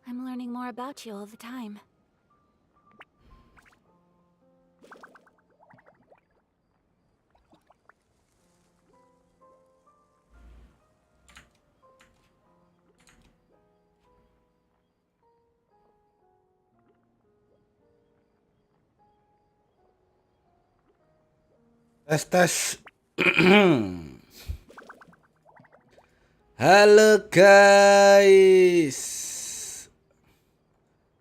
I'm learning more about you all the time. Tes. Halo guys.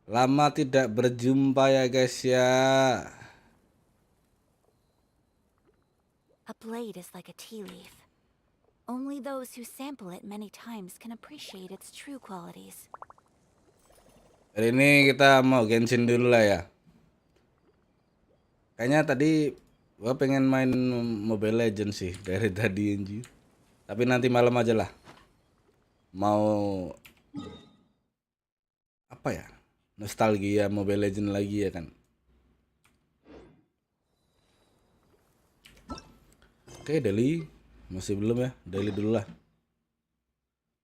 Lama tidak berjumpa ya guys ya. A blade is like a tea leaf. Only those who sample it many times can appreciate its true qualities. Hari ini kita mau Genshin dulu lah ya. Kayaknya tadi gua pengen main Mobile Legends sih dari tadi anjir. Tapi nanti malam aja lah. Mau apa ya? Nostalgia Mobile Legends lagi ya kan. Oke, daily masih belum ya. Daily dulu lah.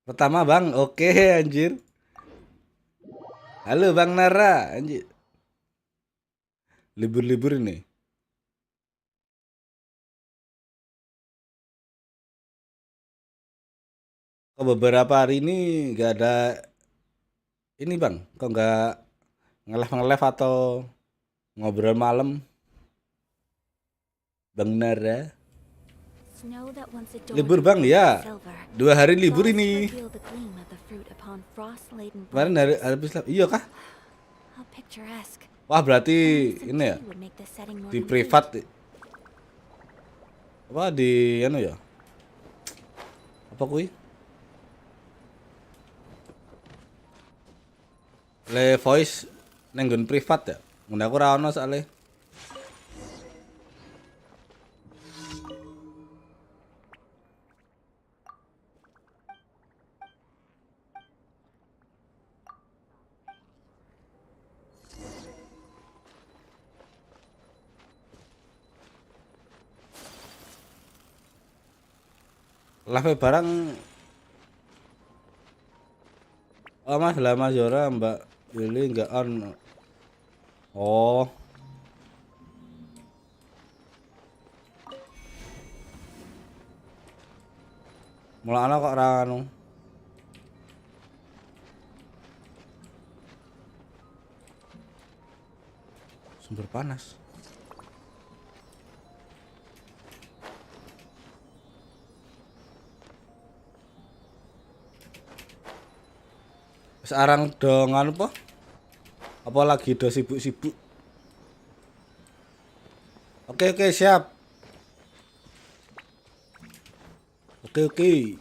Pertama Bang, oke anjir. Halo Bang Nara, anjir. Libur-libur ini. Kok beberapa hari ini nggak ada ini Bang? Kok nggak nge-live atau ngobrol malam? Bang Nara. Snow that once adorned Libur the Bang world ya. with silver, 2 hari libur lost to ini. reveal the gleam of the fruit upon frost-laden Kemarin branches. habis iya kah? How picturesque. Wah berarti Only some ini ya tea would make this setting more di complete. privat apa di anu ya? Apa kui? Le voice nenggon privat ya. Mun aku ora ono soalnya. Live barang oh mas lama Zora Mbak Yuli nggak on. Oh mulai ana kok ora anu. Sumber panas. Sekarang dong anu po? Apa lagi do sibuk-sibuk? Oke siap. Oke.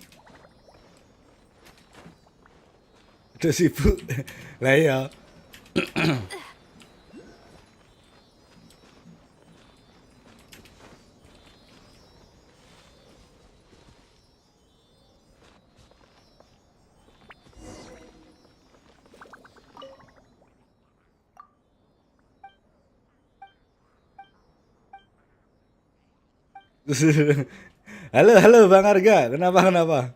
Udah sibuk. Lah ya. Halo Bang Arga, kenapa?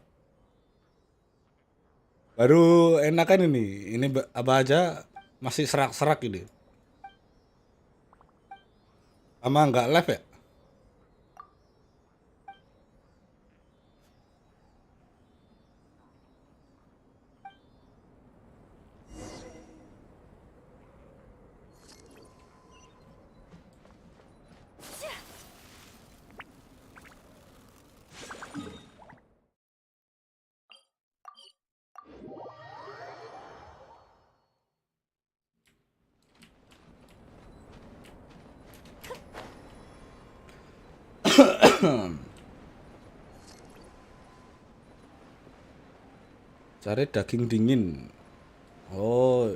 Baru enakan ini. Ini apa aja masih serak-serak ini. Sama nggak live ya? Cari daging dingin. Oh,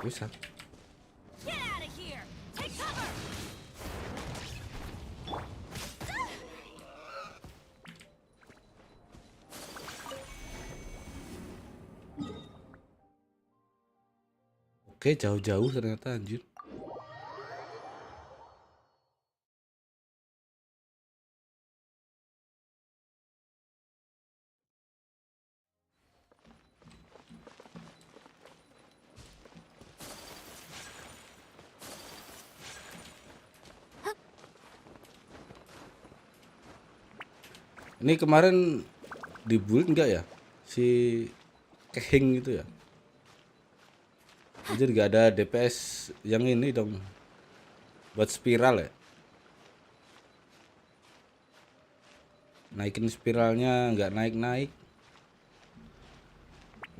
bisa. Get out of here! Take cover! Oke, jauh-jauh ternyata anjir. Ini kemarin di build enggak ya si Kehing itu ya? Jadi nggak ada DPS yang ini dong buat spiral ya. Naikin spiralnya nggak naik-naik.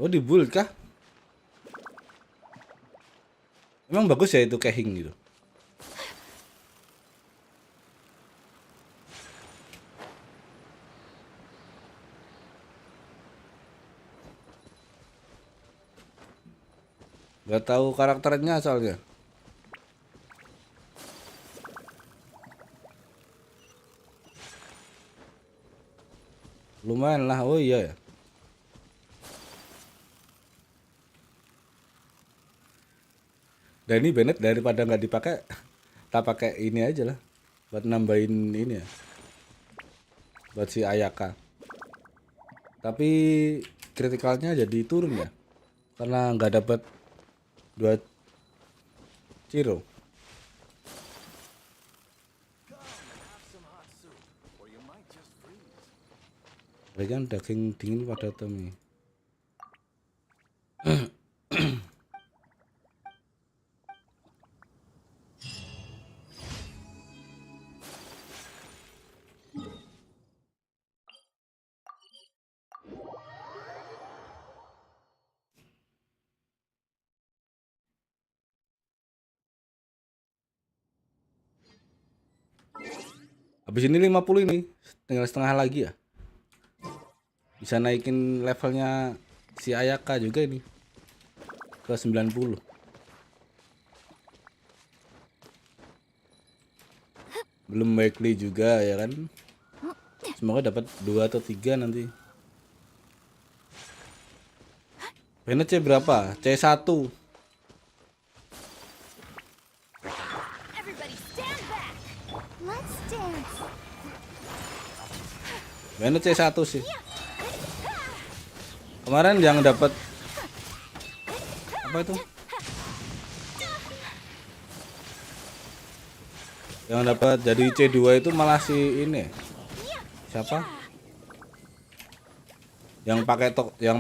Oh di build kah? Emang bagus ya itu Kehing gitu. Gak tahu karakternya soalnya. Lumayan lah, oh iya ya. Dan ini Bennett daripada nggak dipakai, tak pakai ini aja lah, buat nambahin ini ya, buat si Ayaka. Tapi kritikalnya jadi turun ya, karena nggak dapat 2 ciro. Berikan daging dingin pada Tommy. Habis ini 50 ini, tinggal setengah lagi ya. Bisa naikin levelnya si Ayaka juga ini ke 90. Belum weekly juga ya kan. Semoga dapat 2 atau 3 nanti. Bennett C berapa? C1. Everybody stand back. Let's dance. Bennett C1 sih. Kemarin yang dapat apa itu? Yang dapat jadi C2 itu malah si ini. Siapa? Yang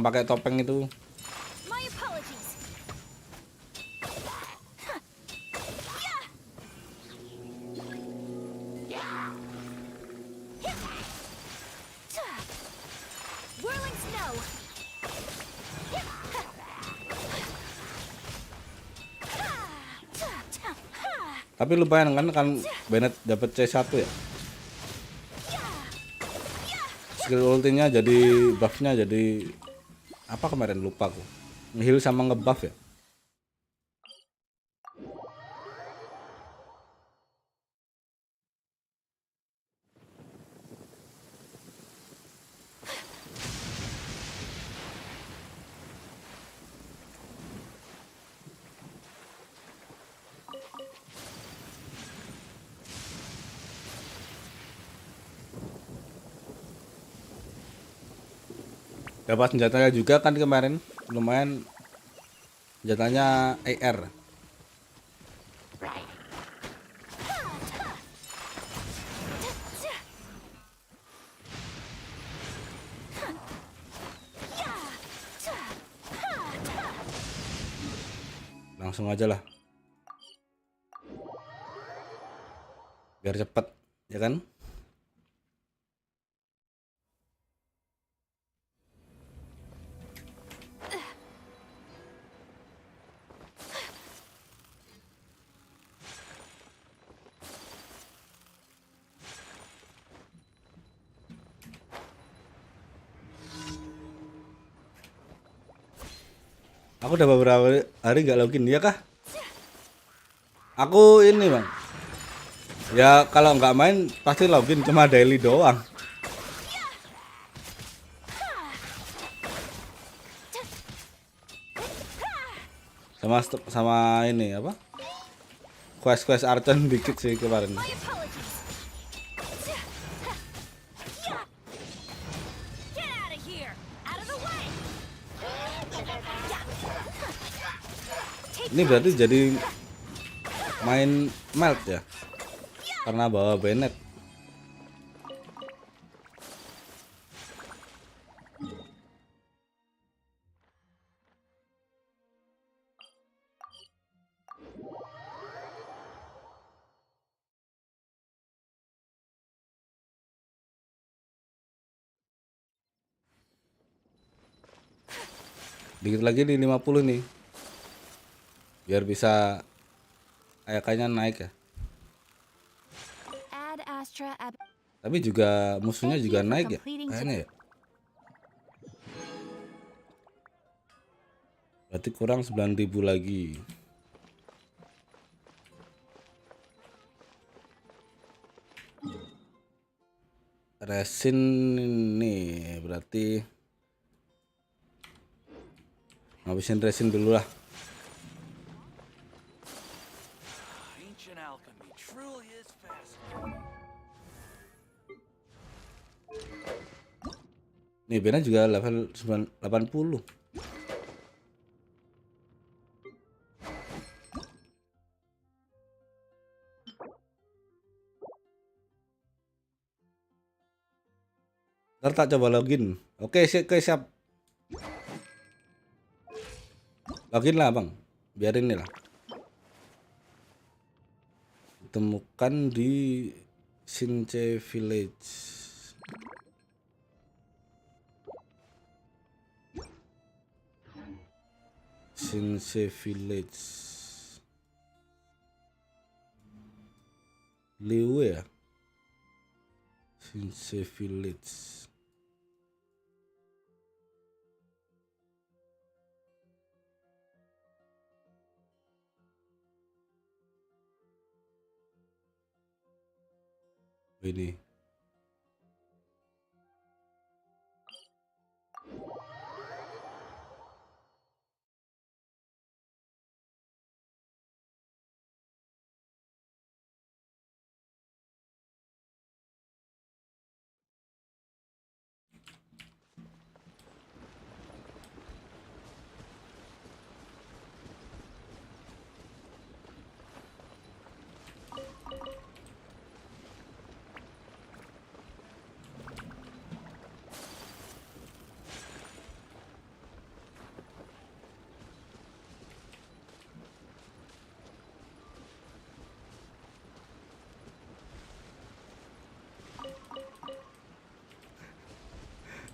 pakai topeng itu. My apologies. Whirling snow. Tapi lumayan kan Bennett dapat C1 ya. Skill ultinya jadi buffnya jadi apa kemarin lupa aku. Nge-heal sama nge-buff ya. Dapat senjatanya juga kan kemarin, lumayan senjatanya AR. Langsung aja lah, biar cepet ya kan. Aku udah beberapa hari nggak login ya kah? Aku ini bang, ya kalau nggak main pasti login, cuma daily doang. Sama ini apa? Quest Archon dikit sih kemarin. My apologies. Get out of here. Out of the way. Ini berarti jadi main melt ya, karena bawa Bennett. Dikit lagi nih 50 nih. Biar bisa ayakannya naik ya. Add Astra ab Tapi juga musuhnya Thank juga you for naik ya. completing Kayaknya ya. Berarti kurang 9.000 lagi. Resin nih berarti ngabisin resin dulu lah. Ancient alchemy truly is fascinating. Nih Bena juga level 80. Ntar tak coba login. Oke, siap. Login lah bang. Biarin nih lah. Ditemukan di Sinche Village. Sinche Village. Liwe ya. Sinche Village. Ini.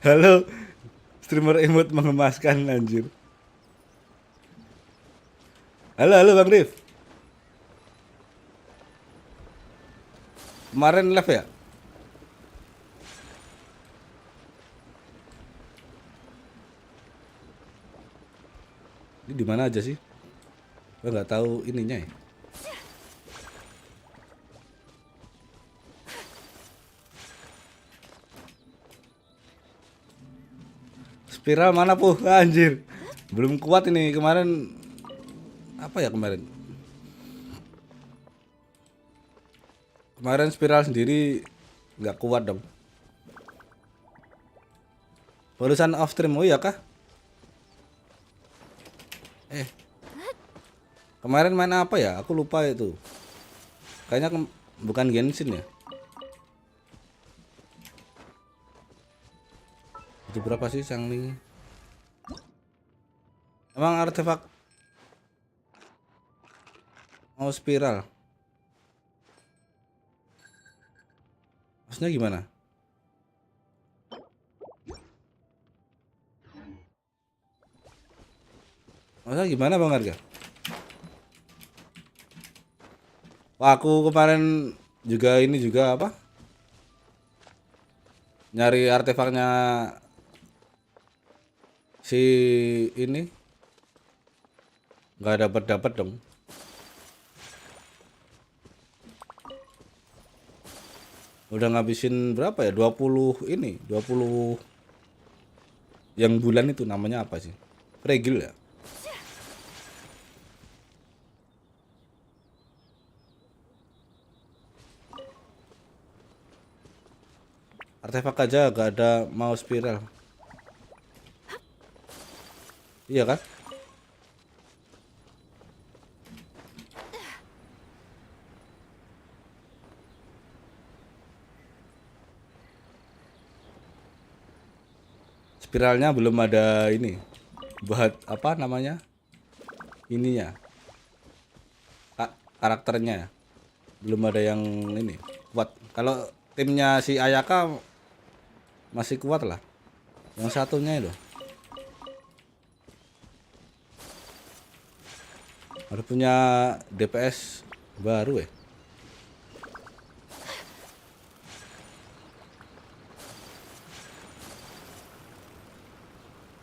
Halo, streamer emot mengemaskan anjir. Halo Bang Rif. Kemarin live ya? Ini di mana aja sih? Gue nggak tahu ininya ya. Spiral mana puh? Anjir. Belum kuat ini kemarin. Apa ya kemarin? Kemarin spiral sendiri nggak kuat dong. Barusan off stream, oh iya kah? Kemarin main apa ya? Aku lupa itu. Kayaknya bukan Genshin ya. Itu berapa sih Sangling? Emang artefak mau spiral? Maksudnya gimana? Maksudnya gimana Bang Harga? Wah, aku kemarin juga ini juga apa? Nyari artefaknya si ini nggak dapat dong. Udah ngabisin berapa ya? 20 ini, 20 yang bulan itu namanya apa sih? Fragile ya? Artefak aja gak ada mau spiral. Iya kan? Spiralnya belum ada ini. Buat apa namanya? Ininya. Karakternya. Belum ada yang ini kuat. Kalau timnya si Ayaka masih kuat lah. Yang satunya itu. Harus punya DPS baru ya.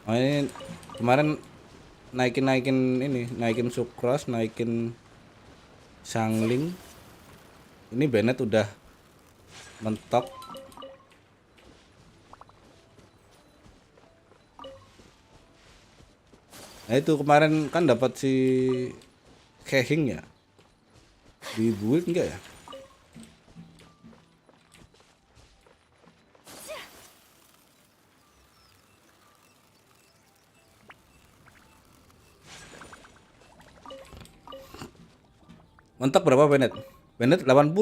Oh, ini kemarin naikin Sucrose, naikin Sangling. Ini Bennett udah mentok. Nah itu kemarin kan dapat si Kehing ya. Di build enggak ya? Mentok berapa Bennett? Bennett 80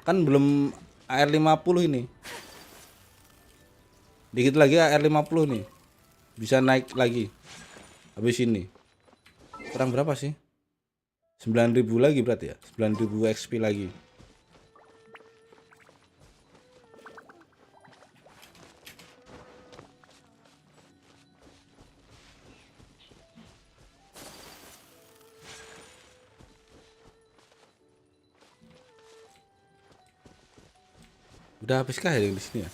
kan belum AR 50 ini. Dikit lagi AR 50 nih. Bisa naik lagi. Habis ini. Kurang berapa sih? 9.000 lagi berarti ya? 9.000 XP lagi. Udah habiskah ya di sini ya?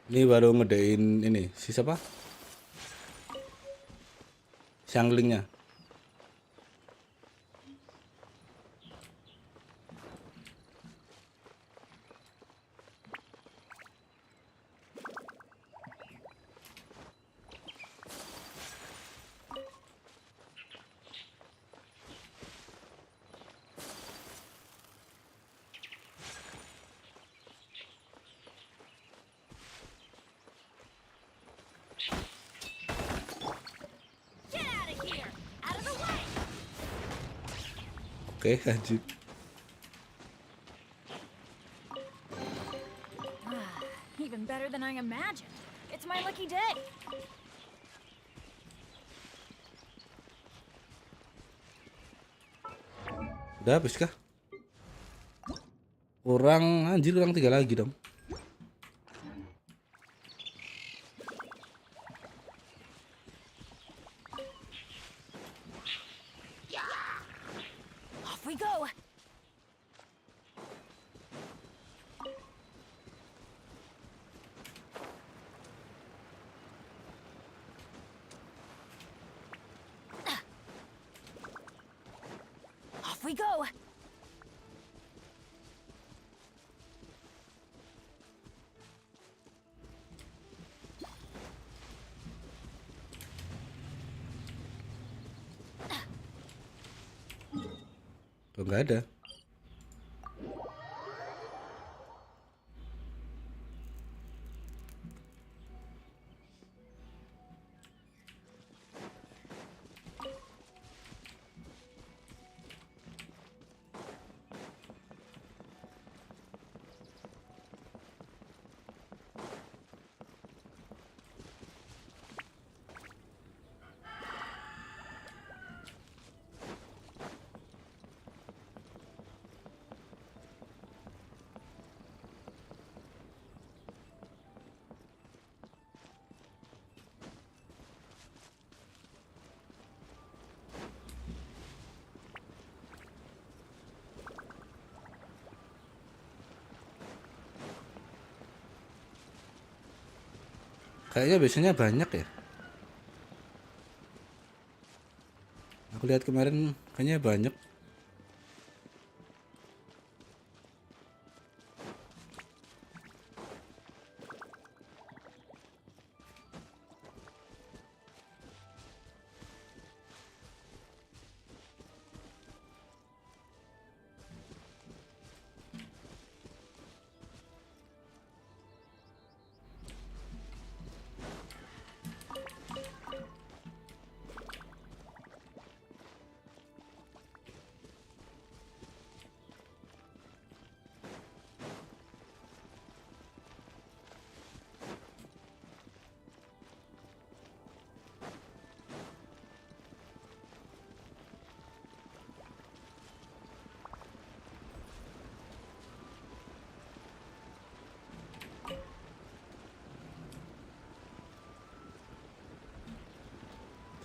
Ini baru ngedein ini si siapa? Xianglingnya. Get out of here! Out of the way! Oke, lanjut. Even better than I imagined. It's my lucky day. Udah habis kah? Kurang 3 lagi dong. Off we go. Off we go. Kok nggak ada? Kayaknya biasanya banyak ya. Aku lihat kemarin kayaknya banyak.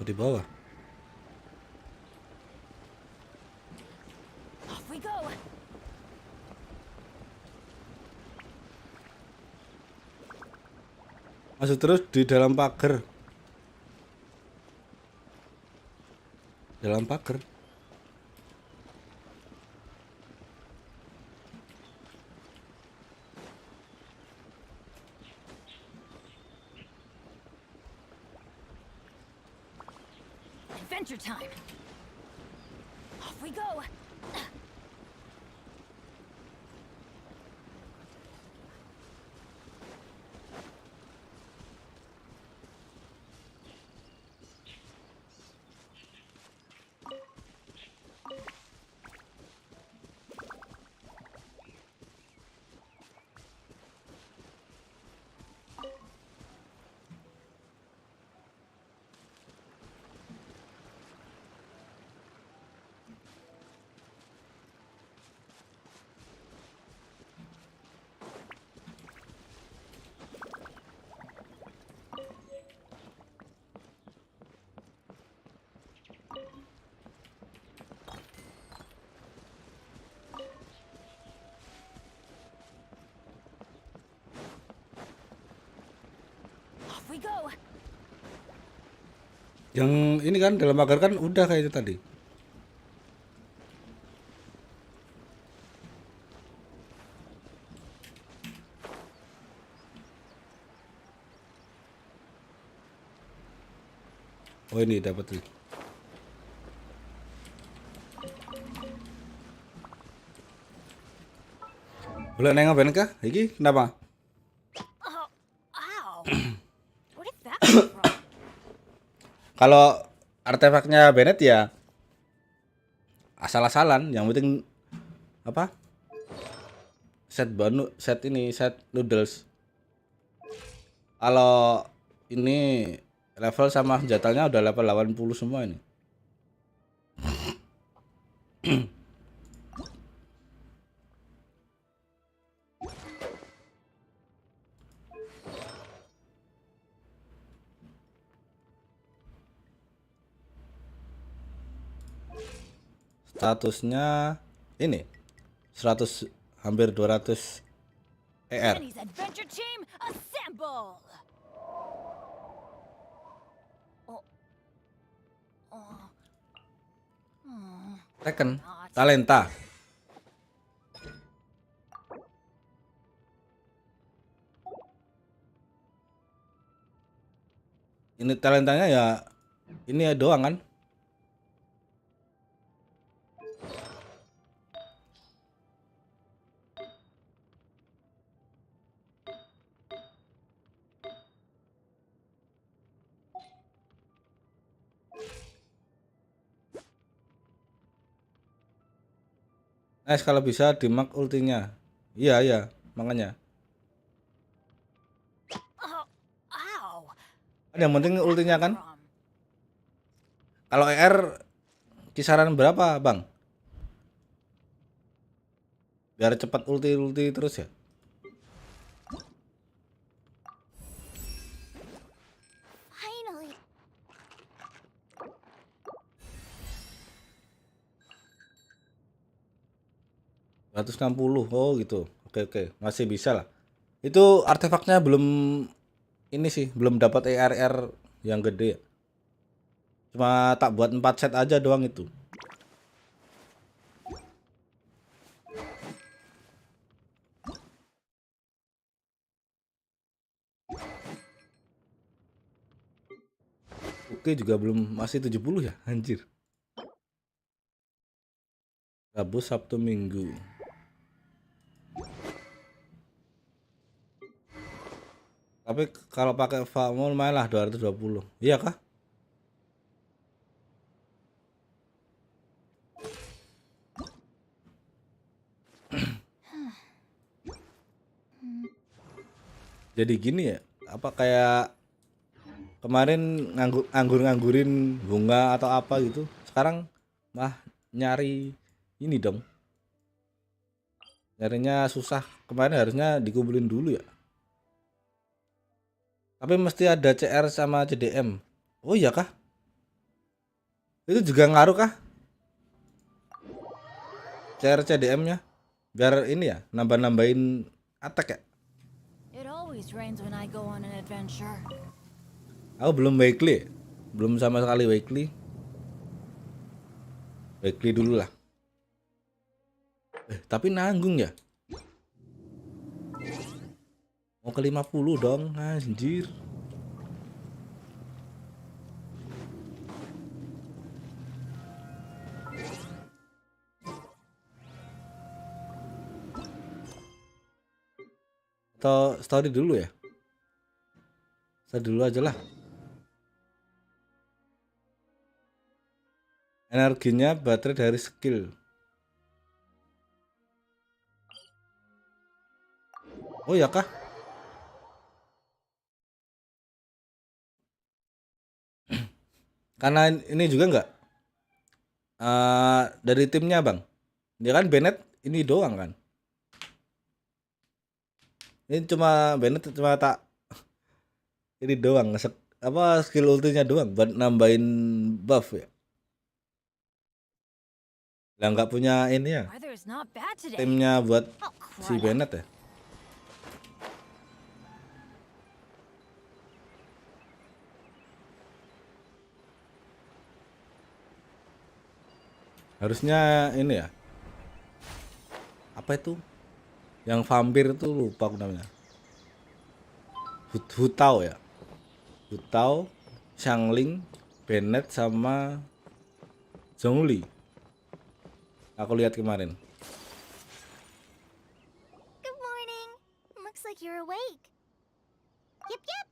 Di bawah. Off we go. Masuk terus di dalam pagar. Dalam pagar. Adventure time. Off we go. Off we go. Yang ini kan dalam pagar kan udah kayak itu tadi. Oh ini dapat nih. Boleh nengok ben kah? Iki kenapa? Oh, ow. Where did that come from? Kalau artefaknya Bennett ya asal-asalan, yang penting apa? Set noodles. Kalau ini level sama senjatanya udah level 80 semua ini. Statusnya ini 100 hampir 200 ER. Penny's adventure team, assemble! Oh. Oh. Hmm. Tekken talenta. Ini talentanya ya ini ya doang kan? Nice kalau bisa di mark ultinya. Iya iya, makanya. Oh, ow. Kan yang penting ultinya kan. From. Kalau ER kisaran berapa, Bang? Biar cepat ulti terus ya. Finally. 160. Oh gitu. Oke. Masih bisa lah. Itu artefaknya belum ini sih, belum dapat ER yang gede ya. Cuma tak buat 4 set aja doang itu. Oke juga belum, masih 70 ya, anjir. Rabu, Sabtu, Minggu. Tapi kalau pakai Famo lumayan lah 220. Iya kah? Jadi gini ya, apa kayak kemarin nganggurin bunga atau apa gitu. Sekarang mah nyari ini dong. Nyarinya susah. Kemarin harusnya dikumpulin dulu ya. Tapi mesti ada CR sama CDM. Oh iya kah? Itu juga ngaruh kah CR CDM-nya? Biar ini ya, nambah-nambahin attack ya. It always rains when I go on an adventure. Aku belum weekly. Belum sama sekali weekly. Weekly dulu lah. Tapi nanggung ya. Mau ke 50 dong, anjir. Atau story dulu ya? Story dulu aja lah. Energinya baterai dari skill. Oh ya kah? Karena ini juga enggak dari timnya bang. Dia kan Bennett ini doang kan. Ini cuma Bennett cuma tak ini doang apa skill ultinya doang buat nambahin buff ya. Lah nggak punya ini ya. Weather's not bad today. Timnya buat Oh, si crap. Bennett ya. Harusnya ini ya. Apa itu? Yang vampir itu lupa aku namanya. Hutao ya. Hutao, Xiangling, Bennett sama Zhongli. Aku lihat kemarin. Good morning. Looks like you're awake. Yep.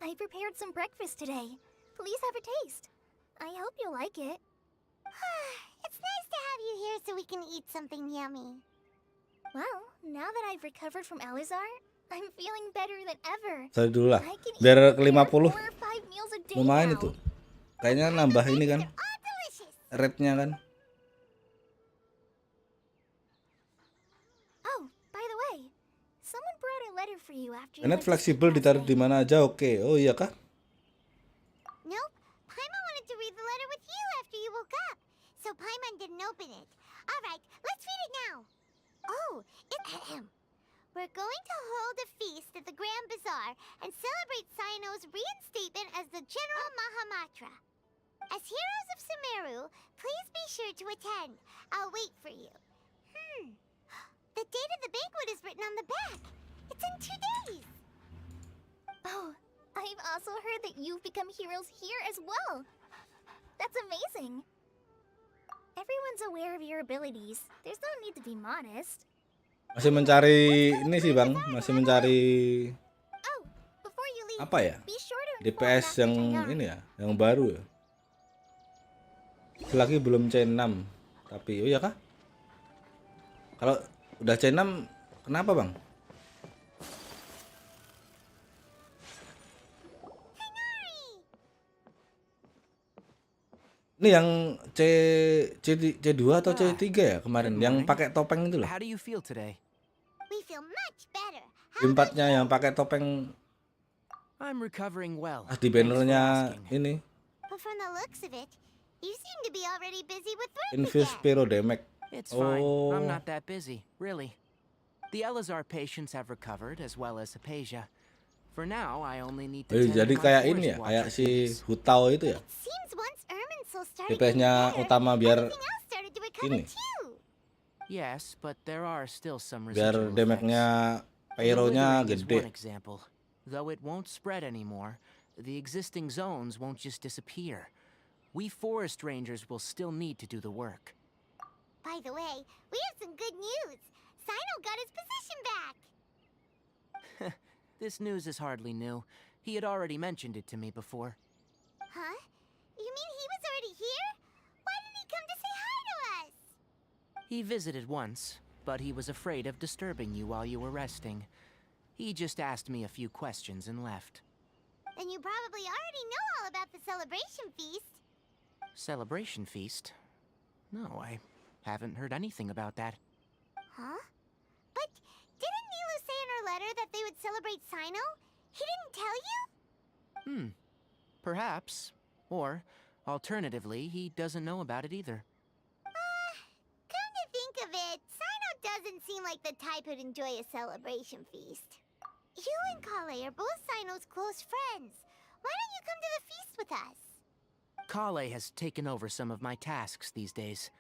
I prepared some breakfast today. Please have a taste. I hope you'll like it. It's nice to have you here so we can eat something yummy. Well, now that I've recovered from Alizar, I'm feeling better than ever. Saya dulu lah. I can Biar eat ke 50 4 or 5 meals a day lumayan now. itu. Kayaknya nambah ini kan. All delicious. Rate-nya kan. Oh, by the way, someone brought a letter for you after you Bennett went to sleep fleksibel last ditaruh night. di mana aja. Oke. Oh iya kah? Nope. Paimon wanted to read the letter with you after you woke up. So Paimon didn't open it. Alright, let's read it now. Oh, we're going to hold a feast at the Grand Bazaar and celebrate Sino's reinstatement as the General Mahamatra. As heroes of Sumeru, please be sure to attend. I'll wait for you. The date of the banquet is written on the back. It's in 2 days. Oh, I've also heard that you've become heroes here as well. That's amazing. Everyone's aware of your abilities. There's no need to be modest. Masih mencari ini sih bang. Masih mencari Oh, before you leave, apa ya? be sure to inform DPS Master yang Tainari. ini ya. Yang baru ya. Selagi belum C6. Tapi oh iya kah? Kalau udah C6 kenapa bang? Ini yang C2 atau C3 ya kemarin Good yang morning. pakai topeng itu loh. How do you feel today? We feel much better. Di empatnya yang pakai topeng I'm recovering well. di Thanks for bannernya asking. ini But from the looks of it, you seem to be already busy with work Infuse again. Pyro Damage. It's fine. Oh. I'm not that busy, really. The Elazar patients have recovered, as well as Hypatia. For now, I only need to tend Jadi to my kayak forest ini ya, kayak watcher si duties. Hutao itu ya. It seems once Irminsul started DPS-nya getting better, utama biar everything else started to recover ini. too. Yes, but there are still some Biar residual damage-nya effects. pyro-nya Withering is one gede. example. Though it won't spread anymore, the existing zones won't just disappear. We forest rangers will still need to do the work. By the way, we have some good news. Sino got his position back. This news is hardly new. He had already mentioned it to me before. Huh? You mean he was already here? Why didn't he come to say hi to us? He visited once, but he was afraid of disturbing you while you were resting. He just asked me a few questions and left. Then you probably already know all about the celebration feast. Celebration feast? No, I haven't heard anything about that. Huh? But didn't Nilu say in her letter that they would celebrate Sino? He didn't tell you? Perhaps. Or, alternatively, he doesn't know about it either. Come to think of it, Sino doesn't seem like the type who'd enjoy a celebration feast. You and Kale are both Sino's close friends. Why don't you come to the feast with us? Kale has taken over some of my tasks these days.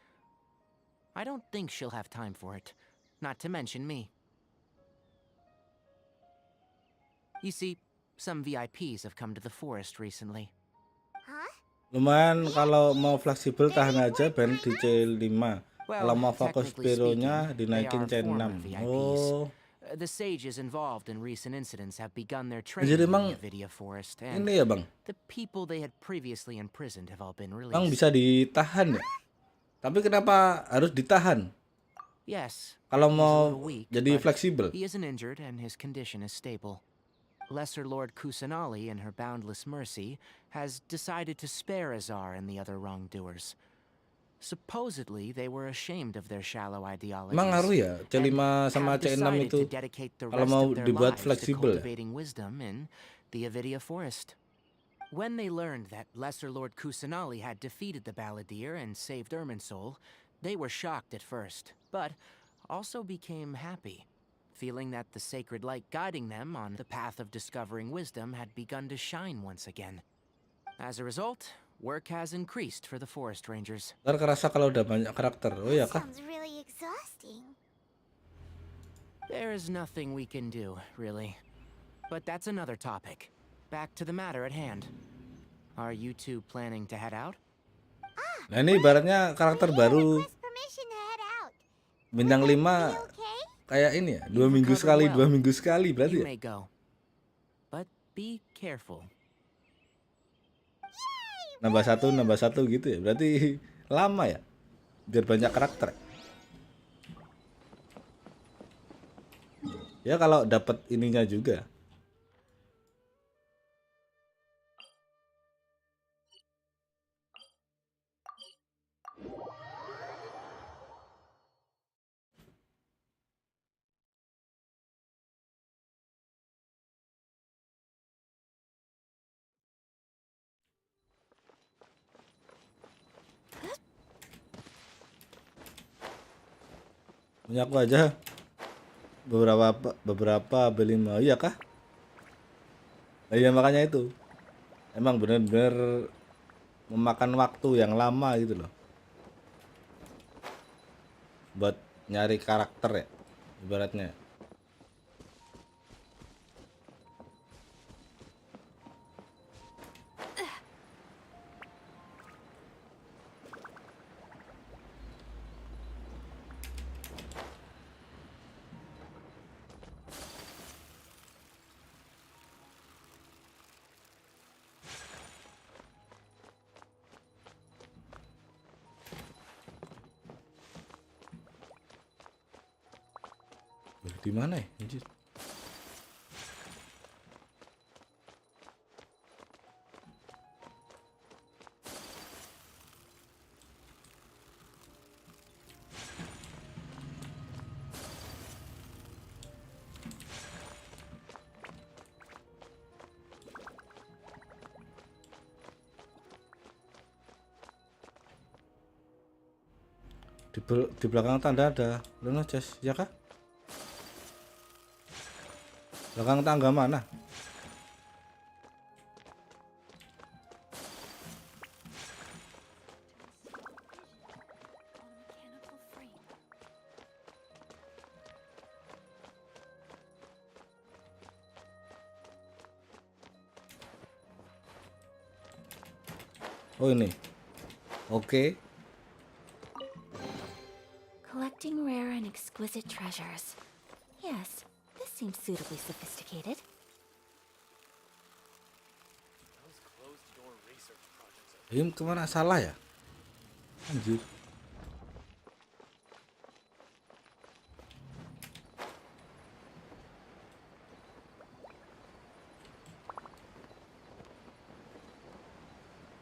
I don't think she'll have time for it. Not to mention me. You see, some VIPs have come to the forest recently. Huh? Lumayan kalau mau fleksibel tahan aja band di C5. Kalau Well, mau fokus technically Spiro-nya speaking, they dinaikin are former C6. VIPs. Oh, The sages involved in recent incidents have begun their jadi training in emang the Avidia Forest, and ini ya bang, the people they had previously imprisoned have all been bang released. bisa ditahan ya? Tapi kenapa harus ditahan? Yes, Kalau he's a mau little weak, jadi but fleksibel. he isn't injured and his condition is stable. Lesser Lord Kusanali, in her boundless mercy, has decided to spare Azar and the other wrongdoers. Supposedly, they were ashamed of their shallow ideologies. Emang ngaruh ya C5 and sama have C6 decided itu to dedicate the kalau rest mau of their dibuat lives to fleksibel ya? cultivating wisdom in the Avidia Forest. When they learned that Lesser Lord Kusanali had defeated the Balladeer and saved Irminsul, they were shocked at first, but also became happy, feeling that the sacred light guiding them on the path of discovering wisdom had begun to shine once again. As a result, work has increased for the forest rangers. Ntar kerasa kalau udah banyak karakter. Oh ya kah? Sounds really exhausting. There is nothing we can do, really. But that's another topic. Back to the matter at hand. Are you two planning to head out? Nah ini ibaratnya karakter baru Request permission to head out. bintang 5 Be okay? kayak ini ya, 2 You've minggu recovered sekali, well. 2 minggu sekali berarti You ya? may go. But be careful. Nambah satu gitu ya, berarti lama ya? Biar banyak karakter. Ya kalau dapat ininya juga. Punya aku aja beberapa B5. Iya kah? Nah, iya makanya itu. Emang bener-bener memakan waktu yang lama gitu loh. Buat nyari karakter ya, ibaratnya. Di mana ya? Anjir. Di belakang tanda ada Luna Chest, ya kah? Belakang tangga mana? Oh ini. Oke. Collecting rare and exquisite treasures. Yes, this seems suitably sophisticated. Ini kemana salah ya? Anjir.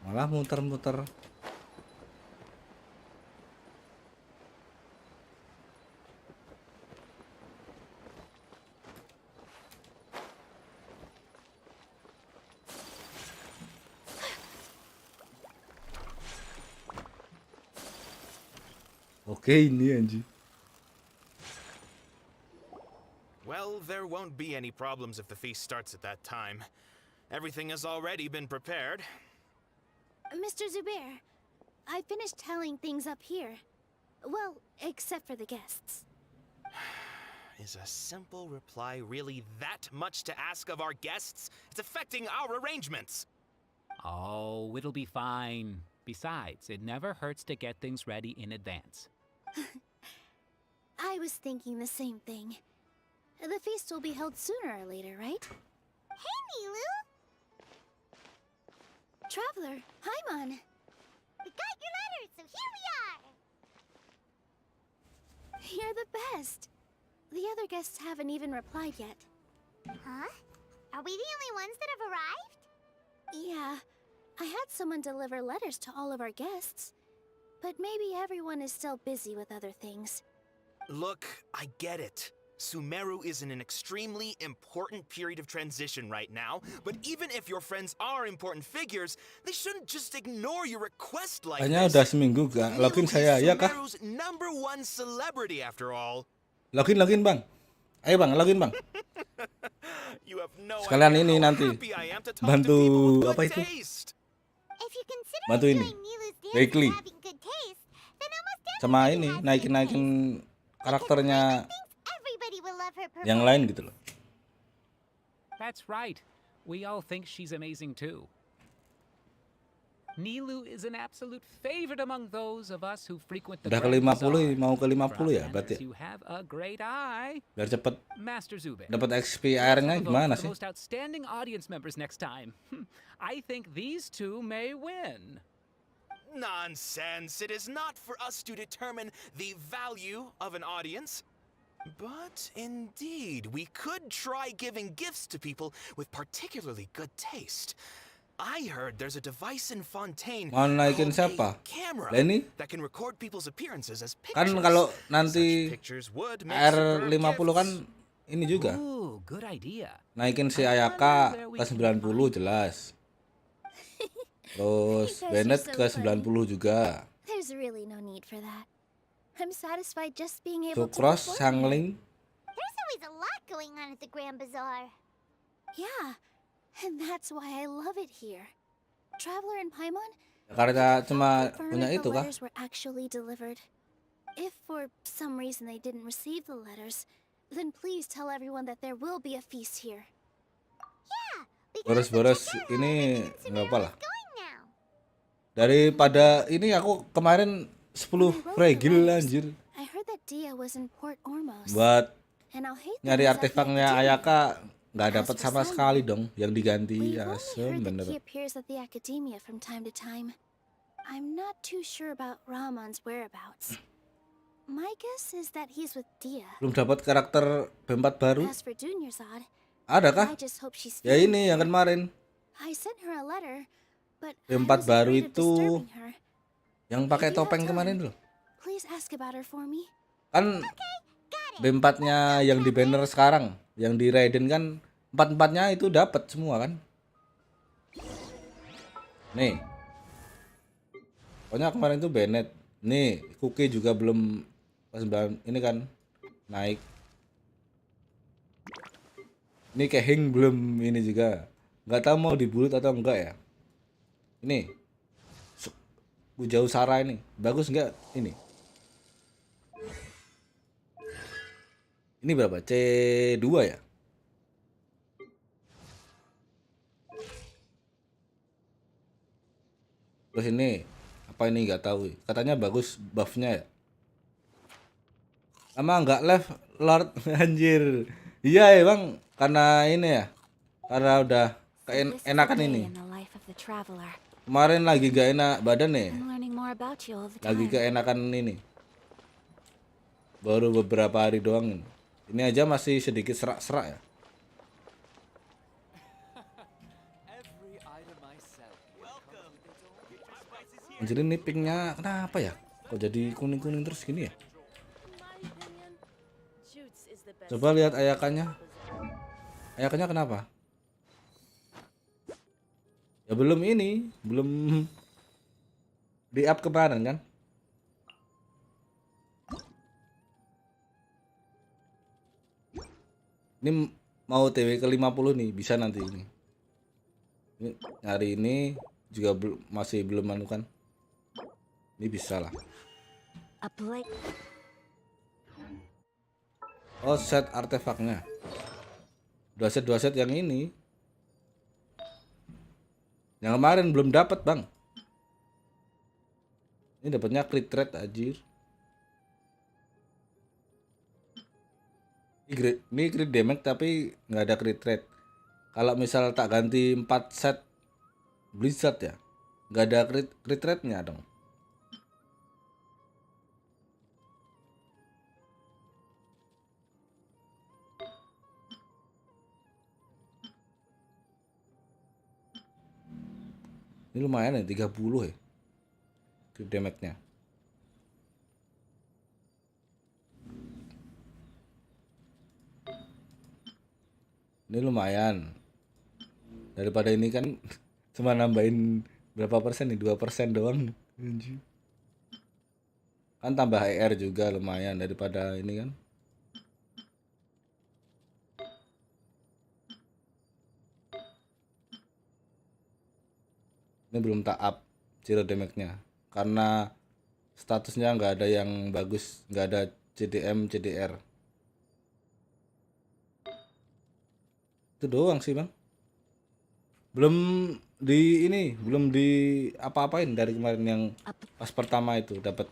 Malah muter-muter. Oke ini anjing. Well, there won't be any problems if the feast starts at that time. Everything has already been prepared. Mr. Zubair, I finished tallying things up here. Well, except for the guests. Is a simple reply really that much to ask of our guests? It's affecting our arrangements. Oh, it'll be fine. Besides, it never hurts to get things ready in advance. I was thinking the same thing. The feast will be held sooner or later, right? Hey, Nilu! Traveler, Paimon. We got your letter, so here we are! You're the best. The other guests haven't even replied yet. Huh? Are we the only ones that have arrived? Yeah, I had someone deliver letters to all of our guests. But maybe everyone is still busy with other things. Look, I get it. Sumeru is in an extremely important period of transition right now, but even if your friends are important figures, they shouldn't just ignore your request like Hanya this. udah seminggu gak login saya ya kah? Sumeru's #1 celebrity after all. Login bang. Ayo bang, login bang. You have no Sekalian idea ini how nanti happy I am to talk bantu to people with apa good itu? taste. If you consider Bantu ini. enjoying Nilu's dance Weekly. and having good taste, then almost Sama everybody ini has good naikin taste. karakternya Everybody will love her yang lain gitu loh. That's right. We all think she's amazing too. Nilu is an absolute favorite among those of us who frequent the Udah ke Grand 50 Bazaar. mau ke 50 ya From berarti ya. manners, you have a great eye. Biar cepet Master Zubair. dapat XP Let's airnya have a vote gimana for the sih? most outstanding audience members next time. I think these two may win. Nonsense. It is not for us to determine the value of an audience. But indeed, we could try giving gifts to people with particularly good taste. I heard there's a device in Fontaine Mau naikin called siapa? a camera Lenny? that can record people's appearances as Kan pictures. kalau Such nanti pictures would make superb R50 kan gifts. ini juga. Ooh, good idea. Naikin si Ayaka ke 90 jelas. Terus You guys are Bennett so ke funny. 90 juga. There's really no need for that. I'm satisfied just being able to Sucrose, perform. Sangling. There's always a lot going on at the Grand Bazaar. Yeah, and that's why I love it here. Traveler and Paimon, Karena cuma confirm punya if itu the kah? letters were actually delivered. If for some reason they didn't receive the letters, then please tell everyone that there will be a feast here. Yeah, we can also Boros-boros check out how ini everything in nggak apa lah. Sumeru is going now. Daripada ini aku kemarin 10 When I wrote the fragile letters, anjir. I heard that Dia was in Port Ormos. Buat And I'll hate nyari them as I've yet to artefaknya do. Ayaka nggak As dapat for sama Santai, sekali dong yang diganti. We've Ya only heard bener. that he appears at the academia from time to time. I'm not too sure about Ramon's whereabouts. My guess is that he's with Dia. Belum dapat karakter B4 baru. As for Dunyarzad, Ada kah? I just hope she's Ya feeling ini yang better. kemarin. I sent her a letter, but I B4 was baru afraid of itu disturbing her. yang pakai If you have topeng time, kemarin loh. Please ask about her for me. Kan B4-nya yang di banner sekarang, yang di Raiden kan 4-4-nya itu dapat semua kan. Nih. Pokoknya kemarin itu Bennett. Nih, Cookie juga belum pas 9 ini kan naik. Ini Kehing belum ini juga. Nggak tahu mau dibulut atau enggak ya. Ini. Bujau Sara ini. Bagus enggak ini? Ini berapa? C2 ya? Terus ini apa ini nggak tahu. Katanya bagus buffnya ya. Lama nggak live Lord anjir. Iya ya bang, karena ini ya. Karena udah This is a enakan day ini. in the life of the traveler. Kemarin lagi gak enak badan nih. I'm learning more about you all the Lagi time. keenakan ini. Baru beberapa hari doang. Ini aja masih sedikit serak-serak ya. Jadi ini pinknya kenapa ya? Kok jadi kuning-kuning terus gini ya? Coba lihat ayakannya. Ayakannya kenapa? Ya belum ini, belum di up kemarin kan? Ini mau TW ke 50 nih, bisa nanti ini. Ini nyari ini juga masih belum manukan. Ini bisa lah. A blade. Oh, set artefaknya. Dua set yang ini. Yang kemarin belum dapat, Bang. Ini dapatnya crit rate anjir. Ini crit damage tapi nggak ada crit rate. Kalau misal tak ganti 4 set Blizzard ya, nggak ada crit rate-nya dong. Ini lumayan ya, 30 ya crit damage-nya. Ini lumayan. Daripada ini kan cuma nambahin berapa persen nih? 2% doang. Anjir. Kan tambah ER juga lumayan daripada ini kan. Ini belum tak up zero damage-nya karena statusnya nggak ada yang bagus, nggak ada CDM CDR. Itu doang sih bang. Belum belum di apa-apain dari kemarin yang pas pertama itu dapat.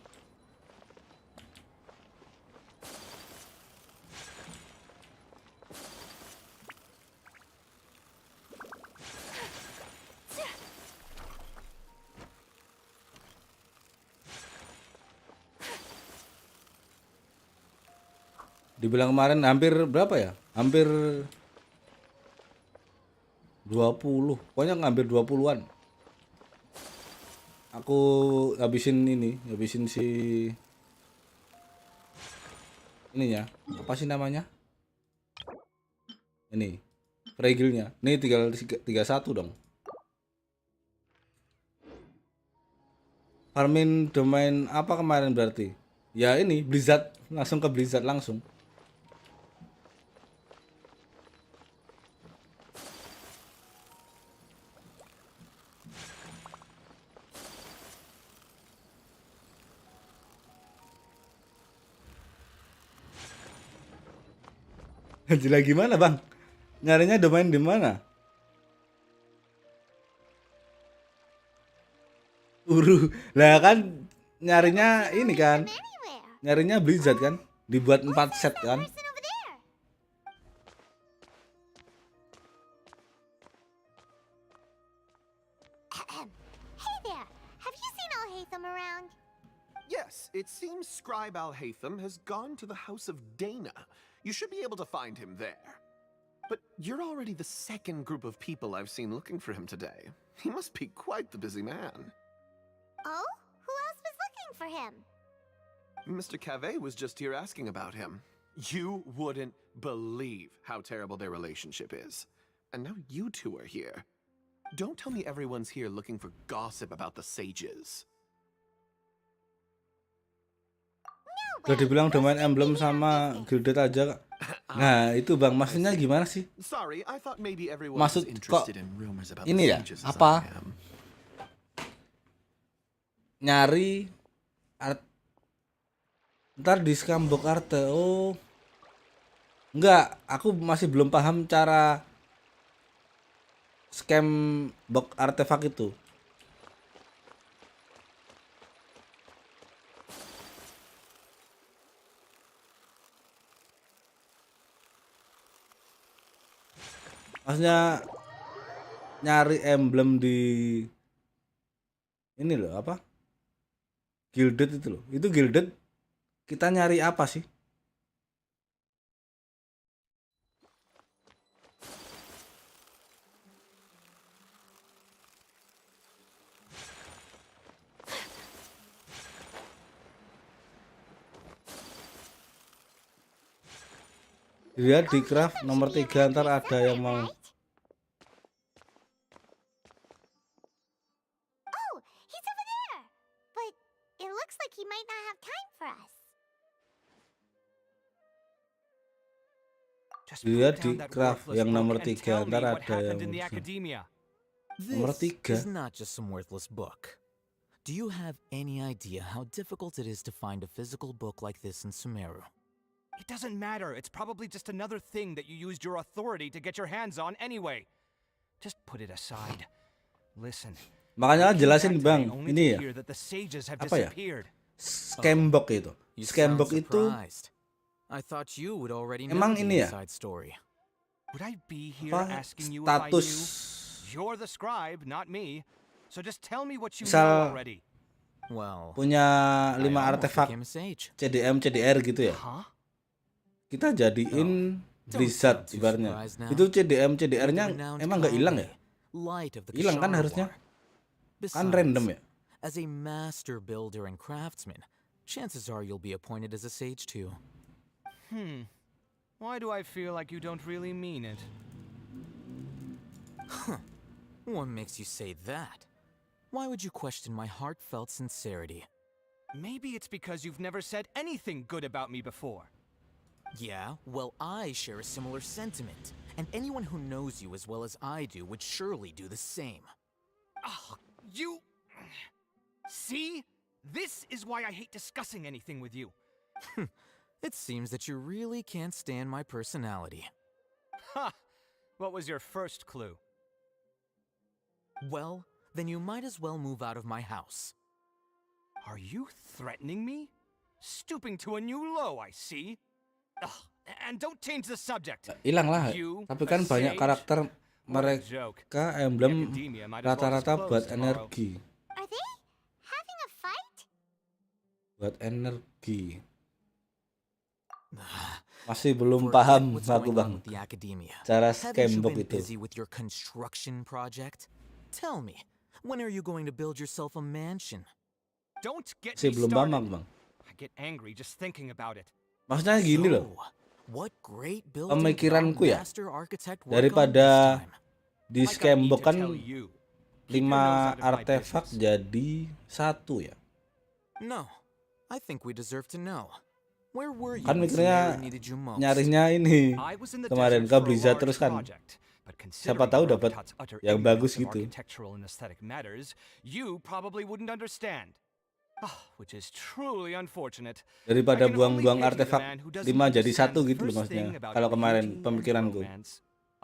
Dibilang kemarin hampir berapa ya? Hampir 20. Pokoknya hampir 20-an. Aku habisin si ininya. Apa sih namanya? Ini. Fragile-nya. Ini tinggal 31 dong. Farmin domain apa kemarin berarti? Ya ini Blizzard, langsung ke Blizzard langsung. Gila gimana bang? Nyarinya domain di mana? Lah kan nyarinya ini kan. Nyarinya Blizzard kan? Dibuat 4 set kan? Person over there. Hey there. Have you seen Al-Haytham around? Yes, it seems Scribe Al-Haytham has gone to the House of Dana. You should be able to find him there. But you're already the second group of people I've seen looking for him today. He must be quite the busy man. Oh? Who else was looking for him? Mr. Cave was just here asking about him. You wouldn't believe how terrible their relationship is. And now you two are here. Don't tell me everyone's here looking for gossip about the sages. Udah dibilang domain emblem sama gilded aja kak. Nah itu bang, maksudnya gimana sih? Sorry, I thought maybe everyone Maksud was kok interested in rumors about ini the ya? sages as Apa? I am. Nyari ntar di skambok arte. Oh enggak, aku masih belum paham cara scam box artefak itu. Maksudnya nyari emblem di ini loh apa? Gilded itu loh. Itu gilded kita nyari apa sih? Lihat di craft nomor 3 ntar ada yang mau. Oh, he's over there. But it looks like he might not have time for us. Just Dia put di down that craft worthless yang book nomor and 3, tell me ntar what ada happened yang in the urusan. academia. Nomor This 3. is not just some worthless book. Do you have any idea how difficult it is to find a physical book like this in Sumeru? It doesn't matter. It's probably just another thing that you used your authority to get your hands on anyway. Just put it aside. Listen. Makanya I came jelasin back Bang, today only ini to ya. hear that the sages have Apa ya? disappeared. Scambox itu. You sound Scambox itu surprised. I thought you would already know emang the ini ya? inside story. Would I be here Apa asking you if I knew? status You're the scribe, not me. So just tell me what you Misal- know already. Well, punya I 5 almost artefak became a sage. CDM CDR gitu ya. Huh? Kita jadiin Blizzard sound too ibaratnya. surprised now. Itu CDM You're the CDR-nya renowned emang nggak hilang ya? Kami, light of the Hilang kan Kashara harusnya? War. Kan Besides, random ya? as a master builder and craftsman, chances are you'll be appointed as a sage too. Why do I feel like you don't really mean it? What makes you say that? Why would you question my heartfelt sincerity? Maybe it's because you've never said anything good about me before. Yeah, well, I share a similar sentiment, and anyone who knows you as well as I do would surely do the same. Oh, you... See? This is why I hate discussing anything with you. It seems that you really can't stand my personality. Ha! What was your first clue? Well, then you might as well move out of my house. Are you threatening me? Stooping to a new low, I see. Ugh, and don't change the subject. Hilang lah. You, Tapi a kan banyak sage? karakter What a joke. mereka The emblem academia might as well just rata-rata close buat tomorrow. energi. Are they having a fight? Buat energi. Masih belum Forget paham what's aku going on Bang. with the academia. Cara Haven't you Scambox been itu. busy with your construction project? Tell me, when are you going to build yourself a mansion? Don't get Masih me belum started. paham Bang. I get angry just thinking about it. Maksudnya gini loh. So, what great building Pemikiranku did ya, our master architect work on daripada this time? di Like I need Scambox to kan tell you. Keep your 5 nose out of my artefak business. jadi 1 ya. No, I think we deserve to know. Where were you Kan when mikirnya Sumeru needed you most? nyarinya ini. I was in the Kemarin desert ke for a Blizzard large terus kan. project, but Siapa considering tahu your dapat Habitat's utter yang ignorance bagus of gitu. architectural and aesthetic matters, you probably wouldn't understand. Which is truly unfortunate. Daripada I can only buang-buang pity the artefak man who doesn't 5 jadi understand 1 the gitu loh first maksudnya. thing about Kalau kemarin beauty and pemikiranku. romance.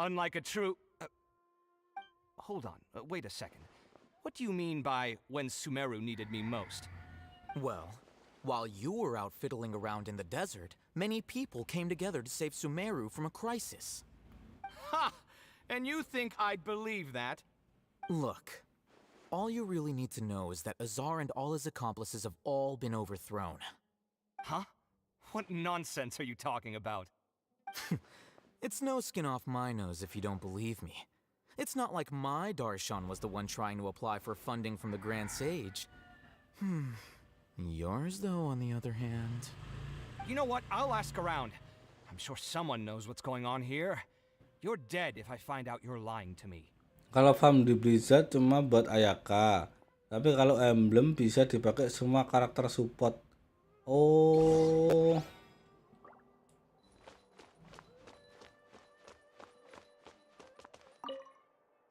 Unlike a true... hold on, wait a second. What do you mean by when Sumeru needed me most? Well, while you were out fiddling around in the desert, many people came together to save Sumeru from a crisis. Ha! And you think I'd believe that? Look, all you really need to know is that Azar and all his accomplices have all been overthrown. Huh? What nonsense are you talking about? It's no skin off my nose if you don't believe me. It's not like my Darshan was the one trying to apply for funding from the Grand Sage. Yours, though, on the other hand. You know what? I'll ask around. I'm sure someone knows what's going on here. You're dead if I find out you're lying to me. Kalau farm di Blizzard cuma buat Ayaka. Tapi kalau emblem bisa dipakai semua karakter support. Oh.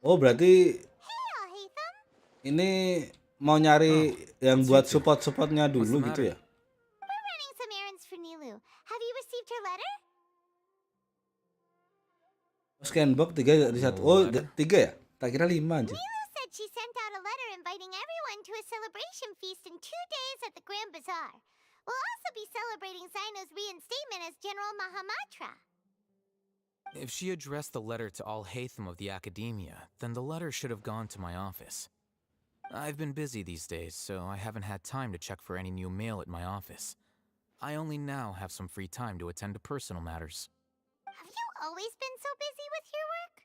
Oh, berarti Hey, Alhaitham. ini mau nyari yang buat support-supportnya dulu What's the gitu ya? We're running some errands for Nilu. Have you received her letter? Scanbox 3 dari 1. Oh, 3 ya? Tak kira 5 anjir. Nilu said she sent out a letter inviting everyone to a celebration feast in 2 days at the Grand Bazaar. We'll also be celebrating Zaino's reinstatement as General Mahamatra. If she addressed the letter to Alhaitham of the Academia, then the letter should have gone to my office. I've been busy these days, so I haven't had time to check for any new mail at my office. I only now have some free time to attend to personal matters. Have you always been so busy with your work?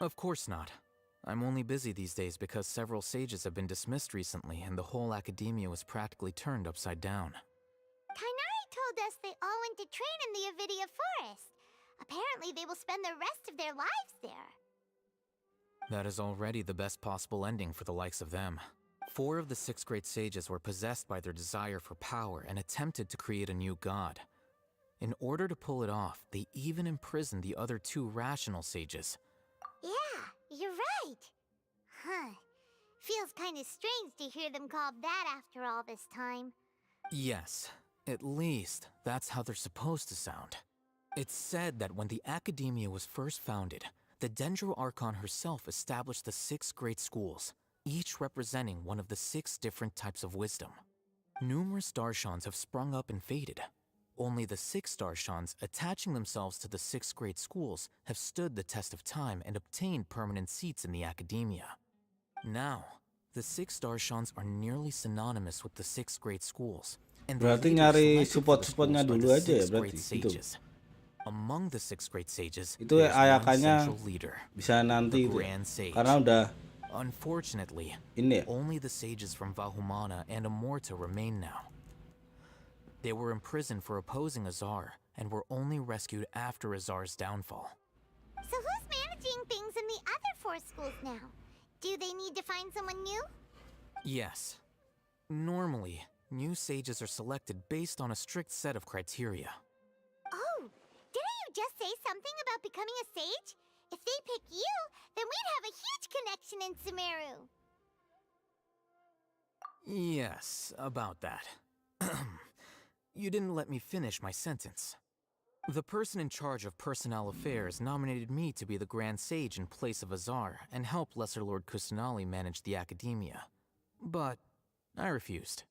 Of course not. I'm only busy these days because several sages have been dismissed recently and the whole academia was practically turned upside down. Kainari told us they all went to train in the Avidia Forest. Apparently they will spend the rest of their lives there. That is already the best possible ending for the likes of them. 4 of the 6 great sages were possessed by their desire for power and attempted to create a new god. In order to pull it off, they even imprisoned the other 2 rational sages. Yeah, you're right. Huh. Feels kind of strange to hear them called that after all this time. Yes, at least that's how they're supposed to sound. It's said that when the Academia was first founded, the Dendro Archon herself established the 6 great schools, each representing one of the 6 different types of wisdom. Numerous Darshans have sprung up and faded. Only the 6 Darshans attaching themselves to the 6 great schools have stood the test of time and obtained permanent seats in the Academia. Now, the 6 Darshans are nearly synonymous with the 6 great schools. And the Berarti leaders nyari selected for the support-supportnya schools are dulu the aja ya 6 berarti great gitu. sages. Among the 6 great sages, Itu there's one Ayakanya central leader, bisa nanti the itu ya. Grand Sage. Karena udah Unfortunately, ini ya. only the sages from Vahumana and Amorta remain now. They were imprisoned for opposing Azar and were only rescued after Azar's downfall. So who's managing things in the other 4 schools now? Do they need to find someone new? Yes. Normally, new sages are selected based on a strict set of criteria. Oh, didn't you just say something about becoming a sage? If they pick you, then we'd have a huge connection in Sumeru. Yes, about that. You didn't let me finish my sentence. The person in charge of personnel affairs nominated me to be the Grand Sage in place of Azar and help Lesser Lord Kusanali manage the Academia. But I refused.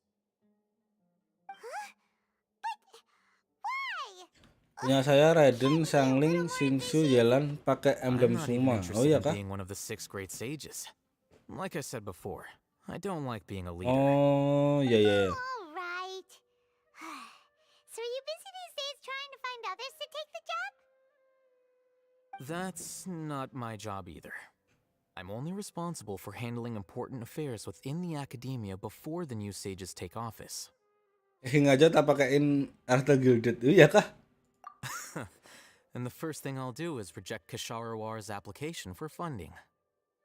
Why? Punya saya Raiden, Sangling, Shinsu, Yelan pakai I'm emblem not even semua. Oh interested iya in kah? being one of the 6 great sages. Like I said before, I don't like being a leader. Oh iya iya. Iya. All right. So are you busy these days trying to find others to take the job? That's not my job either. I'm only responsible for handling important affairs within the Academia before the new sages take office. Hing aja tak pakein Arta Gilded. Iya kah? And the first thing I'll do is reject Kasharawar's application for funding.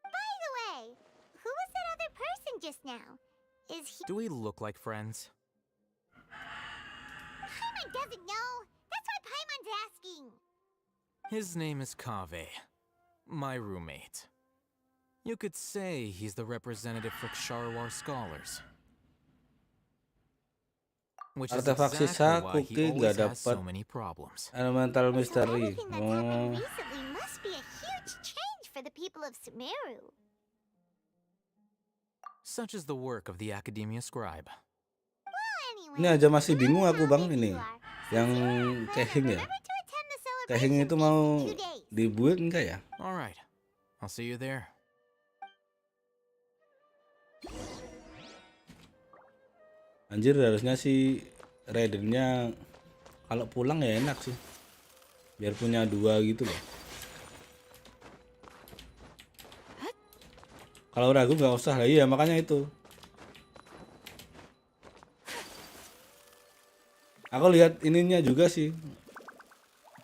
By the way, who was that other person just now? Is he... Do we look like friends? Paimon doesn't know. That's why Paimon's asking. His name is Kaveh, my roommate. You could say he's the representative for Ksharawar scholars. Which is Artefak exactly sisa why he Cookie always nggak has so dapat many problems. elemental So mystery. everything that's happened recently must be a huge change for the people of Sumeru. Such is the work of the Academia Scribe. Well, Ini anyway, aja masih no bingung matter aku how bang busy ini. you are, Yang since you're our Kehing planner, ya. remember to attend the Kehing celebration itu feast mau in 2 days. dibuat enggak ya? Alright, I'll see you there. Anjir harusnya sih Raidennya kalau pulang ya enak sih. Biar punya 2 gitu loh. Kalau ragu nggak usah lah, iya makanya itu. Aku lihat ininya juga sih.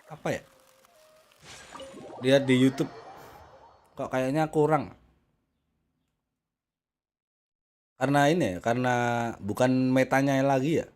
Apa ya? Lihat di YouTube. Kok kayaknya kurang. Karena ini ya, karena bukan metanya lagi ya.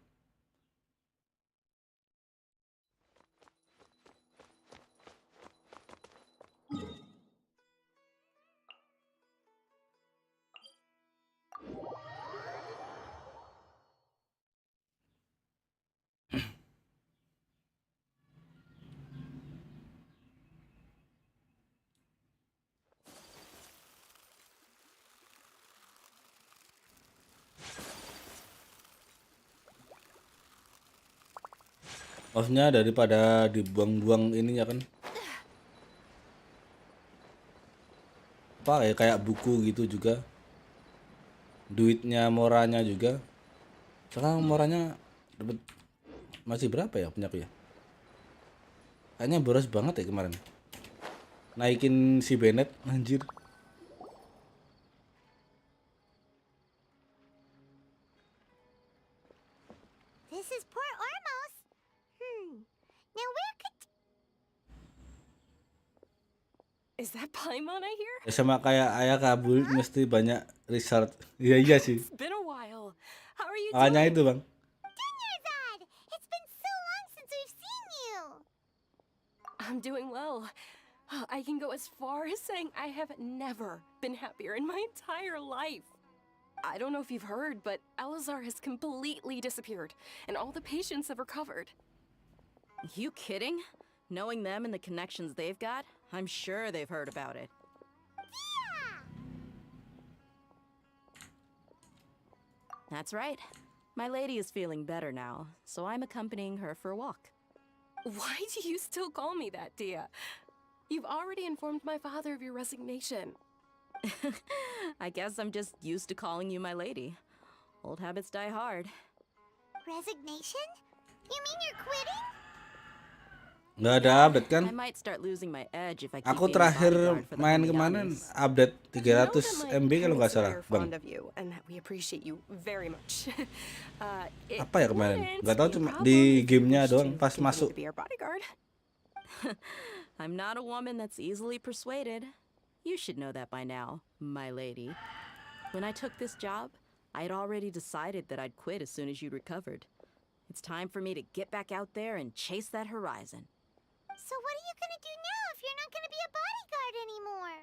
Maksudnya daripada dibuang-buang ininya kan. Apa ya kayak buku gitu juga. Duitnya moranya juga. Sekarang moranya dapat masih berapa ya punya aku ya? Kayaknya boros banget ya kemarin. Naikin si Bennett anjir. This is Port Ormos. Now where could... Is that Paimon I hear? Ya sama kayak ayah kabul mesti banyak resort. Iya sih. It's been a while. How are you Makanya doing? itu bang. Dinyarzad! It's been so long since we've seen I'm doing well. I can go as far as saying I have never been happier in my entire life. I don't know if you've heard, but Elazar has completely disappeared, and all the patients have recovered. You kidding? Knowing them and the connections they've got, I'm sure they've heard about it. That's right. My lady is feeling better now, so I'm accompanying her for a walk. Why do you still call me that, Dia? You've already informed my father of your resignation. I guess I'm just used to calling you my lady. Old habits die hard. Resignation? You mean you're quitting? Nggak ada update kan? I might start losing my edge if I keep Aku being a terakhir bodyguard for the main homie kemarin Yamis. update You know that 300 my MB kalau nggak parents and I salah, are Bang. fond of you, and that we appreciate you very much. Apa ya kemarin? Wouldn't Nggak tahu, be a cuma problem di if you gamenya wished doang to pas continue masuk. to be our bodyguard. I'm not a woman that's easily persuaded. You should know that by now, my lady. When I took this job, I had already decided that I'd quit as soon as you'd recovered. It's time for me to get back out there and chase that horizon. So what are you gonna do now if you're not gonna be a bodyguard anymore?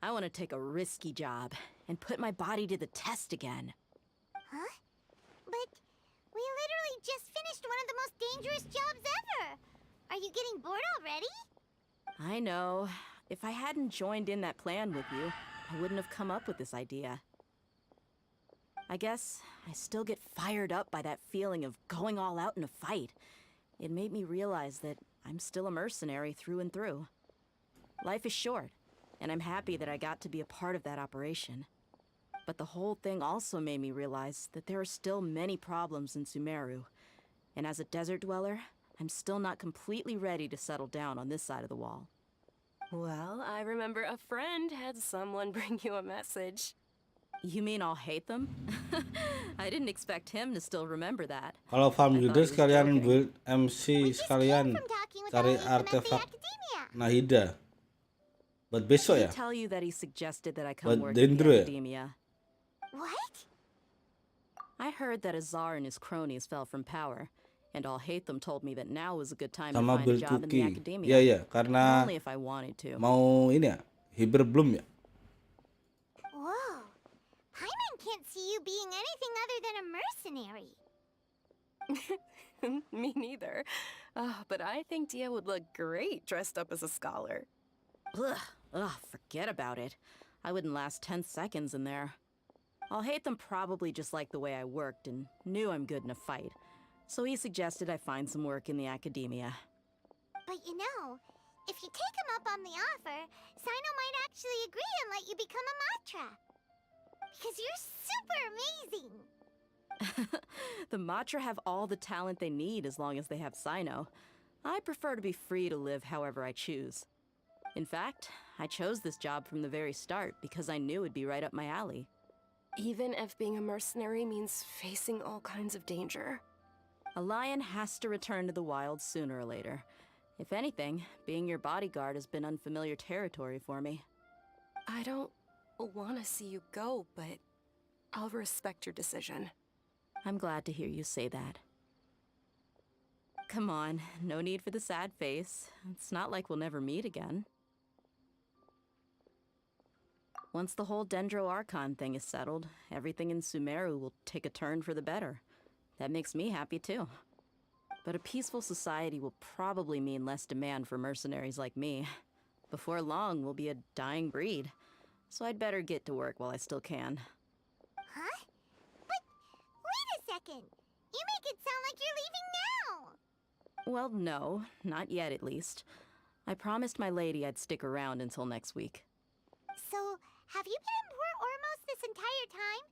I want to take a risky job and put my body to the test again. Huh? But we literally just finished one of the most dangerous jobs ever. Are you getting bored already? I know. If I hadn't joined in that plan with you, I wouldn't have come up with this idea. I guess I still get fired up by that feeling of going all out in a fight. It made me realize that I'm still a mercenary through and through. Life is short, and I'm happy that I got to be a part of that operation. But the whole thing also made me realize that there are still many problems in Sumeru. And as a desert dweller, I'm still not completely ready to settle down on this side of the wall. Well, I remember a friend had someone bring you a message. You mean I'll hate them? I didn't expect him to still remember that. Kalau farm I thought leader he was sekalian joking. build MC sekalian From talking with cari all of them at the artefak academia. Nahida. Buat besok Did ya? he tell you that he suggested that I But come work at Dendro the ya? academia? What? I heard that Azar and his cronies fell from power, and Al-Haytham told me that now was a good time to Sama find a build job in the cookie. academia. Iya iya, But karena only if I wanted to. mau ini ya, Hyper Bloom ya. Whoa. Paimon can't see you being anything other than a mercenary. Me neither. But I think Dia would look great dressed up as a scholar. Ugh, forget about it. I wouldn't last 10 seconds in there. Al-Haytham probably just liked the way I worked and knew I'm good in a fight. So he suggested I find some work in the academia. But you know, if you take him up on the offer, Sino might actually agree and let you become a Matra. Because you're super amazing. The Matra have all the talent they need as long as they have Sino. I prefer to be free to live however I choose. In fact, I chose this job from the very start because I knew it'd be right up my alley. Even if being a mercenary means facing all kinds of danger. A lion has to return to the wild sooner or later. If anything, being your bodyguard has been unfamiliar territory for me. I don't want to see you go, but I'll respect your decision. I'm glad to hear you say that. Come on, no need for the sad face. It's not like we'll never meet again. Once the whole Dendro Archon thing is settled, everything in Sumeru will take a turn for the better. That makes me happy too. But a peaceful society will probably mean less demand for mercenaries like me. Before long, we'll be a dying breed. So I'd better get to work while I still can. Huh? But wait a second. You make it sound like you're leaving now. Well, no, not yet at least. I promised my lady I'd stick around until next week. So, have you been in Port Ormos this entire time?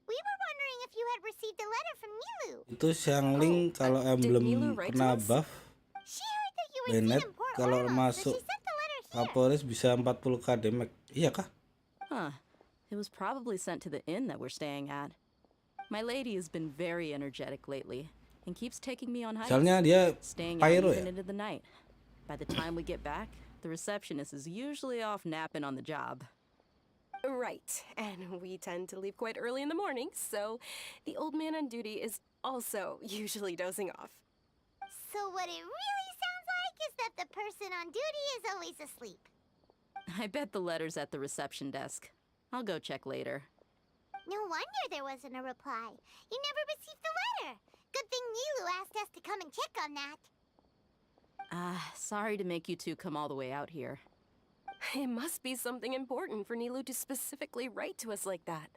We were wondering if you had received a letter from Milu. Itu siang link kalau did emblem Milu write to kena us? buff. She heard that you were Bennett seen in Port kalau Ormos, so masuk she sent the letter here. Vaporis bisa 40k damage. Iya kah? Huh. It was probably sent to the inn that we're staying at. My lady has been very energetic lately and keeps taking me on hikes, Soalnya dia staying out pyro even ya. into the night. By the time we get back, the receptionist is usually off napping on the job. Right, and we tend to leave quite early in the morning, so the old man on duty is also usually dozing off. So what it really sounds like noticed that the person on duty is always asleep. I bet the letter's at the reception desk. I'll go check later. No wonder there wasn't a reply. You never received the letter. Good thing Nilu asked us to come and check on that. Sorry to make you two come all the way out here. It must be something important for Nilu to specifically write to us like that.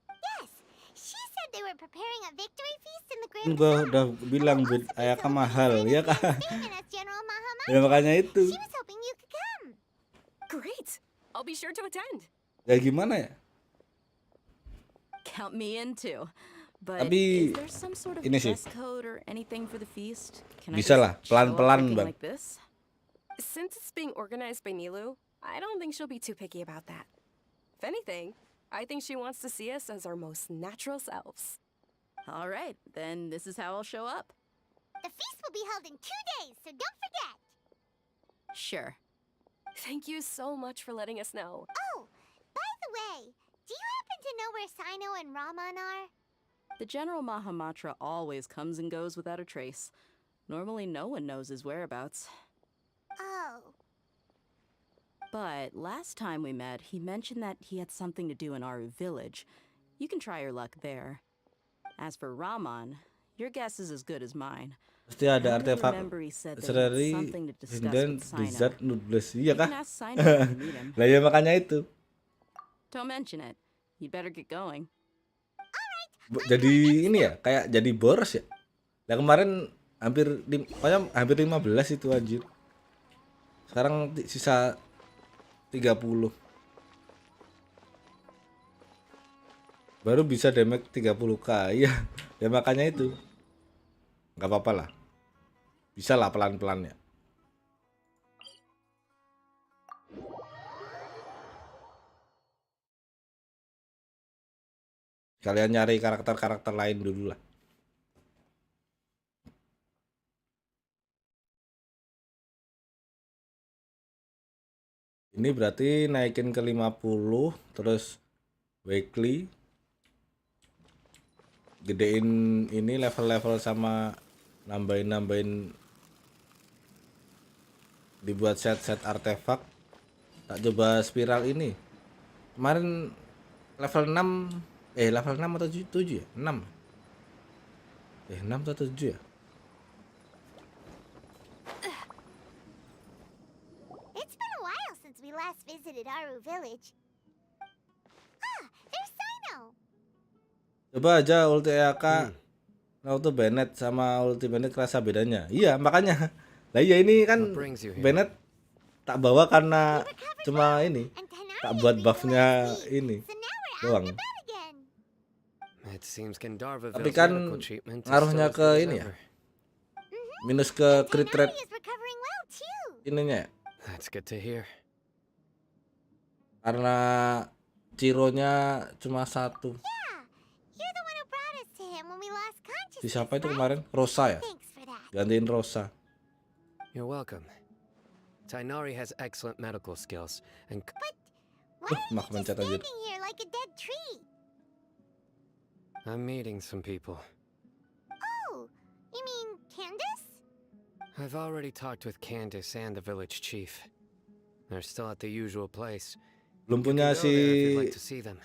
Yes, she said they were preparing a victory feast in the Grand Gua Bazaar. udah bilang And bed also Ayaka be mahal celebrating ya Santa's kan. reinstatement as General Mahamaja. Ya makanya itu. She was hoping you could come. Great! I'll be sure to attend. Ya gimana ya? Count me in too. But Tapi, is there some sort of ini sih. dress code or anything for the feast? Can Bisa I lah, just show up pelan-pelan, looking Bang. like this? Since it's being organized by Nilu, I don't think she'll be too picky about that. If anything, I think she wants to see us as our most natural selves. All right, then this is how I'll show up. The feast will be held in 2 days, so don't forget. Sure. Thank you so much for letting us know. Oh, by the way, do you happen to know where Sino and Raman are? The General Mahamatra always comes and goes without a trace. Normally no one knows his whereabouts. Oh. But last time we met, he mentioned that he had something to do in Aru village. You can try your luck there. As for Raman, your guess is as good as mine. Pasti ada I only artefak remember he said that he had Serari something to discuss Hinden with Sino. Desert Noodles. Iya You kah? can ask Sino when you meet him. Lah ya makanya itu. Don't mention it. You'd better get going. Jadi ini ya, kayak jadi boros ya. Lah kemarin pokoknya hampir 15 itu anjir. Sekarang sisa 30. Baru bisa damage 30k. Iya, ya makanya itu. Nggak apa-apa lah. Bisa lah pelan-pelan ya. Kalian nyari karakter-karakter lain dulu lah. Ini berarti naikin ke 50, terus weekly. Gedein ini level-level sama nambahin dibuat set-set artefak. Tak coba spiral ini. Kemarin level 6 level 6 atau 7 ya? 6. 6 atau 7 ya? It's been a while since we last visited Aru village. Ah, there's Sino. Coba aja ulti Ayaka auto Bennett sama ulti Bennett kerasa bedanya. Iya, makanya. Lah iya ini kan Bennett tak bawa karena cuma ini. Tak buat buffnya ini doang. Tapi kan ngaruhnya ke ini ya. Minus ke crit rate ininya ya. Karena cironya cuma 1. Si siapa itu kemarin? Rosa ya? Gantiin Rosa. You're welcome. Tainari has excellent medical skills and Mak mencet aja. Here like a dead tree. I'm meeting some people. Oh, you mean Candace? I've already talked with Candace and the village chief. They're still at the usual place. Belum punya si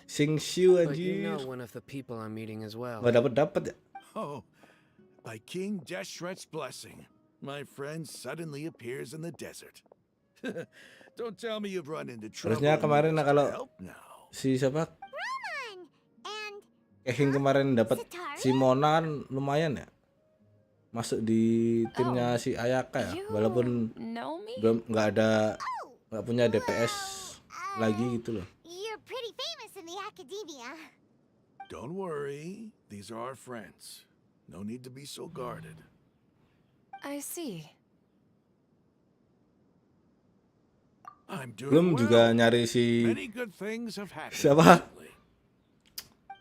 Sing Xiu But you know anjir. one of the people I'm meeting as well. Nggak dapet ya? Oh, by King Deshret's blessing, my friend suddenly appears in the desert. Don't tell me you've run into trouble. Harusnya kemarin and kalau need help now. si siapa? Raman and Kehin kemarin dapat si Mona kan lumayan ya. Masuk di timnya si Ayaka ya. Walaupun belum nggak punya DPS lagi gitu loh. you're pretty famous in the academia. Don't worry, these are our friends. No need to be so guarded. I see. I'm doing Belum well. juga nyari si Many good things have happened siapa? recently.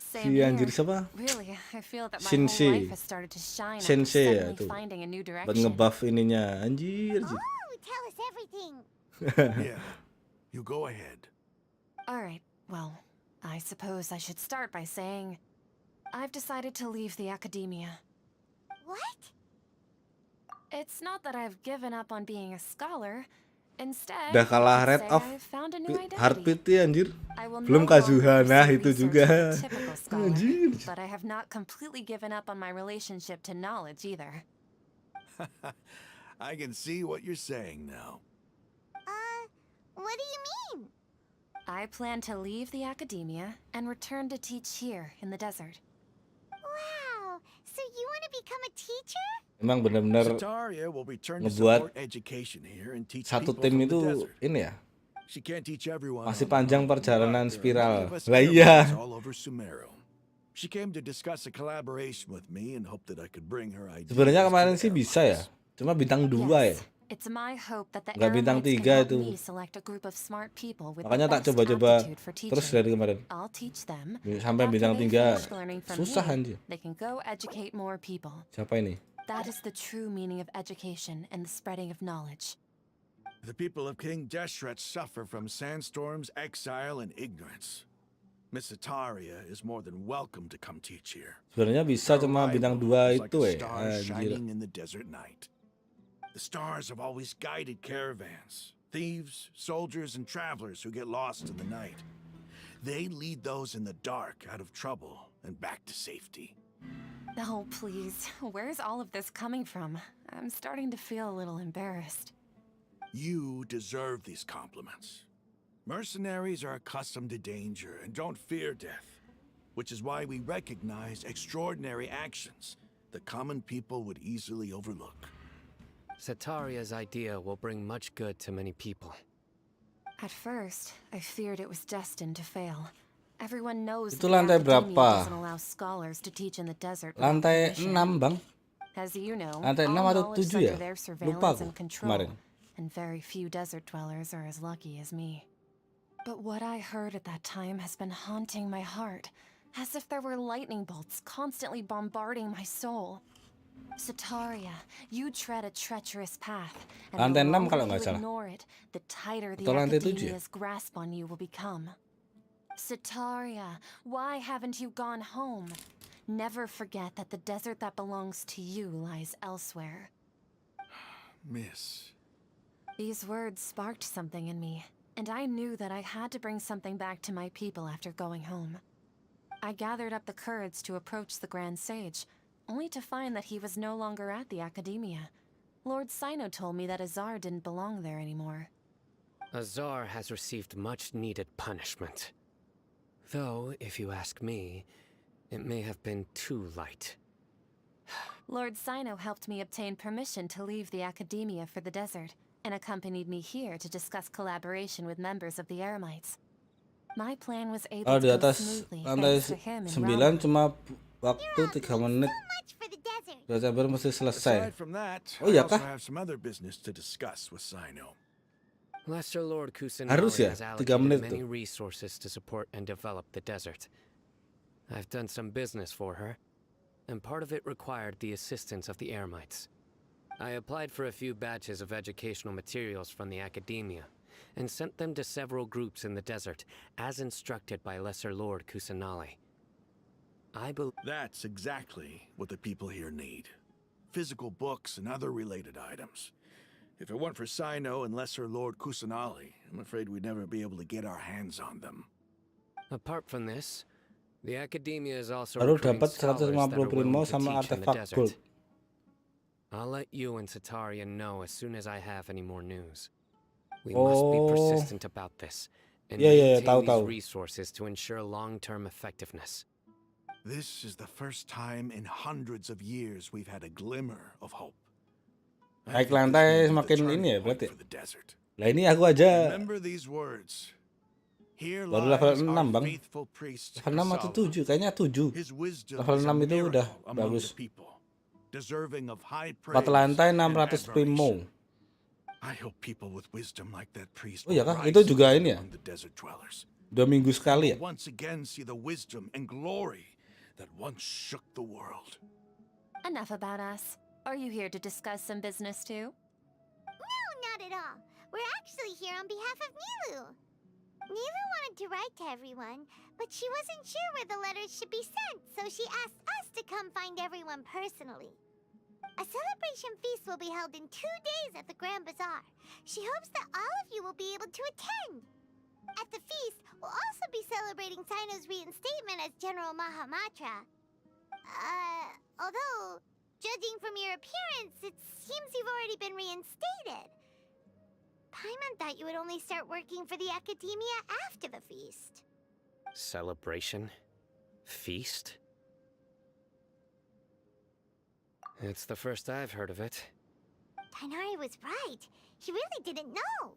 Si anjir siapa? Really, I feel that my Sensei. whole life has started to shine after Sensei ya suddenly tuh. finding a new Buat direction. ngebuff ininya. Anjir. Oh, tell us everything. Yeah, you go ahead. All right, well, I suppose I should start by saying I've decided to leave the academia. What? It's not that I've given up on being a scholar. Instead, Udah kalah I'd Red say of I've found a new Heart identity. Pity anjir. I will Belum no longer Kazuha, nah pursue itu research juga. like a typical scholar, Anjir. but I have not completely given up on my relationship to knowledge either. I can see what you're saying now. What do you mean? I plan to leave the academia and return to teach here in the desert. Wow, so you want to become a teacher? Emang benar-benar Sataria will return to ngebuat support education here and teach satu people tim from itu the desert. ini ya. She can't teach everyone Masih on her panjang own, perjalanan but there are many spiral. of us Lah Airmans iya. all over Sumeru. She came to discuss a collaboration with me and hoped that I could bring her ideas. Sebenarnya kemarin to sih the bisa ya. Cuma bintang 2 ya. Yes, it's my hope that the Nggak bintang Airmites can 3 help itu. me select a group of smart people with the Makanya tak best coba-coba aptitude for terus teaching. dari kemarin. I'll teach them. Sampai After bintang they 3 finish learning from susah me, anjir. they can go educate more people. Siapa ini? That is the true meaning of education and the spreading of knowledge. The people of King Deshret suffer from sandstorms, exile, and ignorance. Miss Sataria is more than welcome to come teach here. Sebenarnya bisa Her cuma arrival bintang 2 is like itu a ya. star Anjir. shining in the desert night. The stars have always guided caravans, thieves, soldiers, and travelers who get lost in the night. They lead those in the dark out of trouble and back to safety. Oh, please. Where's all of this coming from? I'm starting to feel a little embarrassed. You deserve these compliments. Mercenaries are accustomed to danger and don't fear death, which is why we recognize extraordinary actions that common people would easily overlook. Sataria's idea will bring much good to many people. At first, I feared it was destined to fail. Everyone knows Itu that the lantai academia berapa? doesn't allow scholars to teach in the desert without Lantai permission. 6, Bang. As you know, Lantai 6 all atau knowledge is 7 ya? under their Lupa surveillance aku and control, kemarin. and very few desert dwellers are as lucky as me. But what I heard at that time has been haunting my heart, as if there were lightning bolts constantly bombarding my soul. Sataria, you tread a treacherous path, and Lantai the 6 longer kalau you nggak salah. ignore it, the tighter the Atau lantai 7 ya? academia's grasp on you will become. Sataria, why haven't you gone home? Never forget that the desert that belongs to you lies elsewhere. Miss. These words sparked something in me, and I knew that I had to bring something back to my people after going home. I gathered up the courage to approach the Grand Sage, only to find that he was no longer at the Academia. Lord Sino told me that Azar didn't belong there anymore. Azar has received much needed punishment. Though, if you ask me, it may have been too light. Lord Sino helped me obtain permission to leave the Academia for the desert, and accompanied me here to discuss collaboration with members of the Eremites. My plan was able Oh, to di go atas smoothly lantai thanks to him and 9 Rama. cuma waktu 3 menit. Desember mesti selesai. Aside from that, Oh I iya also kah? have some other business to discuss with Sino. Lesser Lord Kusanali Harus ya? has 3 allocated menit many tuh. resources to support and develop the desert. I've done some business for her, and part of it required the assistance of the Eremites. I applied for a few batches of educational materials from the Academia, and sent them to several groups in the desert, as instructed by Lesser Lord Kusanali. That's exactly what the people here need. Physical books and other related items. If it weren't for Sino and Lesser Lord Kusanali, I'm afraid we'd never be able to get our hands on them. Apart from this, the Academia is also Baru recruiting dapat scholars that 150 are willing primo to sama teach in the artefak desert. gold. I'll let you and Sataria know as soon as I have any more news. We must be persistent about this, and maintain these resources to ensure long-term effectiveness. This is the first time in hundreds of years we've had a glimmer of hope. Naik lantai semakin ini ya berarti. Lah ini aku aja Remember these words. Here baru level lies 6 our bang. faithful priest Level 6 atau 7? Kayaknya 7. His wisdom Level is 6 a itu udah miracle among bagus. the people, deserving of high 4 praise lantai and 600 primo. admiration. I hope people with wisdom like that priest Oh iya will kah? rise Itu juga again ini ya? among the desert dwellers. 2 minggu sekali ya? Will once again see the wisdom and glory that once shook the world. Enough about us. Are you here to discuss some business too? No, not at all. We're actually here on behalf of Milu. Milu wanted to write to everyone, but she wasn't sure where the letters should be sent, so she asked us to come find everyone personally. A celebration feast will be held in 2 days at the Grand Bazaar. She hopes that all of you will be able to attend. At the feast, we'll also be celebrating Sino's reinstatement as General Mahamatra. Although, judging from your appearance, it seems you've already been reinstated. Paimon thought you would only start working for the Academia after the feast. Celebration? Feast? It's the first I've heard of it. Tighnari was right. He really didn't know.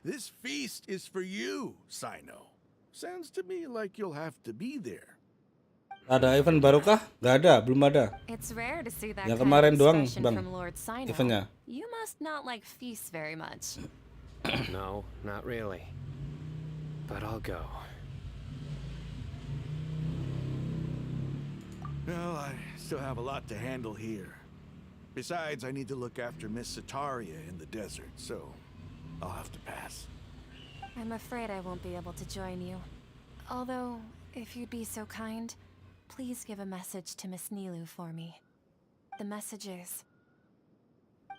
This feast is for you, Sino. Sounds to me like you'll have to be there. Ada event baru kah? Gak ada, belum ada. It's rare to see that Yang kind kemarin of doang, expression Bang. from Lord Sino. Eventnya. You must not like feasts very much. No, not really. But I'll go. Well, I still have a lot to handle here. Besides, I need to look after Miss Sataria in the desert, so I'll have to pass. I'm afraid I won't be able to join you. Although, if you'd be so kind, please give a message to Miss Nilu for me. The message is,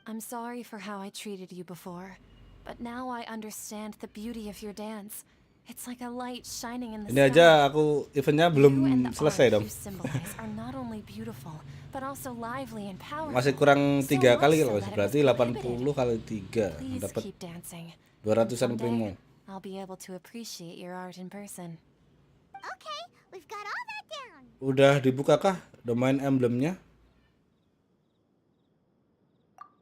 I'm sorry for how I treated you before, but now I understand the beauty of your dance. It's like a light shining in the Ini sky. aja aku eventnya belum selesai dong. You symbolize are not only beautiful, but also lively and powerful. Masih kurang 3 kali kalau so that it berarti was 80 kali 3 Please dapat keep dancing. 200-an Someday, primo. I'll be able to appreciate your art in person. Okay, we've got all that down. Udah dibuka kah domain emblemnya?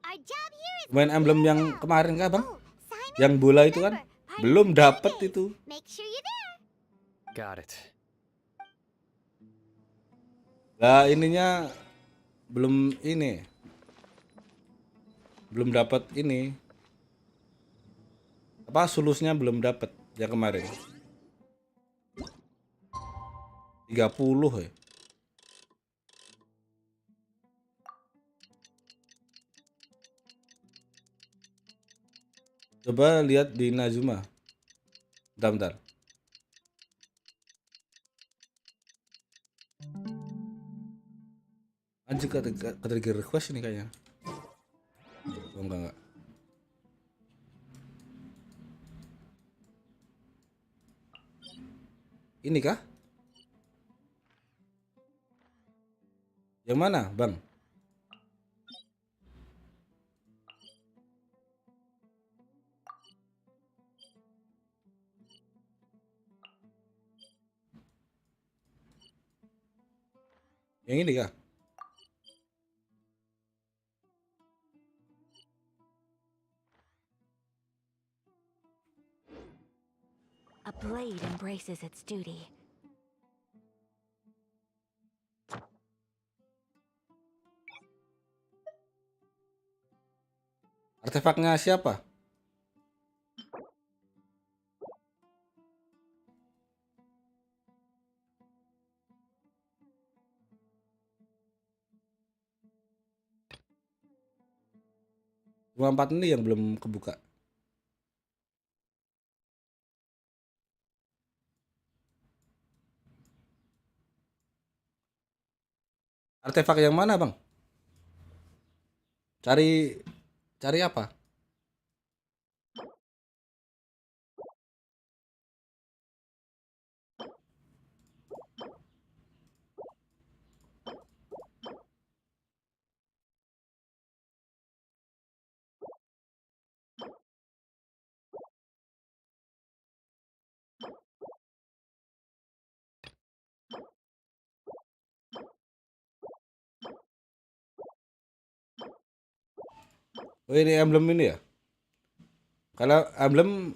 Our job here is Domain emblem yang kemarin kah, Bang? Oh, Simon, Yang bola itu kan? Belum dapet itu. make sure you're there. Got it. Lah ininya belum ini. Belum dapat ini. Apa sulusnya belum dapat yang kemarin. 30 ya. Coba lihat di Nazuma. Bentar. Anjir ke-trigger request ini kayaknya. Oh, enggak. Ini kah? Yang mana, Bang? Yang ini kah? A blade embraces its duty. Artefaknya siapa? Cuma 4 ini yang belum kebuka. Artefak yang mana, Bang? Cari apa? Oh ini emblem ini ya? Kalau emblem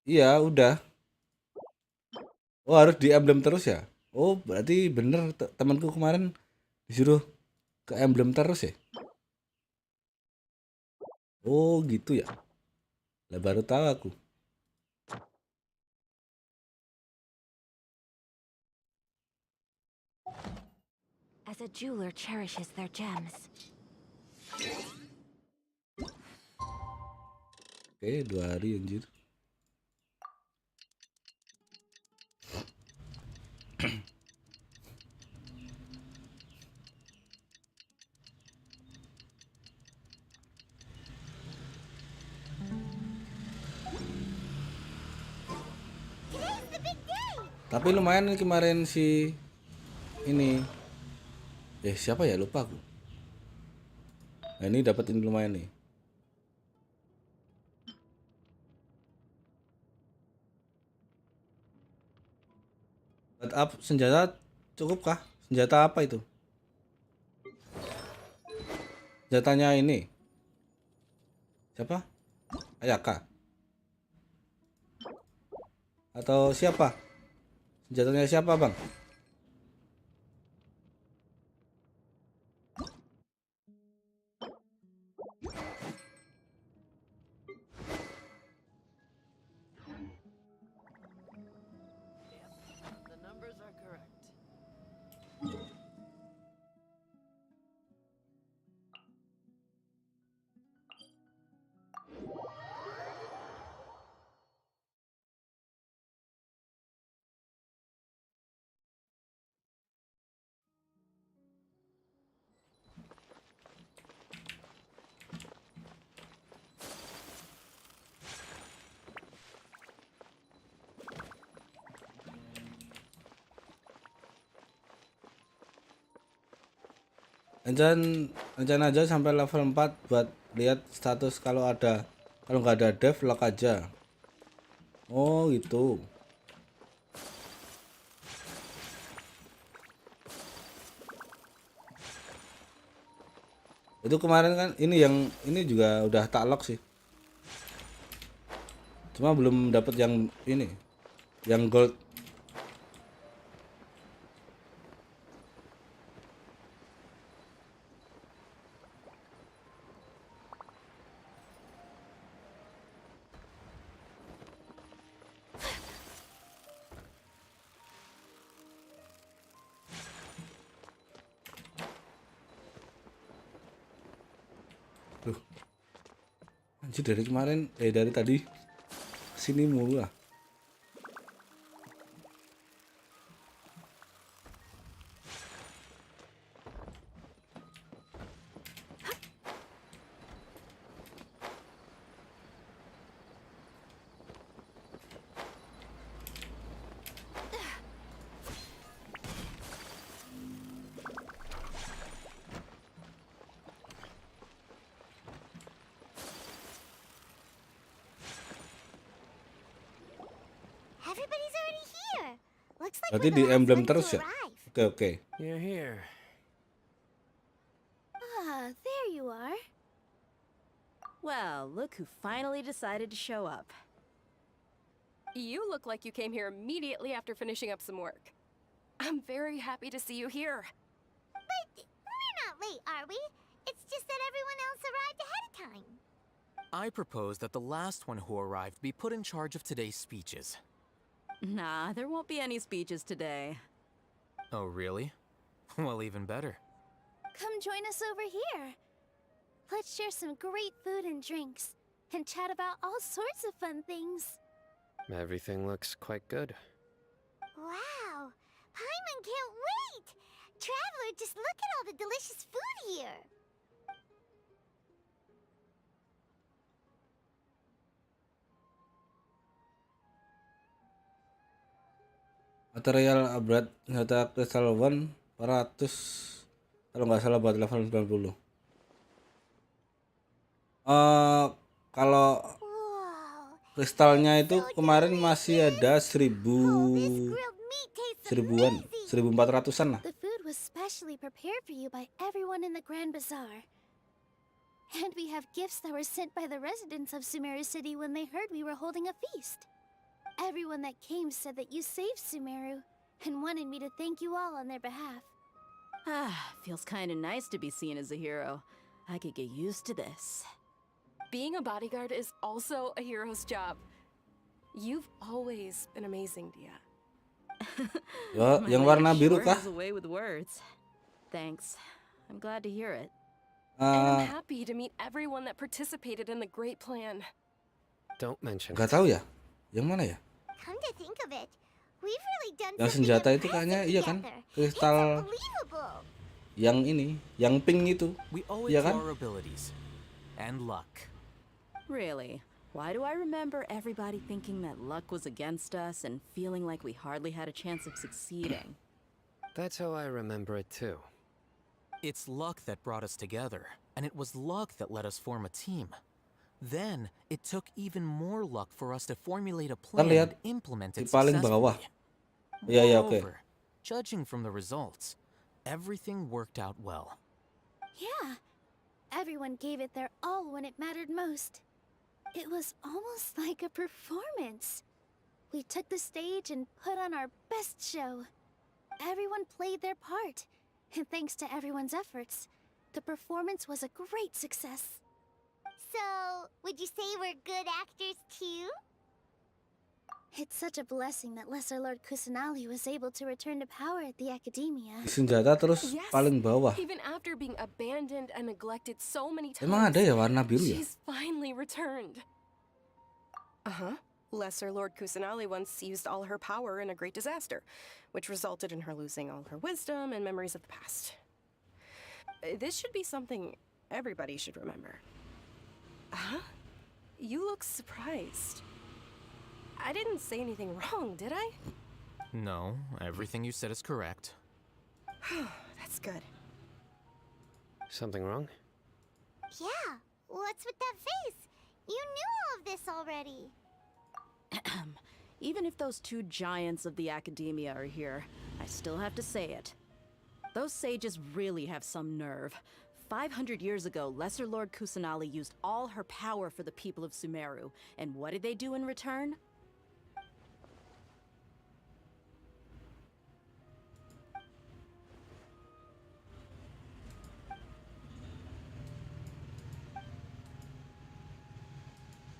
iya udah. Oh harus di emblem terus ya? Oh berarti bener temanku kemarin disuruh ke emblem terus ya? Oh gitu ya? Lah baru tahu aku. As a jeweler cherishes their gems. Oke 2 hari anjir. Tapi lumayan nih kemarin si ini. Siapa ya, lupa aku. Nah, ini dapat ini lumayan nih. Buat up senjata cukup kah? Senjata apa itu? Senjatanya ini. Siapa? Ayaka. Atau siapa? Senjatanya siapa, Bang? The numbers are correct. Rencana aja sampai level 4 buat lihat status kalau nggak ada dev lock aja. Oh gitu. Itu kemarin kan ini juga udah tak lock sih. Cuma belum dapat yang ini, yang gold. Anjir, dari tadi sini mulu lah. Everybody's already here. Looks like Berarti we're di the last emblem ones terus to ya? arrive. Oke. You're here. Ah, there you are. Well, look who finally decided to show up. You look like you came here immediately after finishing up some work. I'm very happy to see you here. But we're not late, are we? It's just that everyone else arrived ahead of time. I propose that the last one who arrived be put in charge of today's speeches. Nah, there won't be any speeches today. Oh, really? Well, even better. Come join us over here. Let's share some great food and drinks, and chat about all sorts of fun things. Everything looks quite good. Wow! Paimon can't wait! Traveler, just look at all the delicious food here! Material upgrade senjata Crystal One 400 kalau nggak salah buat level 90. Kalau kristalnya itu kemarin masih ada 1400-an lah. The food was specially prepared for you by everyone in the Grand Bazaar. And we have gifts that were sent by the residents of Sumeru City when they heard we were holding a feast. Everyone that came said that you saved Sumeru and wanted me to thank you all on their behalf. Feels kind of nice to be seen as a hero. I could get used to this. Being a bodyguard is also a hero's job. You've always been amazing, Dia. Yang warna biru kah? Has a way with words. Thanks. I'm glad to hear it. And I'm happy to meet everyone that participated in the great plan. Don't mention. Nggak tahu ya, yang mana ya? Come to think of it, we've really done Yang something senjata itu kayaknya iya kan? Kristal yang ini, yang pink itu. We owe Iya it to kan? our abilities and luck. Really? Why do I remember everybody thinking that luck was against us and feeling like we hardly had a chance of succeeding? That's how I remember it too. It's luck that brought us together, and it was luck that let us form a team. Then, it took even more luck for us to formulate a plan lihat and implement di it paling bawah. successfully. Iya, oke. Moreover, judging from the results, everything worked out well. Yeah. Everyone gave it their all when it mattered most. It was almost like a performance. We took the stage and put on our best show. Everyone played their part, and thanks to everyone's efforts, the performance was a great success. So, would you say we're good actors too? It's such a blessing that Lesser Lord Kusanali was able to return to power at the Academia. Di senjata terus Yes. paling bawah. Even after being abandoned and neglected so many times. Emang ada ya warna biru ya? She's finally returned. Uh-huh. Lesser Lord Kusanali once used all her power in a great disaster, which resulted in her losing all her wisdom and memories of the past. This should be something everybody should remember. Huh? You look surprised. I didn't say anything wrong, did I? No, everything you said is correct. That's good. Something wrong? Yeah, what's with that face? You knew all of this already. Even if those two giants of the Academia are here, I still have to say it. Those sages really have some nerve. 500 years ago, Lesser Lord Kusanali used all her power for the people of Sumeru, and what did they do in return?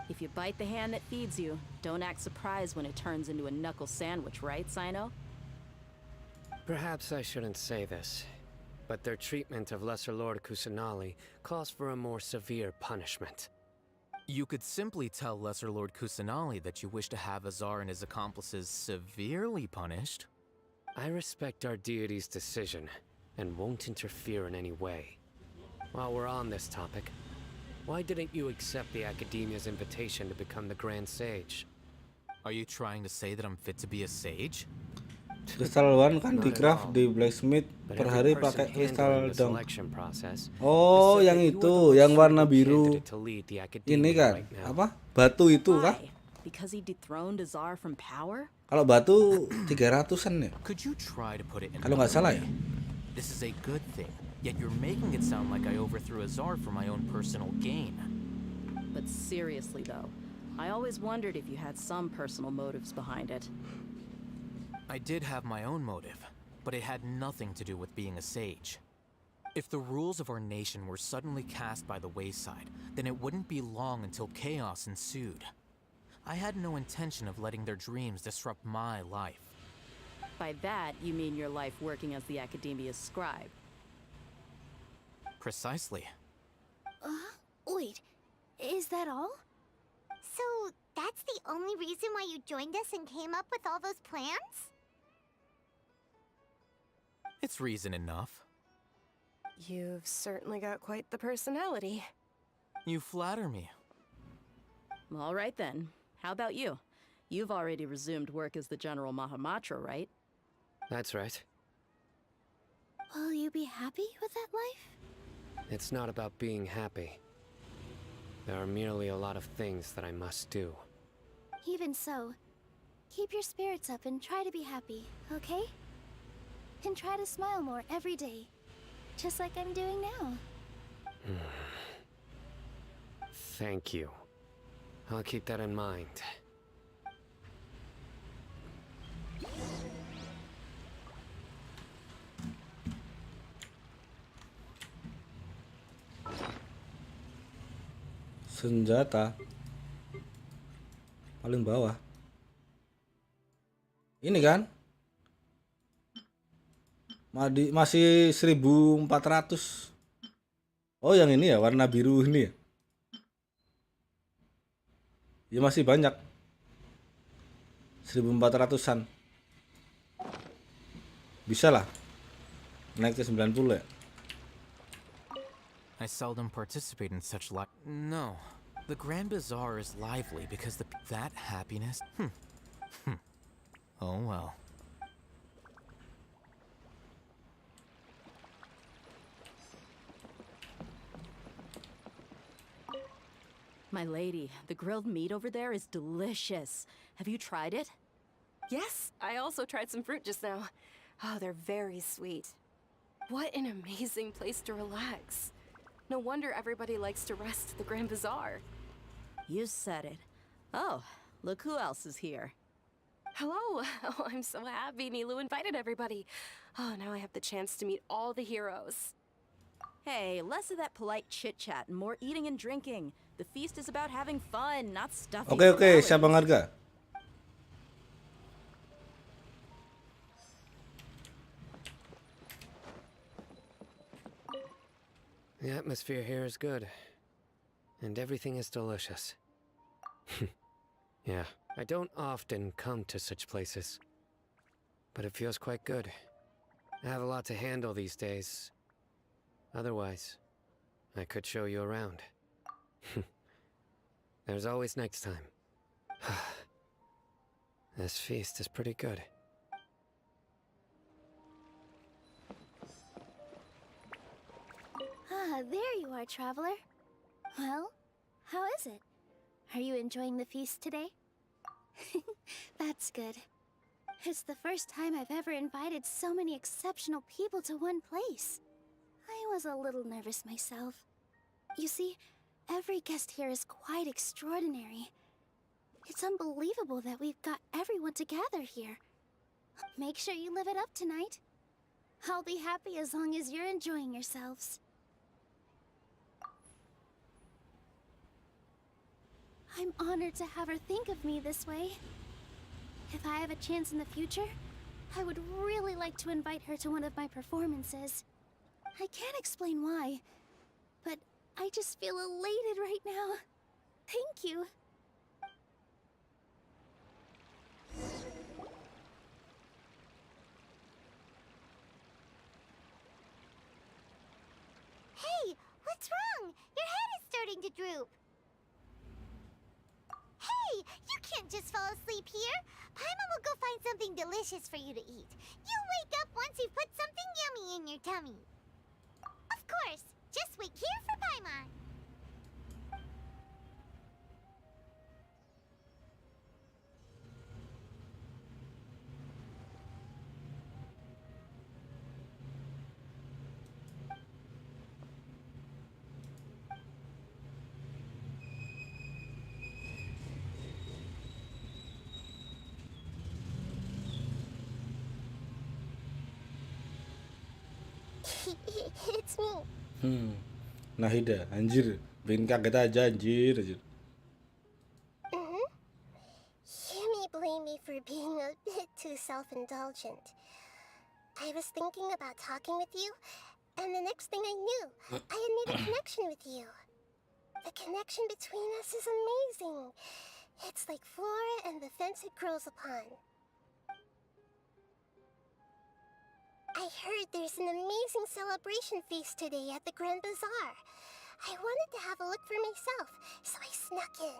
If you bite the hand that feeds you, don't act surprised when it turns into a knuckle sandwich, right, Sino? Perhaps I shouldn't say this, but their treatment of Lesser Lord Kusanali calls for a more severe punishment. You could simply tell Lesser Lord Kusanali that you wish to have Azar and his accomplices severely punished. I respect our deity's decision, and won't interfere in any way. While we're on this topic, why didn't you accept the Academia's invitation to become the Grand Sage? Are you trying to say that I'm fit to be a sage? Kristal One kan di craft di blacksmith per hari pakai kristal dong. Oh, yang itu, yang warna biru. Ini kan, apa? Batu itu kah? Because he dethroned Azar from power? Kalau batu 300-an ya. Could you try to put it in Kalau nggak salah ya. This is a good thing, yet you're making it sound like I overthrew Azar for my own personal gain. But seriously though, I always wondered if you had some personal motives behind it. I did have my own motive, but it had nothing to do with being a sage. If the rules of our nation were suddenly cast by the wayside, then it wouldn't be long until chaos ensued. I had no intention of letting their dreams disrupt my life. By that, you mean your life working as the Academia's scribe? Precisely. Wait, is that all? So, that's the only reason why you joined us and came up with all those plans? It's reason enough. You've certainly got quite the personality. You flatter me. All right then. How about you? You've already resumed work as the General Mahamatra, right? That's right. Will you be happy with that life? It's not about being happy. There are merely a lot of things that I must do. Even so, keep your spirits up and try to be happy, okay? And try to smile more every day, just like I'm doing now. Thank you. I'll keep that in mind. Senjata paling bawah. Ini kan? Masih 1400. Oh, yang ini ya, warna biru ini ya. Ya masih banyak. 1400-an. Bisa lah. Naik ke 90 ya. I seldom participate in such No. The Grand Bazaar is lively because that happiness. Oh well. My lady, the grilled meat over there is delicious. Have you tried it? Yes, I also tried some fruit just now. Oh, they're very sweet. What an amazing place to relax. No wonder everybody likes to rest at the Grand Bazaar. You said it. Oh, look who else is here. Hello! Oh, I'm so happy Nilu invited everybody. Oh, now I have the chance to meet all the heroes. Hey, less of that polite chit-chat and more eating and drinking. The feast is about having fun, not stuffing. Oke, siapa ngarga? The atmosphere here is good. And everything is delicious. Yeah, I don't often come to such places. But it feels quite good. I have a lot to handle these days. Otherwise, I could show you around. There's always next time. This feast is pretty good. Ah, there you are, traveler. Well, how is it? Are you enjoying the feast today? That's good. It's the first time I've ever invited so many exceptional people to one place. I was a little nervous myself. You see, every guest here is quite extraordinary. It's unbelievable that we've got everyone together here. Make sure you live it up tonight. I'll be happy as long as you're enjoying yourselves. I'm honored to have her think of me this way. If I have a chance in the future, I would really like to invite her to one of my performances. I can't explain why, but I just feel elated right now. Thank you. Hey, what's wrong? Your head is starting to droop. Hey, you can't just fall asleep here. Paimon will go find something delicious for you to eat. You'll wake up once you've put something yummy in your tummy. Of course, just wait here for Paimon. It's me. Nahida, anjir. Bikin kaget aja, anjir. You may blame me for being a bit too self-indulgent. I was thinking about talking with you, and the next thing I knew, I had made a connection with you. The connection between us is amazing. It's like flora and the fence it grows upon. I heard there's an amazing celebration feast today at the Grand Bazaar. I wanted to have a look for myself, so I snuck in.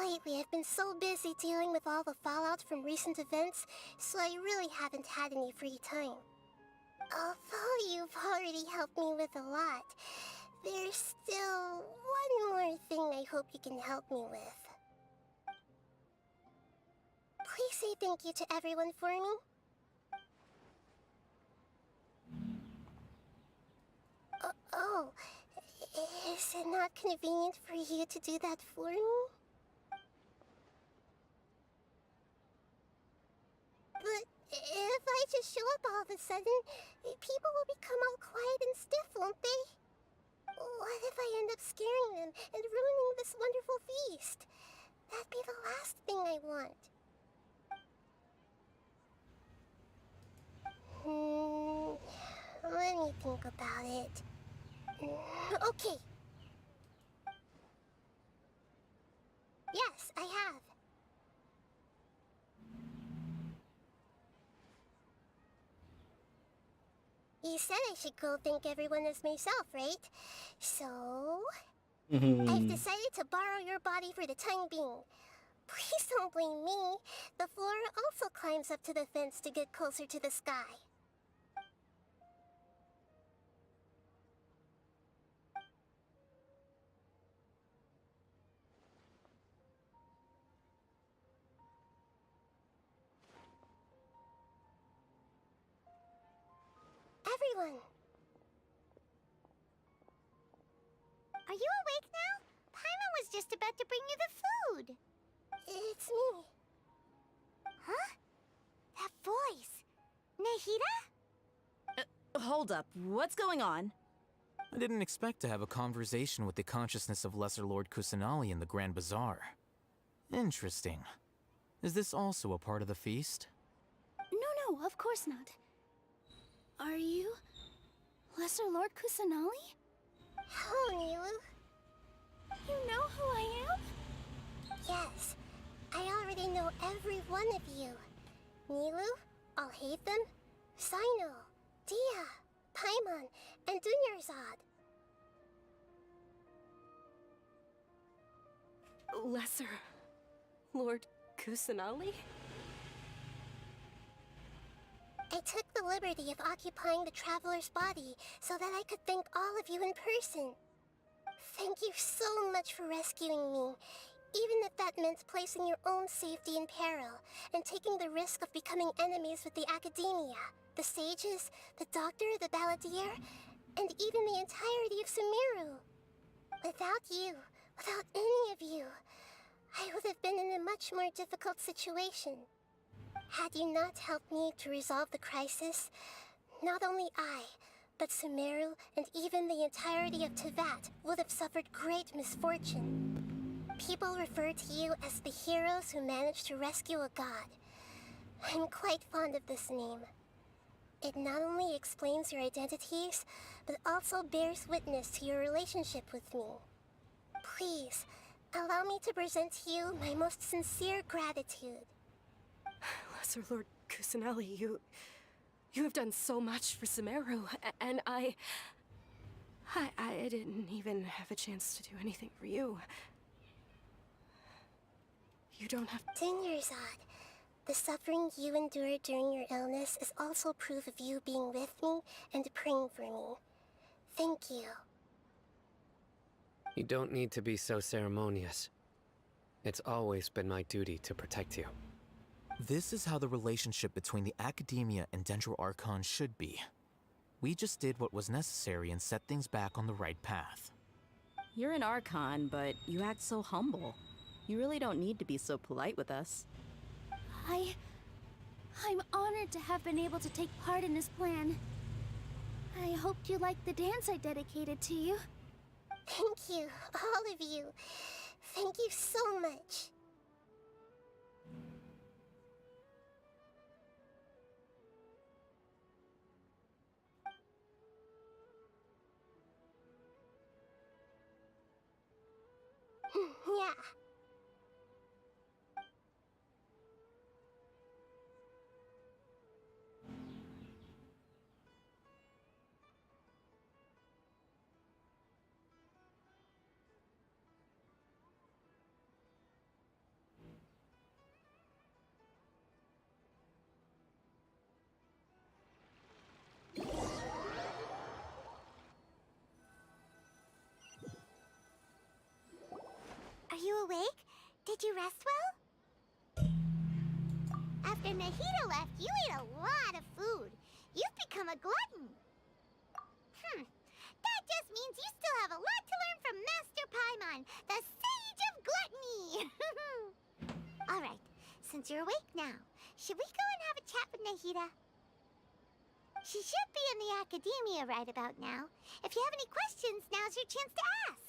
Lately, I've been so busy dealing with all the fallout from recent events, so I really haven't had any free time. Although you've already helped me with a lot, there's still one more thing I hope you can help me with. Please say thank you to everyone for me. Oh, is it not convenient for you to do that for me? But if I just show up all of a sudden, people will become all quiet and stiff, won't they? What if I end up scaring them and ruining this wonderful feast? That'd be the last thing I want. Let me think about it. Okay. Yes, I have. You said I should go thank everyone as myself, right? So, I've decided to borrow your body for the time being. Please don't blame me. The flora also climbs up to the fence to get closer to the sky. Everyone! Are you awake now? Paimon was just about to bring you the food. It's me. Huh? That voice. Nahida? Hold up, what's going on? I didn't expect to have a conversation with the consciousness of Lesser Lord Kusanali in the Grand Bazaar. Interesting. Is this also a part of the feast? No, of course not. Are you Lesser Lord Kusanali? Hello, Nilu. You know who I am? Yes, I already know every one of you. Nilu, Alhaitham, Sino, Dia, Paimon, and Dunyarzad. Lesser Lord Kusanali? I took the liberty of occupying the traveler's body so that I could thank all of you in person. Thank you so much for rescuing me, even if that meant placing your own safety in peril and taking the risk of becoming enemies with the Academia, the sages, the doctor, the balladeer, and even the entirety of Sumeru. Without you, without any of you, I would have been in a much more difficult situation. Had you not helped me to resolve the crisis, not only I, but Sumeru and even the entirety of Tevat would have suffered great misfortune. People refer to you as the heroes who managed to rescue a god. I'm quite fond of this name. It not only explains your identities, but also bears witness to your relationship with me. Please, allow me to present to you my most sincere gratitude. Lesser Lord Kusanali, you have done so much for Sumeru, and I didn't even have a chance to do anything for you. You don't have... Dunyarzad, the suffering you endured during your illness is also proof of you being with me and praying for me. Thank you. You don't need to be so ceremonious. It's always been my duty to protect you. This is how the relationship between the Academia and Dendro Archon should be. We just did what was necessary and set things back on the right path. You're an Archon, but you act so humble. You really don't need to be so polite with us. I'm honored to have been able to take part in his plan. I hoped you liked the dance I dedicated to you. Thank you, all of you. Thank you so much. Yeah. Are you awake? Did you rest well? After Nahida left, you ate a lot of food. You've become a glutton. That just means you still have a lot to learn from Master Paimon, the Sage of Gluttony! Alright, since you're awake now, should we go and have a chat with Nahida? She should be in the Academia right about now. If you have any questions, now's your chance to ask.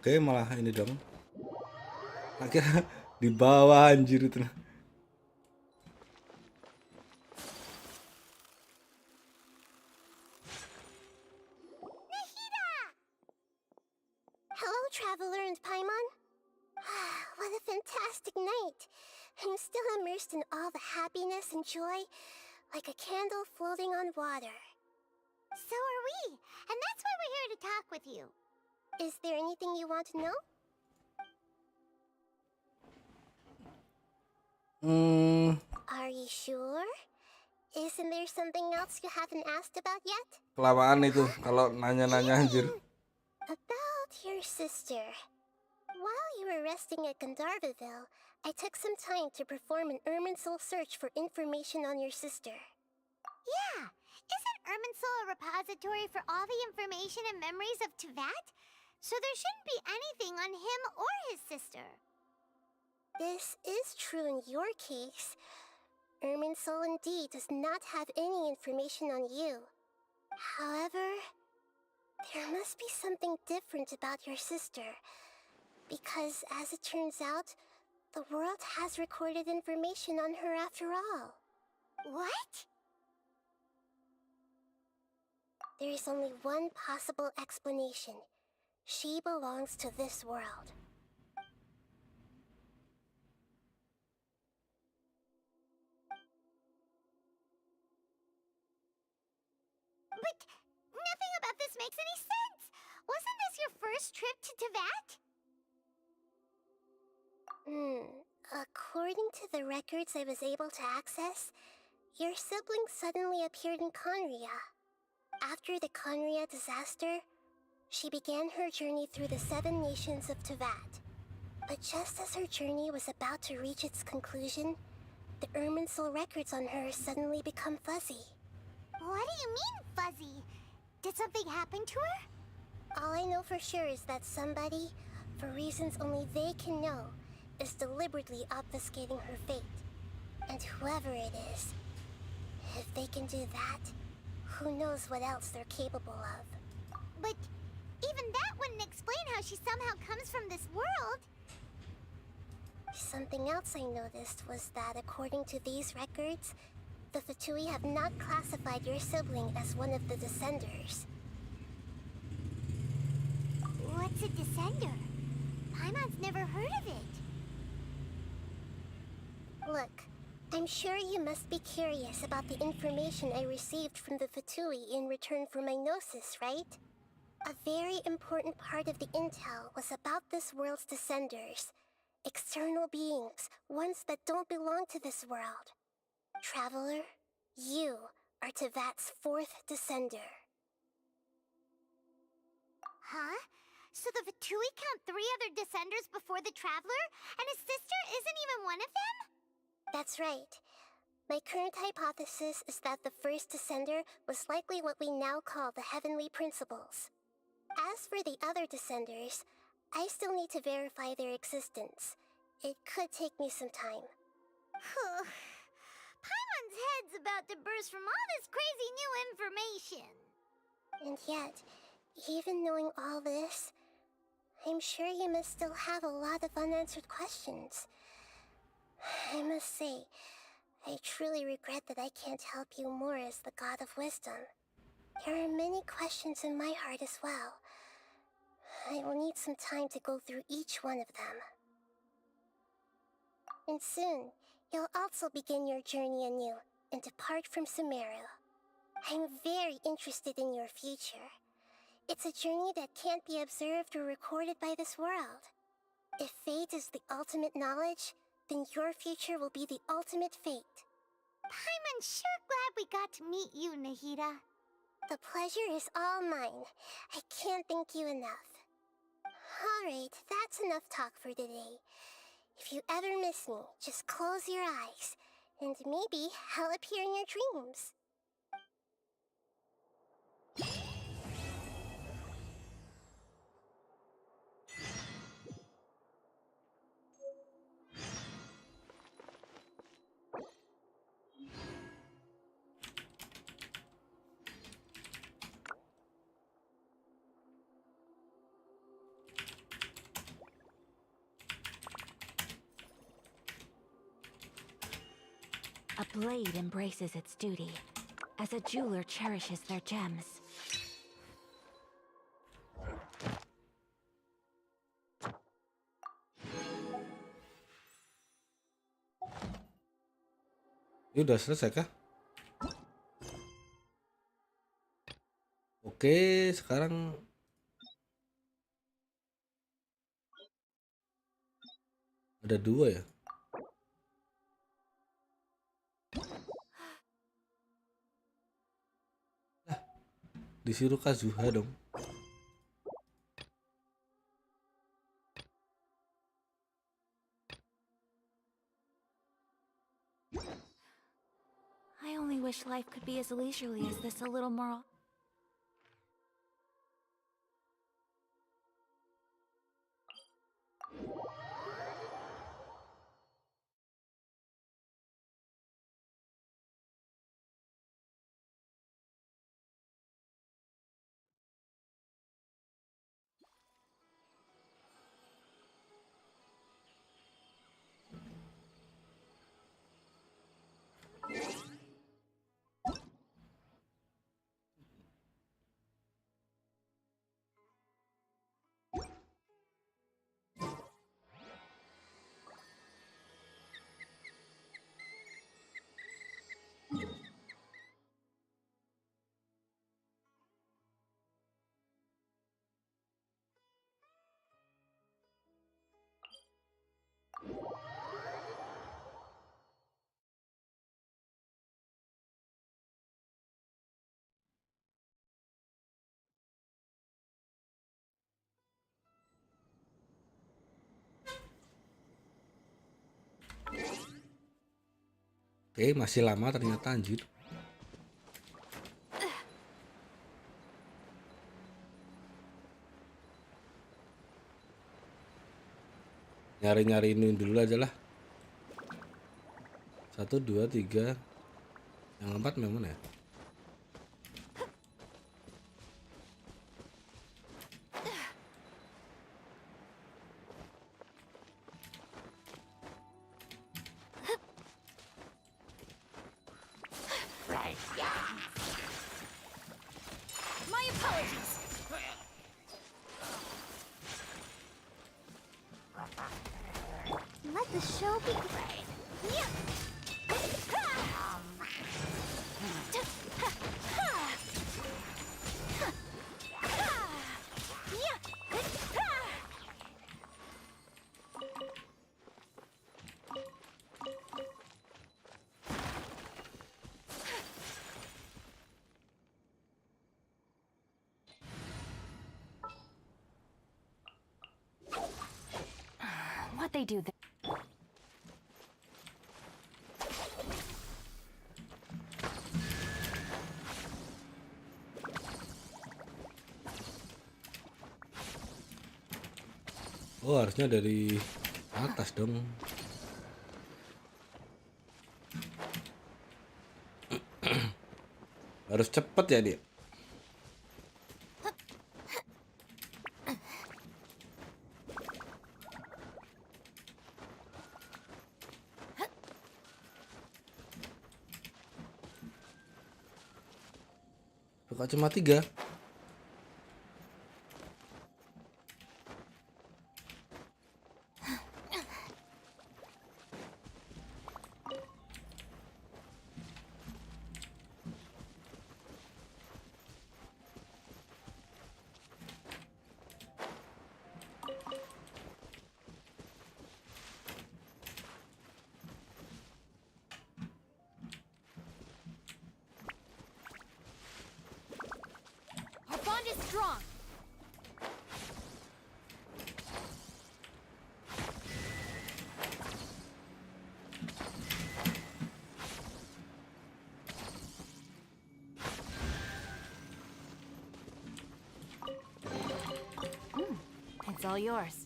Kayak malah ini dong. Akhirnya di bawah anjir itu. Hello, Traveler and Paimon. What a fantastic night. I'm still immersed in all the happiness and joy, like a candle floating on water. So are we, and that's why we're here to talk with you. Is there anything you want to know? Are you sure? Isn't there something else you haven't asked about yet? Kelamaan itu kalau nanya-nanya anjir. About your sister. While you were resting at Gandharvaville, I took some time to perform an Irminsul search for information on your sister. Yeah, isn't Irminsul a repository for all the information and memories of Tevat? So there shouldn't be anything on him or his sister. This is true in your case. Irminsul indeed does not have any information on you. However, there must be something different about your sister. Because, as it turns out, the world has recorded information on her after all. What? There is only one possible explanation. She belongs to this world. But nothing about this makes any sense! Wasn't this your first trip to Tevat? According to the records I was able to access, your sibling suddenly appeared in Conria. After the Conria disaster, she began her journey through the 7 nations of Tevat. But just as her journey was about to reach its conclusion, the Irminsul records on her suddenly become fuzzy. What do you mean, fuzzy? Did something happen to her? All I know for sure is that somebody, for reasons only they can know, is deliberately obfuscating her fate. And whoever it is, if they can do that, who knows what else they're capable of. But even that wouldn't explain how she somehow comes from this world. Something else I noticed was that according to these records, the Fatui have not classified your sibling as one of the Descenders. What's a Descender? Paimon's never heard of it. Look, I'm sure you must be curious about the information I received from the Fatui in return for my gnosis, right? A very important part of the intel was about this world's Descenders. External beings, ones that don't belong to this world. Traveler, you are Tevat's 4th Descender. Huh? So the Fatui count 3 other Descenders before the Traveler, and his sister isn't even one of them? That's right. My current hypothesis is that the first Descender was likely what we now call the Heavenly Principles. As for the other Descenders, I still need to verify their existence. It could take me some time. Paimon's head's about to burst from all this crazy new information. And yet, even knowing all this, I'm sure you must still have a lot of unanswered questions. I must say, I truly regret that I can't help you more as the God of Wisdom. There are many questions in my heart as well. I will need some time to go through each one of them. And soon, you'll also begin your journey anew and depart from Sumeru. I'm very interested in your future. It's a journey that can't be observed or recorded by this world. If fate is the ultimate knowledge, then your future will be the ultimate fate. Paimon's sure glad we got to meet you, Nahida. The pleasure is all mine. I can't thank you enough. Alright, that's enough talk for today. If you ever miss me, just close your eyes, and maybe I'll appear in your dreams. blade embraces its duty, as a jeweler cherishes their gems. Ini udah selesai kah? Oke, sekarang ada 2 ya. Disuruh Kazuha dong. I only wish life could be as leisurely as this a little more. Oke, masih lama ternyata anjir. Nyari-nyari ini dulu aja lah. 1, 2, 3. Yang 4 memang ya? My apologies. Let the show begin. Yeah. What they do there? Oh, harusnya dari atas dong. Harus cepet ya dia. Kok cuma 3? Our bond is strong. It's all yours.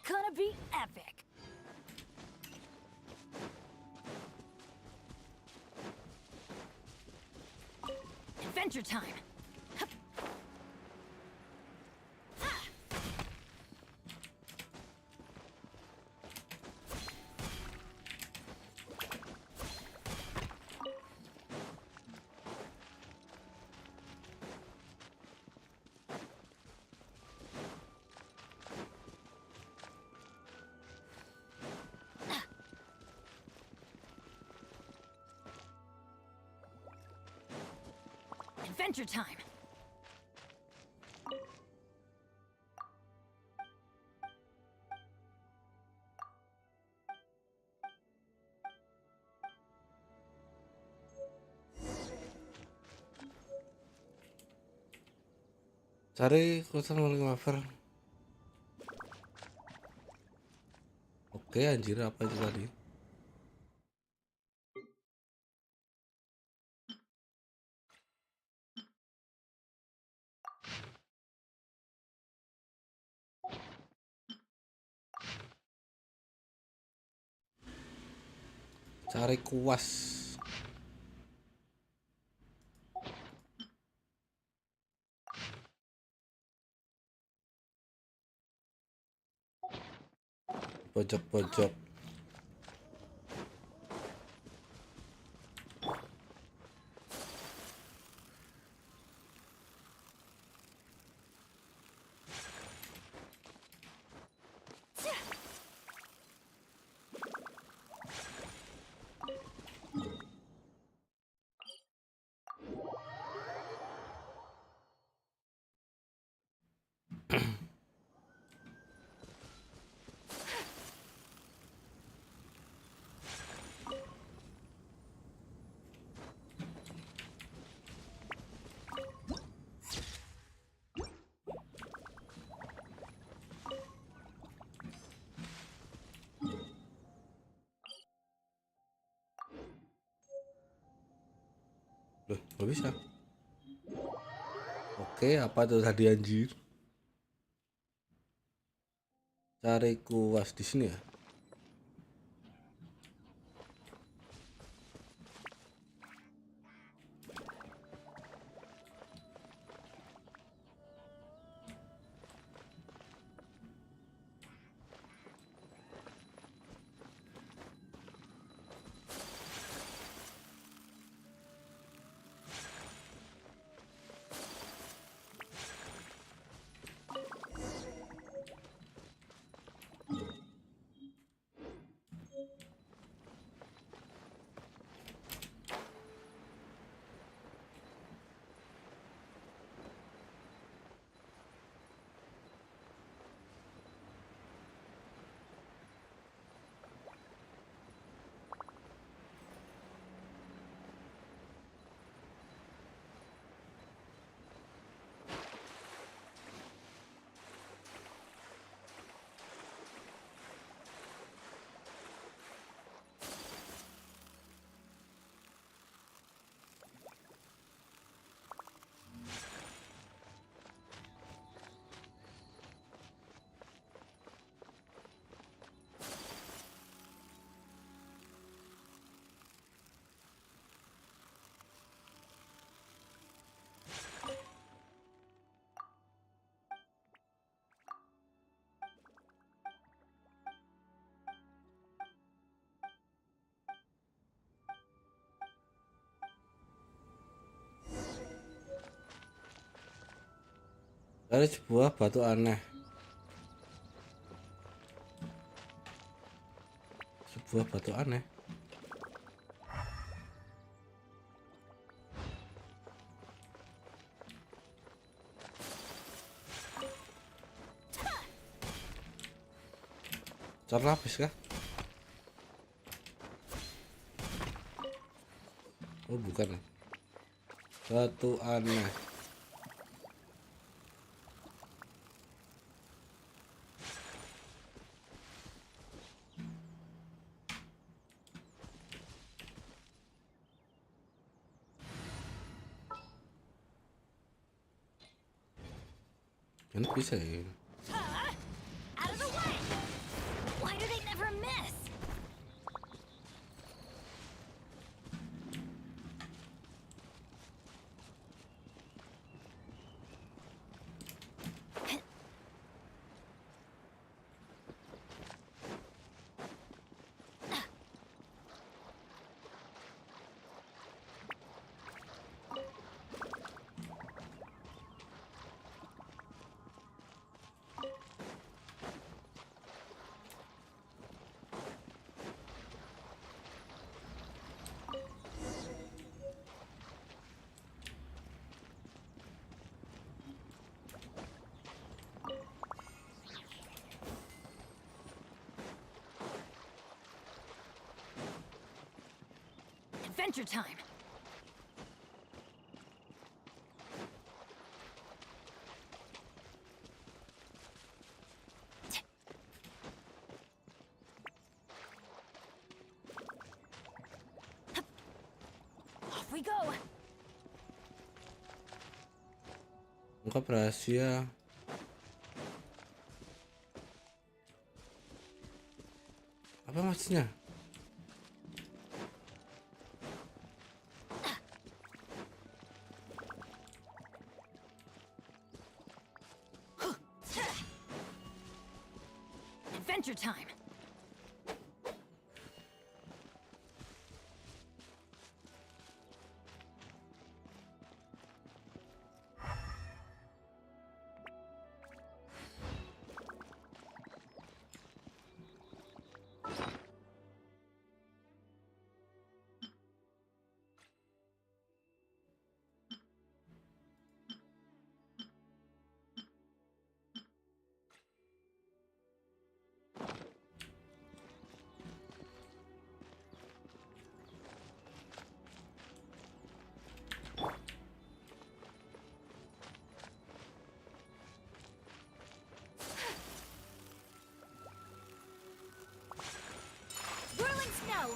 Gonna be epic. Adventure time. adventure time. Cari kosan paling wafer. Oke, anjir, apa itu tadi? Cari kuas. Pojok-pojok. Loh, nggak bisa. Oke, apa tuh tadi anjir? Cari kuas di sini ya. Cari sebuah batu aneh. Sebuah batu aneh. Cor lapis kah? Oh, bukan ya. Batu aneh. Kan bisa ya. Out of the way! Why do they never miss? Adventure time. Off we go. Ungkap rahasia. Apa maksudnya? Adventure time. Whirling snow.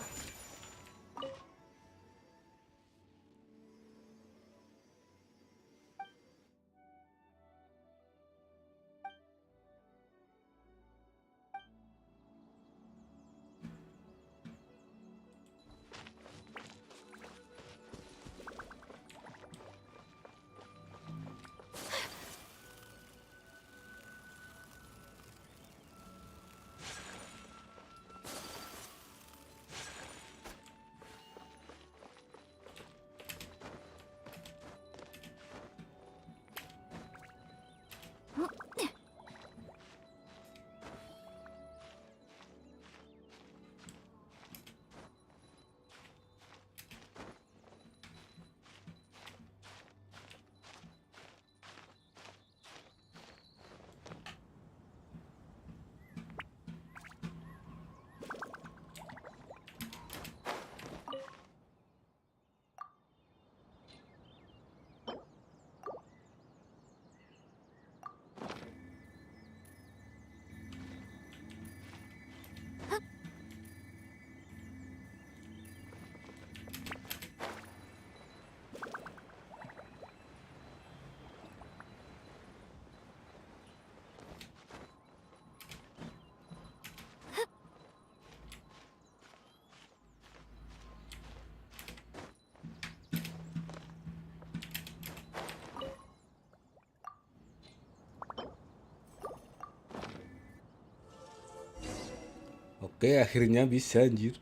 Oke, akhirnya bisa anjir.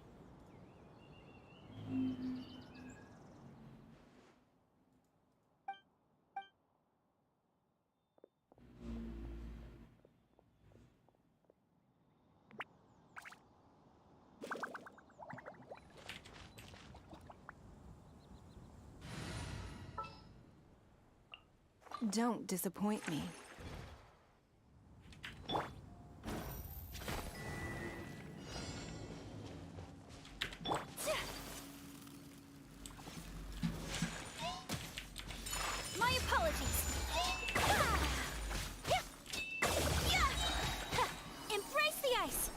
Don't disappoint me. My apologies. Embrace the ice.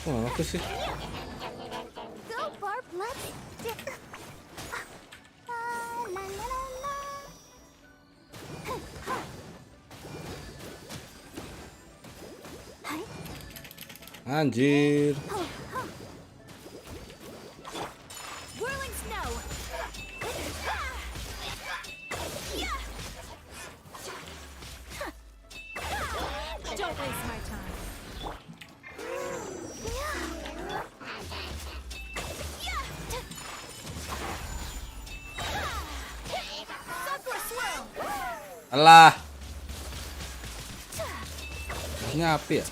Oh, apa sih? Go Barb, let's la la la la. Anjir. Whirling snow. Don't waste my time. Alah. Ini apa ya?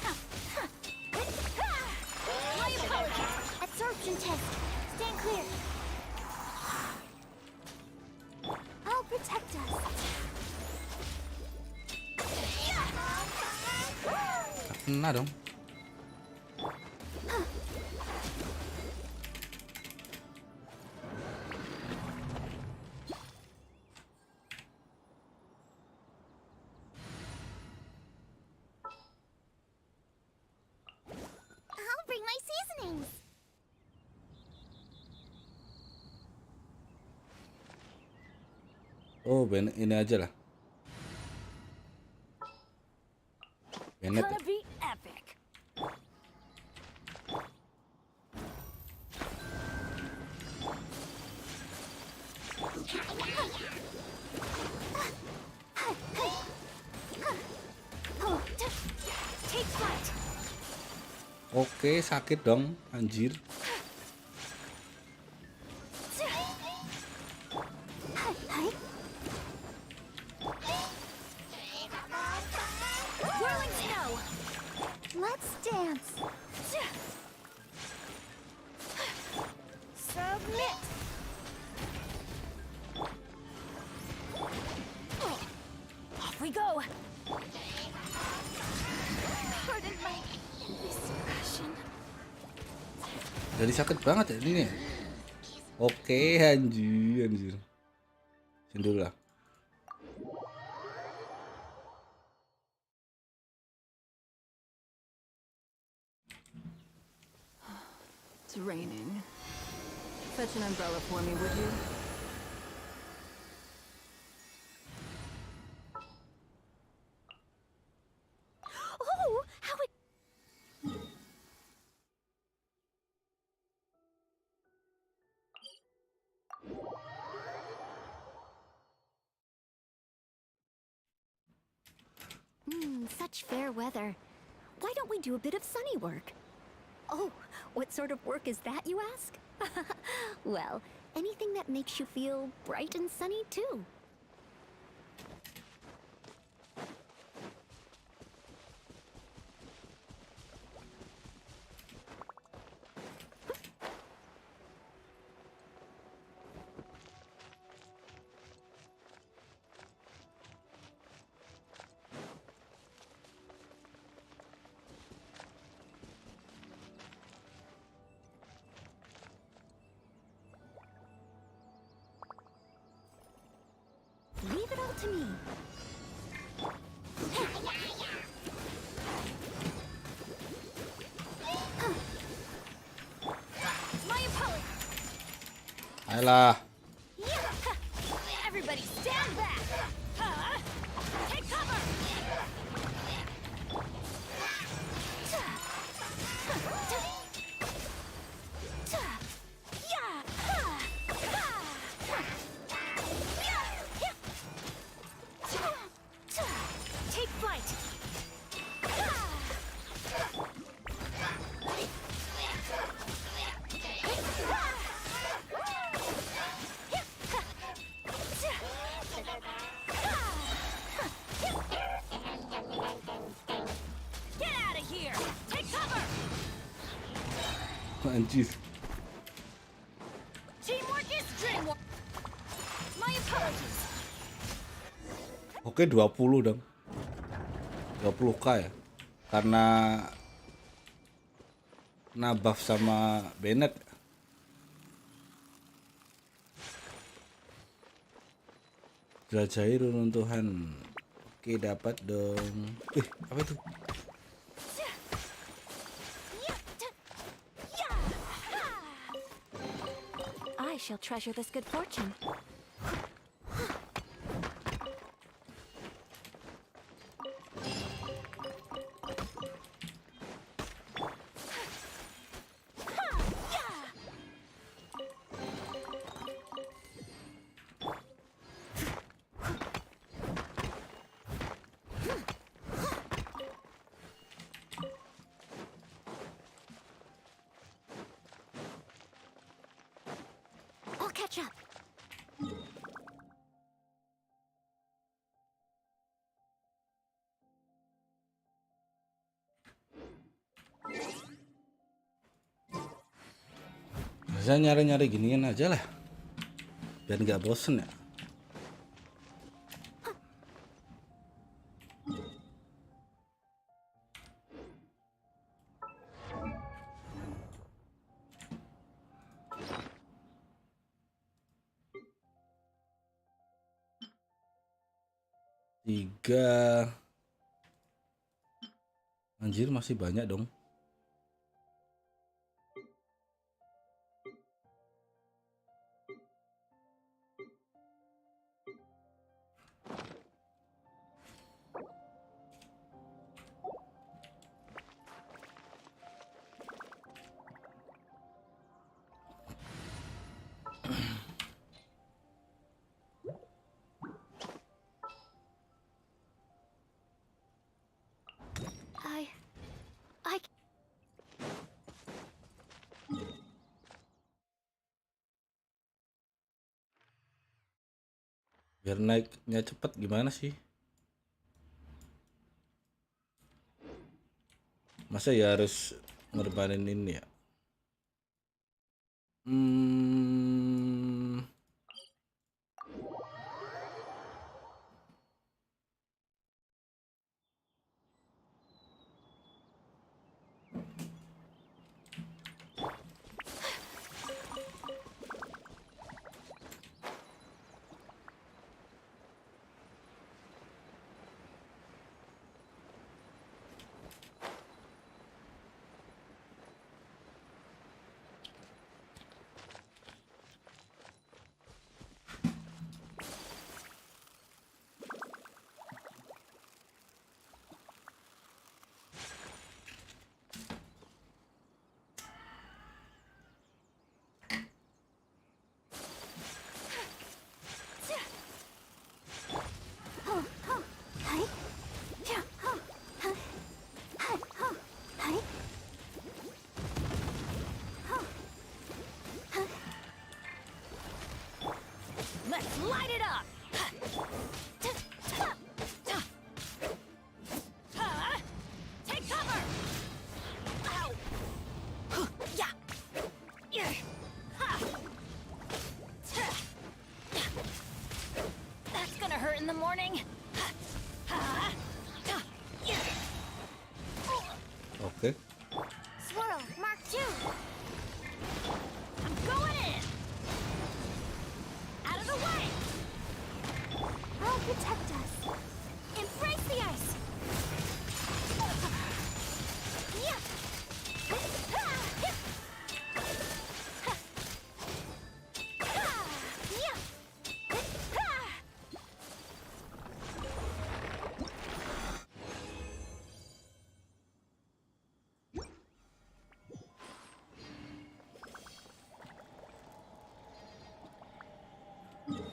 Absorption test. Stand clear. I'll protect us. kena dong. I'll bring my seasonings. Oh, ini aja lah. Bennett. Gonna be epic. Take flight. Oke, sakit dong, anjir. Whirling snow. Let's dance. Submit. Off we go. Pardon my indiscretion. Jadi sakit banget ya ini. Oke, anjir. Sini dulu lah. It's raining. Fetch an umbrella for me, would you? Oh, how it... Such fair weather. Why don't we do a bit of sunny work? Oh, what sort of work is that, you ask? Well, anything that makes you feel bright and sunny, too. Leave it all to me. My apologies. Ayolah. Everybody stand back. Take cover. Take flight. Get out of here! Take cover! Anjir. Teamwork is dreamwork. My apologies. Oke, 20 dong. 20k ya. Karena buff sama Bennett. Jelajahi runtuhan. Oke, dapat dong. Apa itu? I shall treasure this good fortune. I'll catch up. Bisa nyari-nyari ginian aja lah. Biar nggak bosen ya. 3. Anjir, masih banyak dong. I Biar naiknya cepet gimana sih? Masa ya harus ngorbanin ini ya? Hmm, let's light it up. Take cover. Ow. Yeah. That's gonna hurt in the morning. oke. Swirl, Mark 2. I'm going in. Out of the way. I'll protect us. Embrace the ice. Yeah.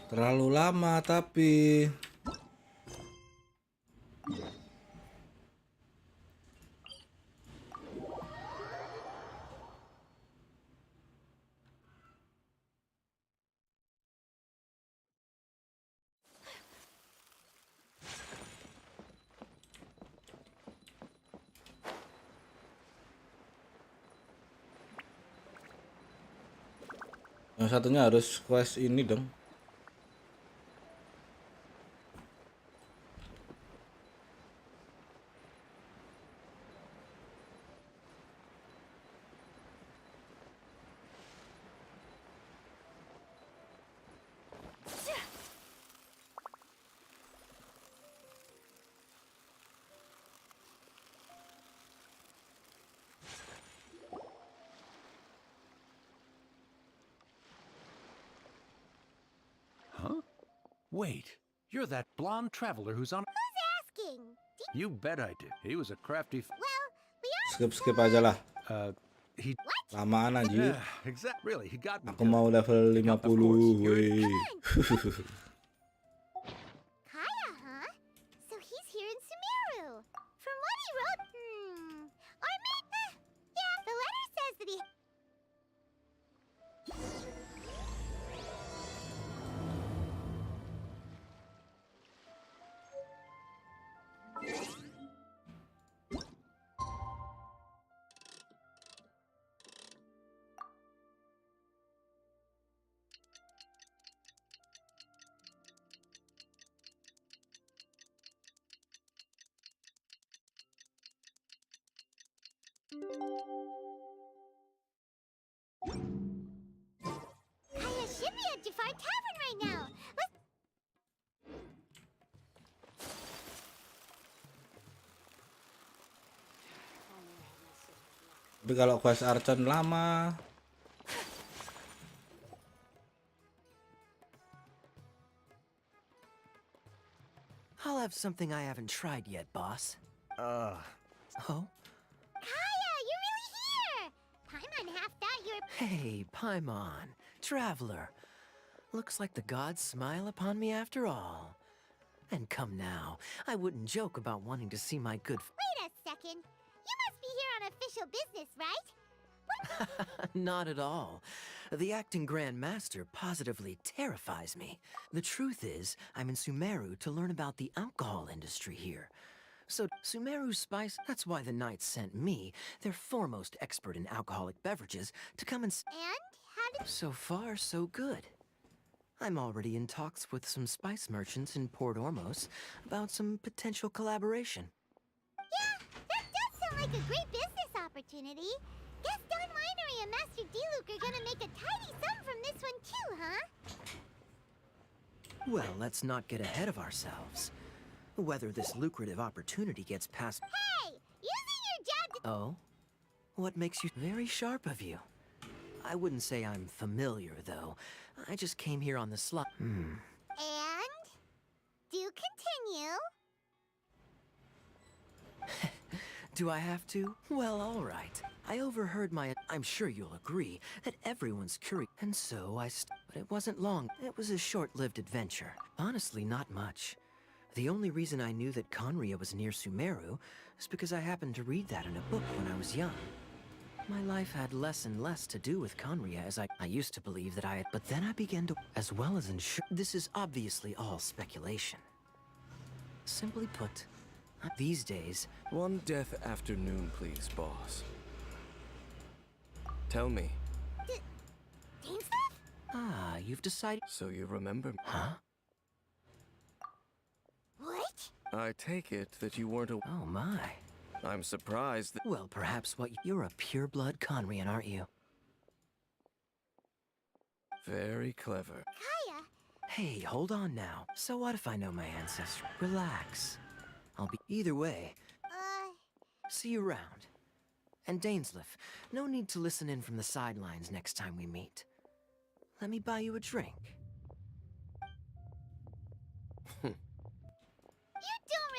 Terlalu lama tapi yang satunya harus quest ini dong. Huh? Wait, you're that blonde traveler who's on... Who's asking? You bet I did. He was a crafty... Well, we Skip aja lah. he... Lamaan anjir. Yeah, exactly. Really, he got me. Aku mau level 50, weh. Kaya, huh? So he's here in Sumeru. From what he wrote, or maybe, yeah, the letter says that he... Tapi kalau quest Archon lama. I'll have something I haven't tried yet, boss. Oh? Kaya, you're really here! Paimon half thought you were... Hey, Paimon, traveler. Looks like the gods smile upon me after all. And come now, I wouldn't joke about wanting to see my good Wait a second. You must be here on official business, right? Not at all. The acting Grand Master positively terrifies me. The truth is, I'm in Sumeru to learn about the alcohol industry here. So, Sumeru Spice, that's why the Knights sent me, their foremost expert in alcoholic beverages, to come and... And how did... So far, so good. I'm already in talks with some spice merchants in Port Ormos about some potential collaboration. Yeah, that does sound like a great business opportunity. Guess Don Winery and Master D-Luke are gonna make a tidy sum from this one too, huh? Well, let's not get ahead of ourselves. Whether this lucrative opportunity gets past... Hey! Using your job to... Oh? What makes you very sharp of you? I wouldn't say I'm familiar, though. I just came here on the slot. And? Do continue. Do I have to? Well, all right. I overheard I'm sure you'll agree that everyone's curious. And so but it wasn't long. It was a short-lived adventure. Honestly, not much. The only reason I knew that Conria was near Sumeru is because I happened to read that in a book when I was young. My life had less and less to do with Conria as I used to believe that I had, but then I began to, as well as ensure. This is obviously all speculation. Simply put, these days... One death afternoon, please, boss. Tell me. Ah, you've decided... So you remember me? Huh? What? I take it that you weren't a... Oh my. I'm surprised that... Well, perhaps you're a pure-blood Conrian, aren't you? Very clever. Kaya! Hey, hold on now. So what if I know my ancestry? Relax. I'll be... Either way. See you around. And Dainsleif, no need to listen in from the sidelines next time we meet. Let me buy you a drink.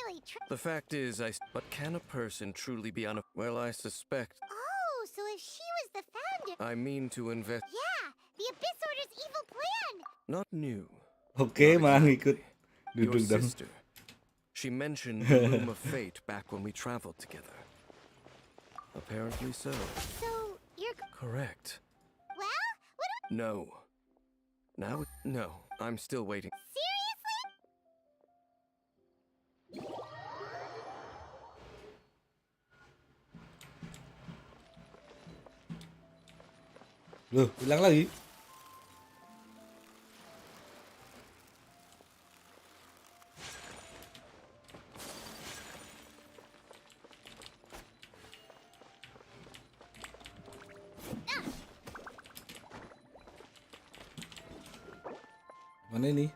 Really the fact is, but can a person truly be well, I suspect. Oh, so if she was the founder... I mean to invest... Yeah, the Abyss Order's evil plan! Not new. Okay, malah ngikut. Your Duduk dong. sister. She mentioned the Loom of Fate back when we traveled together. Apparently so. So, you're... Correct. Well, what do... No. Now, no. I'm still waiting. Loh, hilang lagi. Mana ini?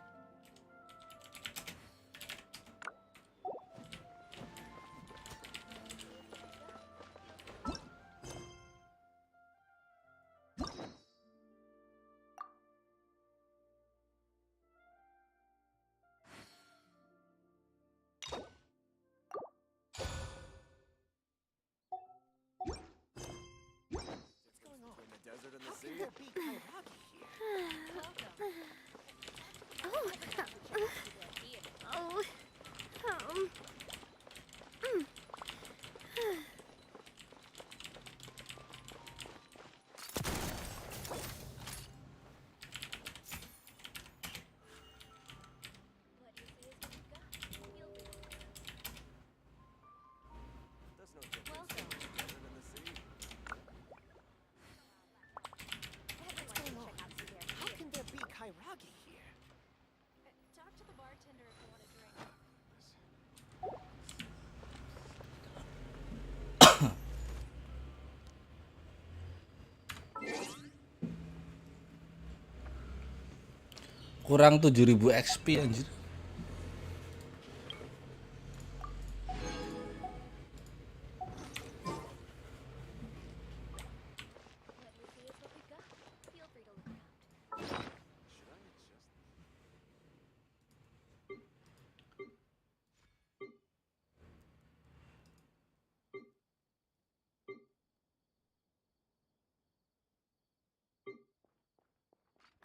Kurang 7.000 XP anjir.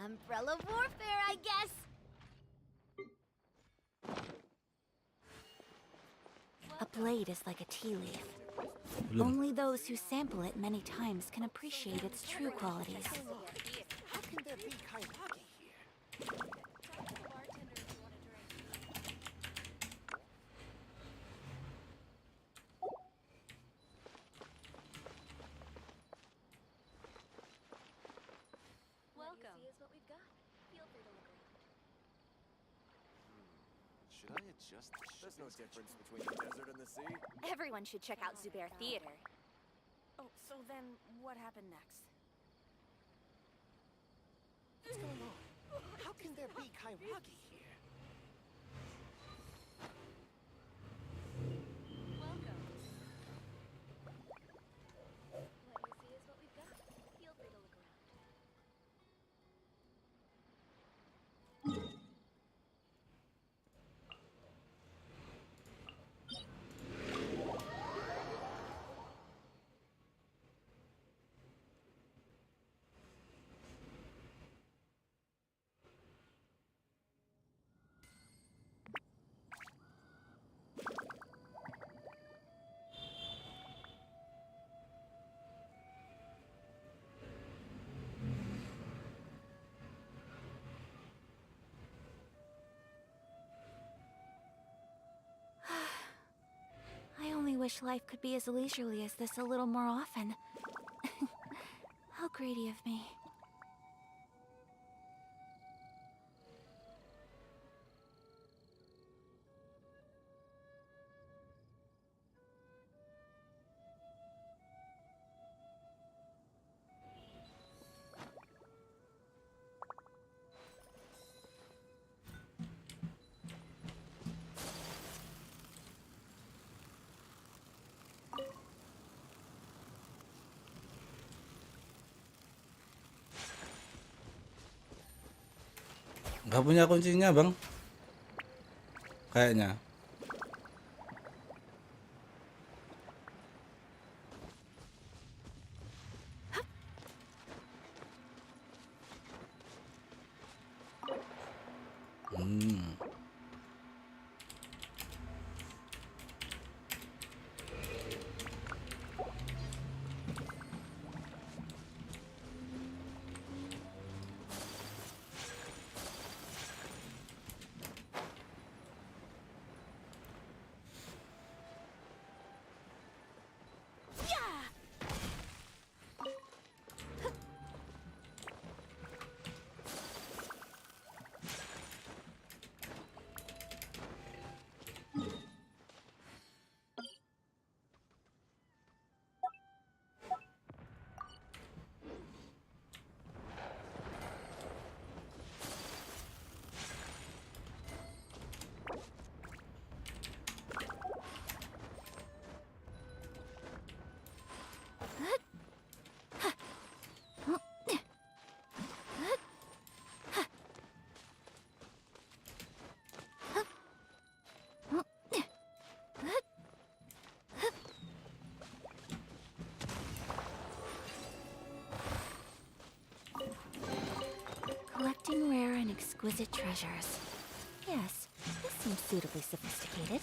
Umbrella warfare, I guess. A blade is like a tea leaf. Belum. Only those who sample it many times can appreciate its true qualities. How can there be kairagi here? Welcome. Is what we've got. Feel free to look around. Should I adjust the There's no difference between the desert and the sea. Everyone should check out Zubair Theater. Oh, so then what happened next? What's going on? How can there be kairagi here? Welcome. What you see is what we've got. Feel free to look around. I only wish life could be as leisurely as this a little more often. How greedy of me. Nggak punya kuncinya, Bang. Kayaknya. Collecting rare and exquisite treasures. Yes, this seems suitably sophisticated.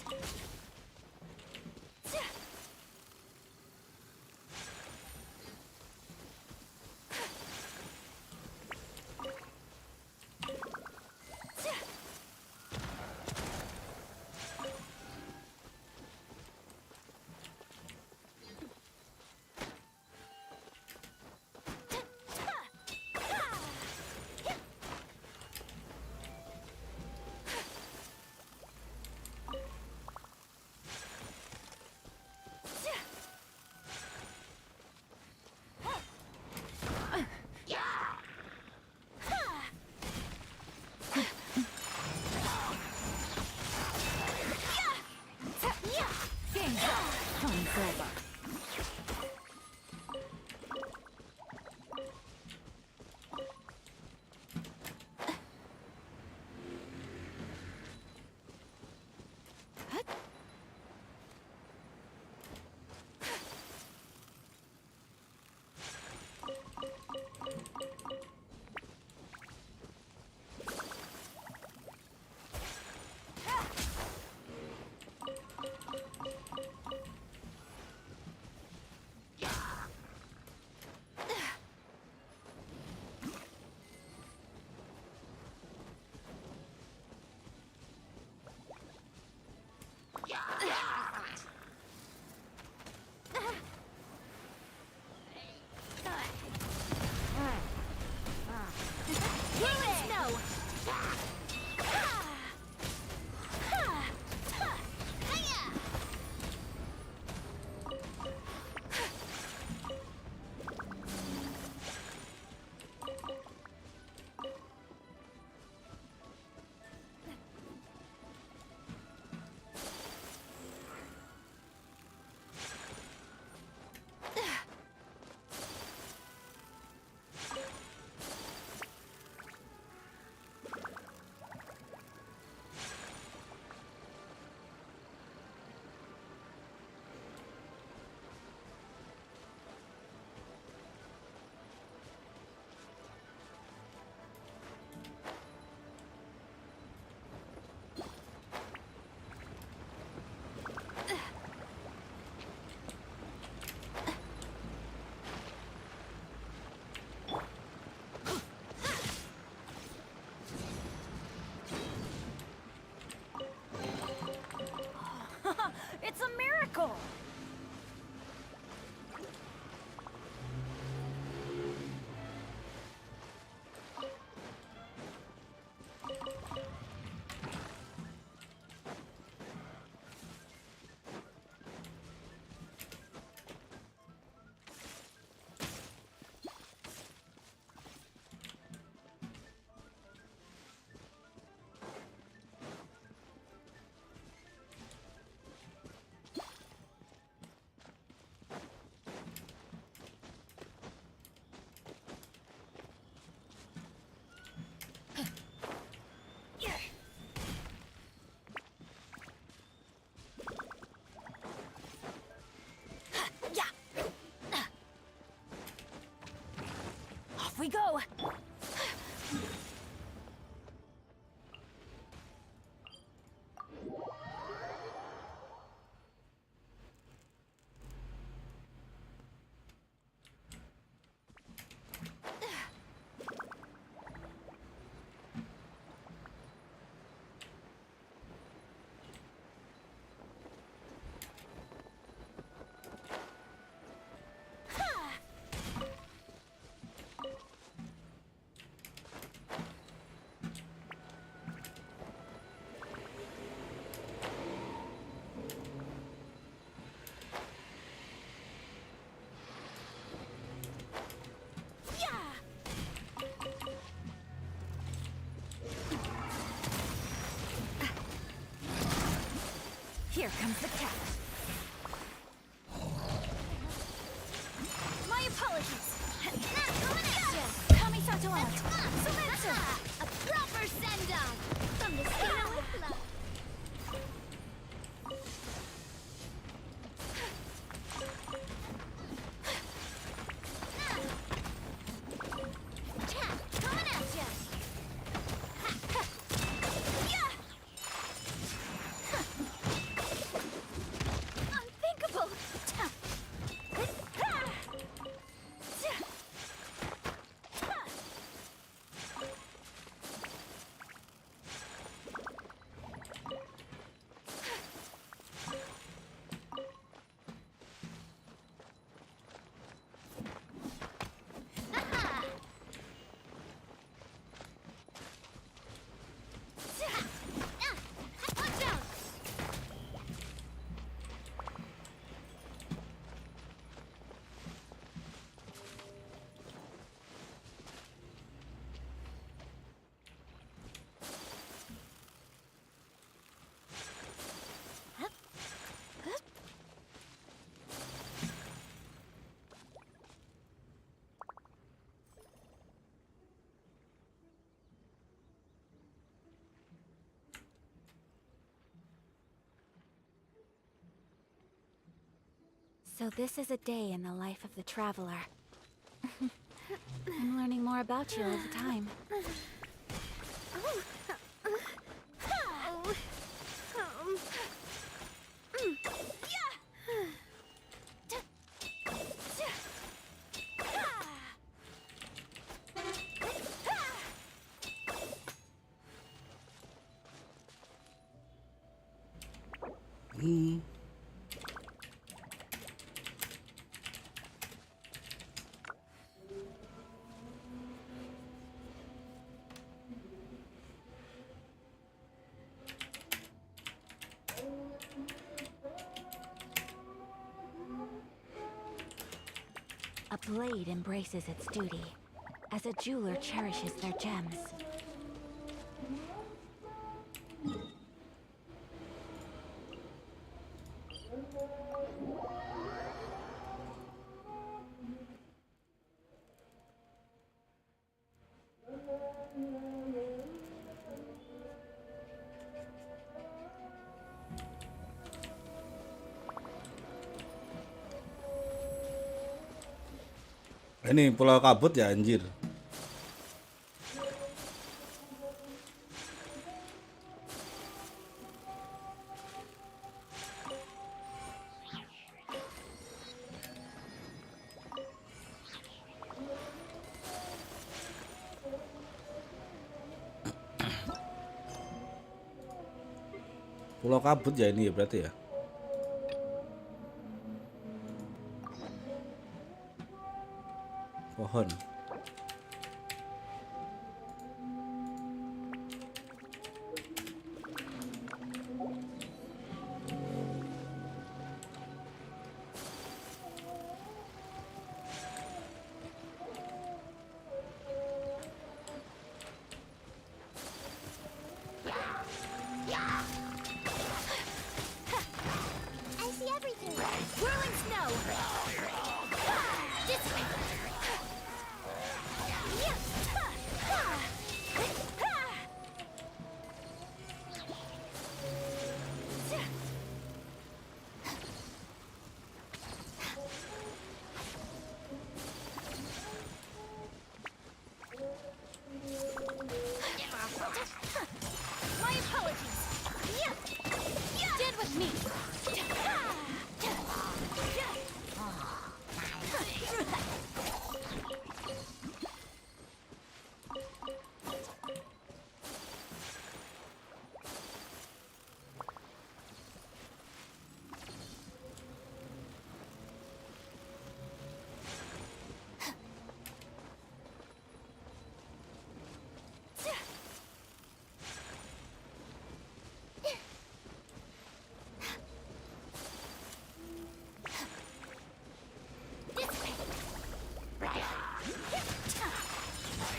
go. Off we go. Here comes the cat. My apologies. Kamisato out. Surrender. A proper send-off from the Sino with love. Coming at ya. Unthinkable. Watch out. So this is a day in the life of the traveler. I'm learning more about you all the time. A blade embraces its duty, as a jeweler cherishes their gems. Ini Pulau Kabut ya anjir. Pulau Kabut ya ini ya berarti ya. Pohon. I see everything. Whirling snow. This way. My apologies. Stand with me.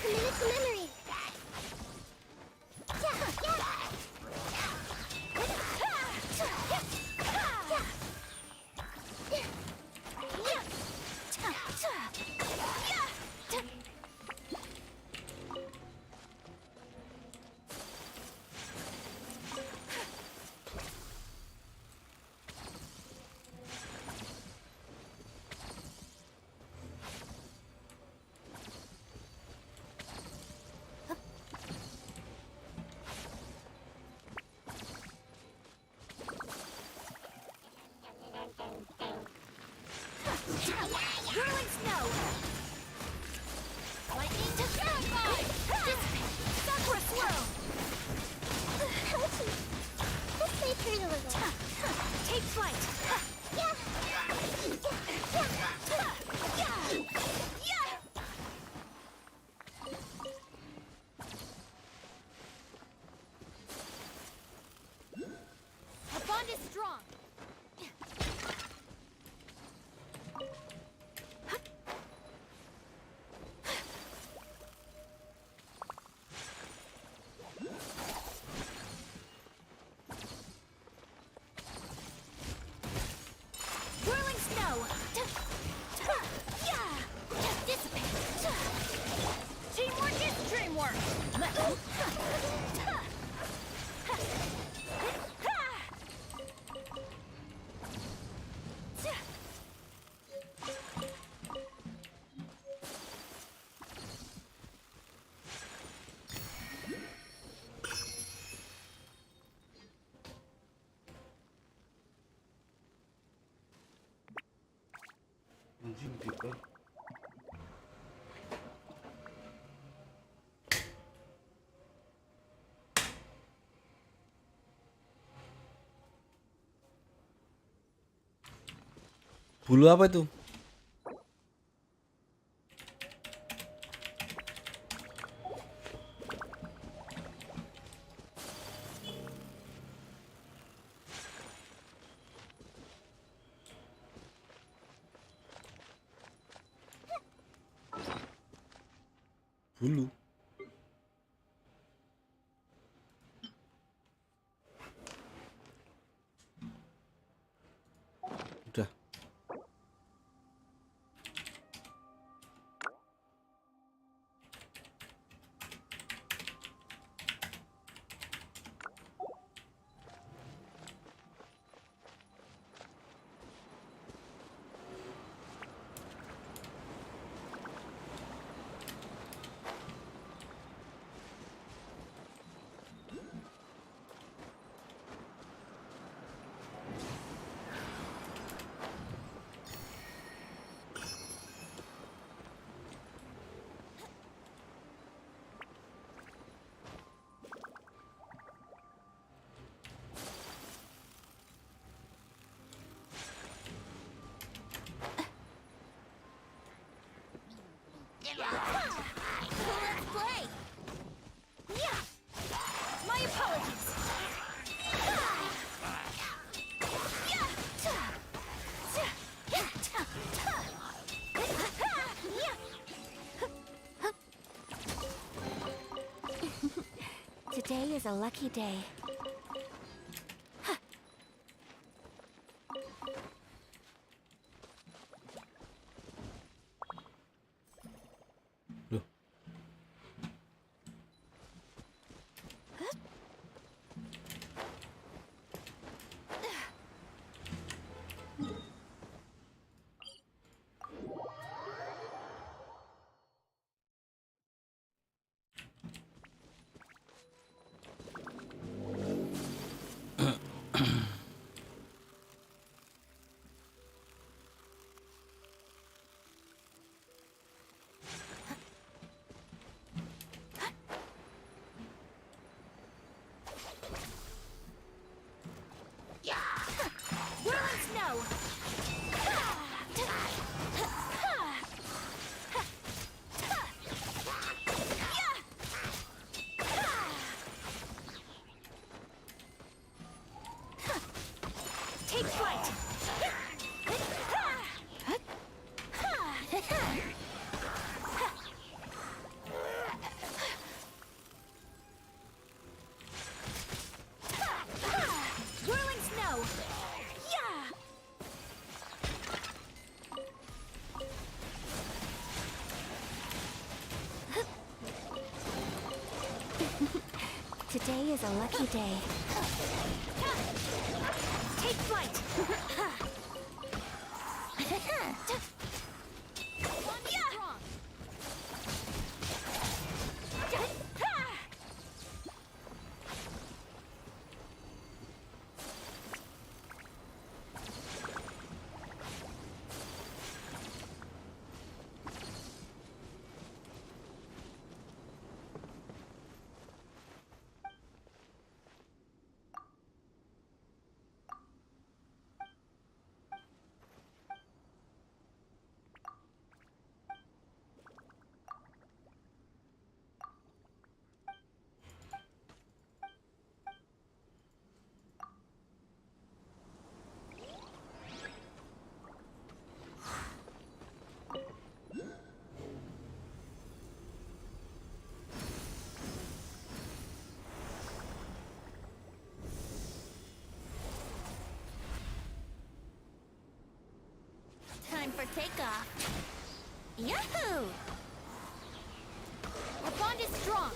Committed to memory. Whirling snow. Lightning to Santai. Sakura swirl. Ouchie. This may hurt a little. Take flight. Our bond is strong. Whirling snow. Dissipate. Teamwork is dreamwork. Anjing tipe. Bulu apa itu? Bulu. Udah. Today is a lucky day. Loh. Whirling snow! Take flight! Whirling snow! Yeah! Today is a lucky day. Take flight! Time for takeoff. Yahoo! Our bond is strong.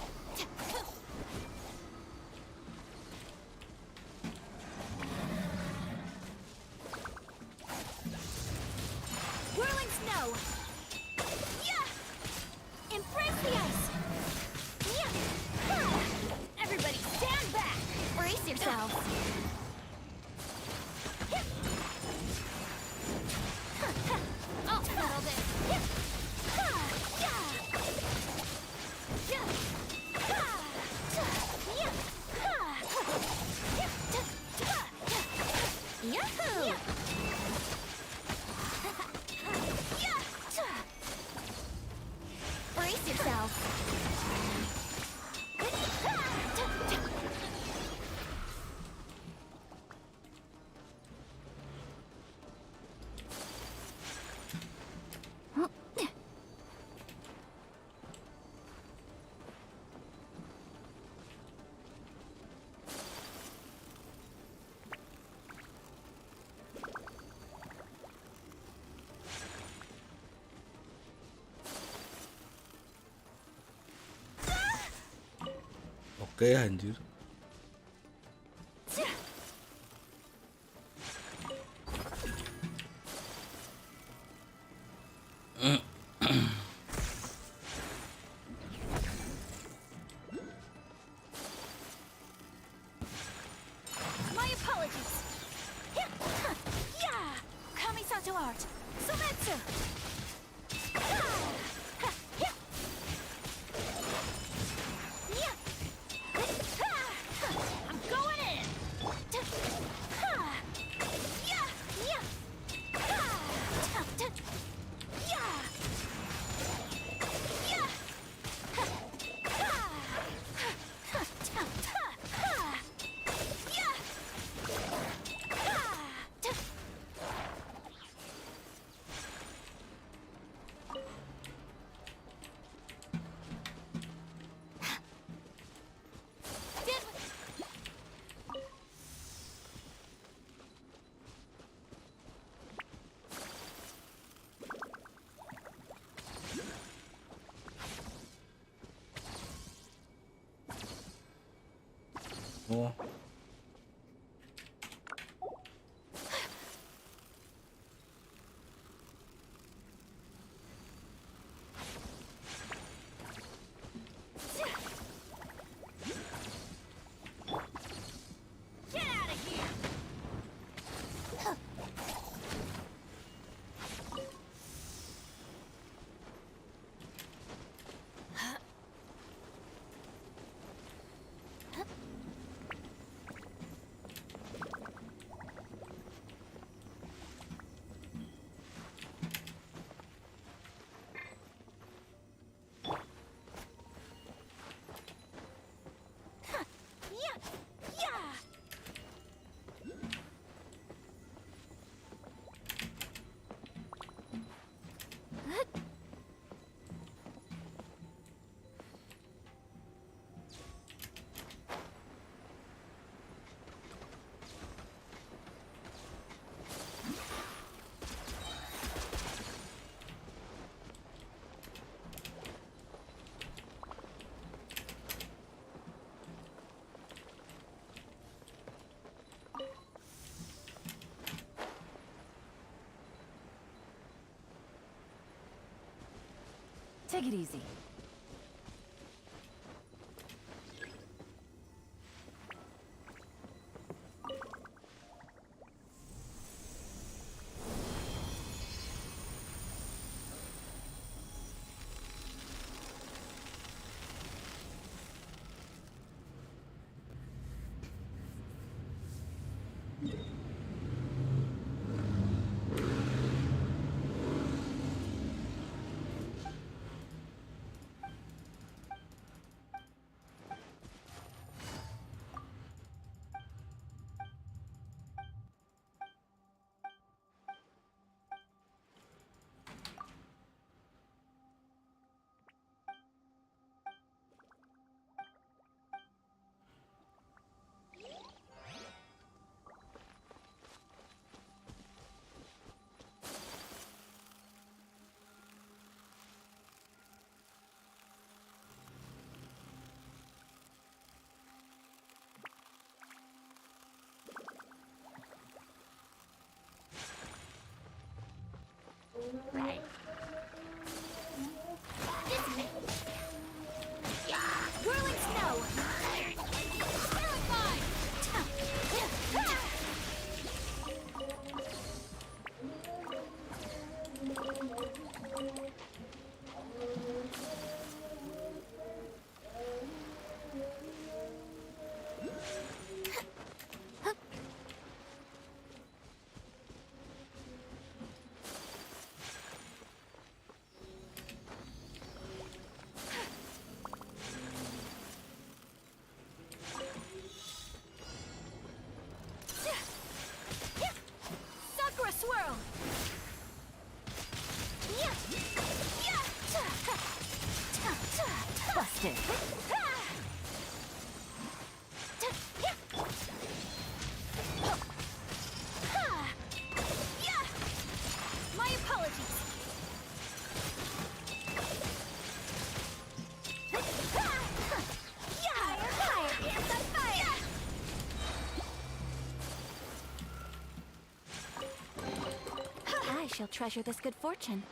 Whirling snow. Yeah! Embrace the ice. Yeah! Everybody stand back. Brace yourselves. I'll settle this. Yahoo! Brace yourself. Oke, anjir. My apologies. Yeah! Kamisato art. Sumetsu! I'm going in! Oh. Get out of here! Take it easy. Right. This way. Yeah! Whirling snow! Whirling vine! Sakura swirl! Busted. My apologies. Fire! It's on fire! I shall treasure this good fortune.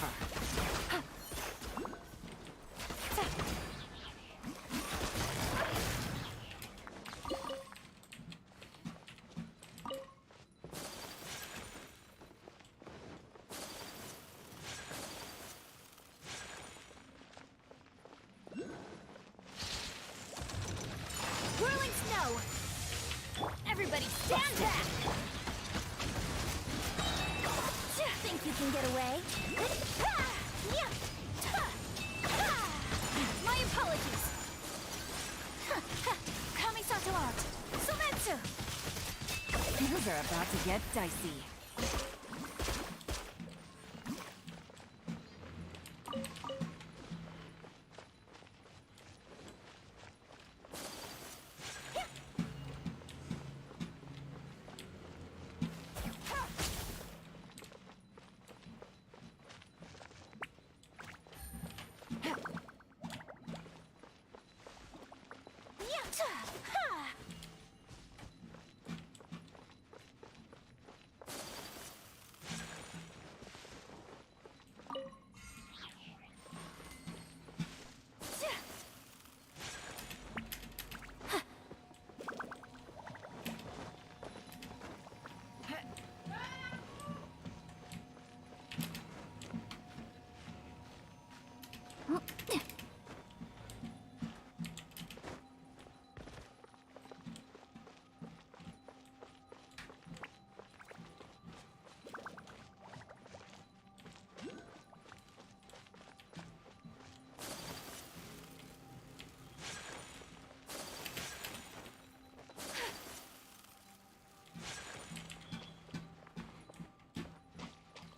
her. Whirling snow! Everybody stand back! Think you can get away? My apologies! Kamisato out! Sometsu! Things are about to get dicey.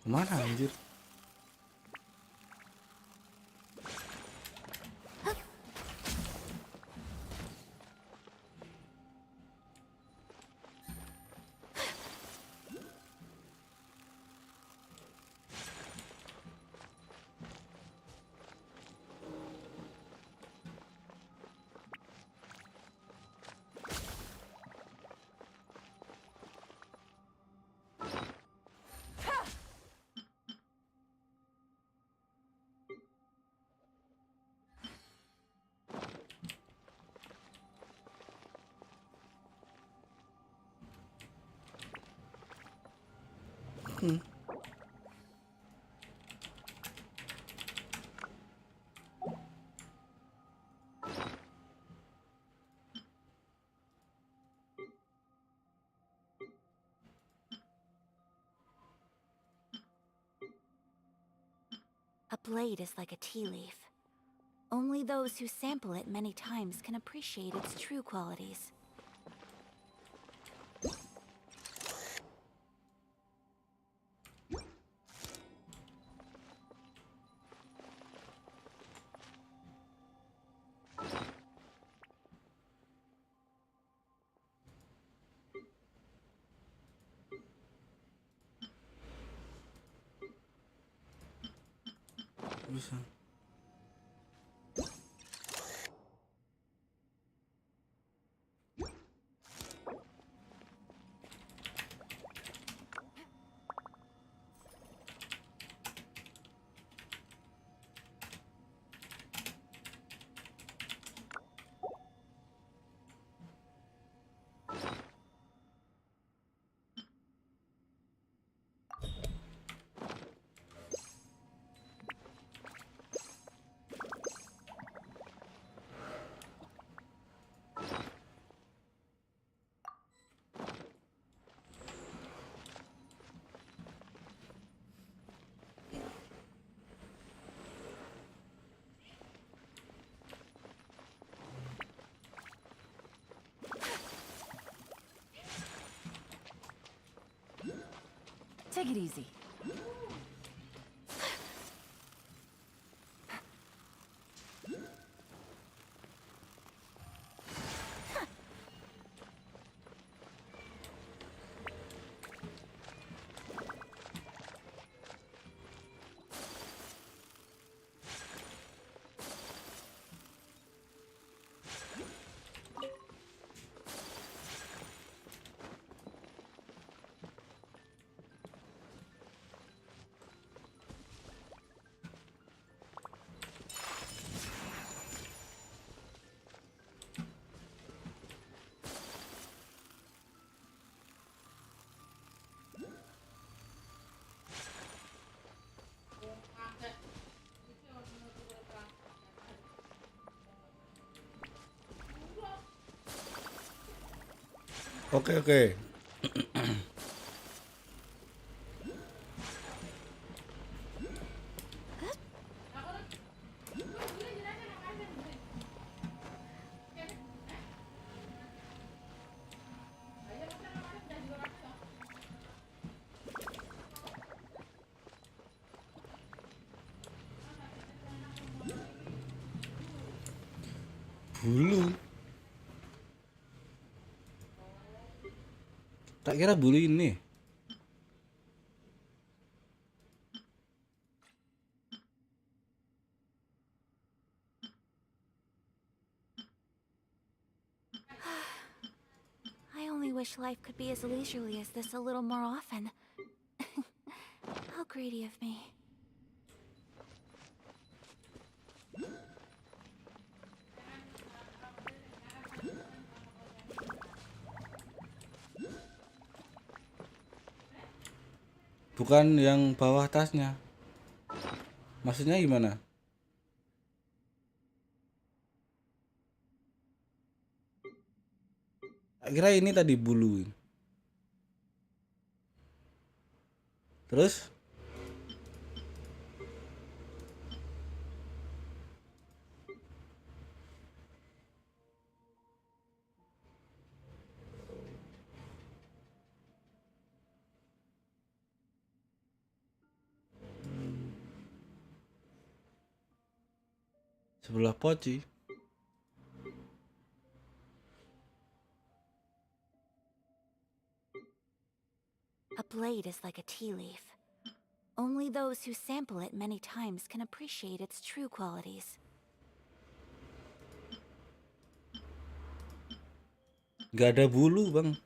Mana anjir? A blade is like a tea leaf. Only those who sample it many times can appreciate its true qualities. Bisa. Take it easy. Oke. Bulu. Tak kira bulu ini. I only wish life could be as leisurely as this a little more often. How greedy of me. Bukan yang bawah tasnya. Maksudnya gimana? Kira ini tadi bulu. Terus? Sebelah poci. A blade is like a tea leaf. Only those who sample it many times can appreciate its true qualities. Gak ada bulu, Bang.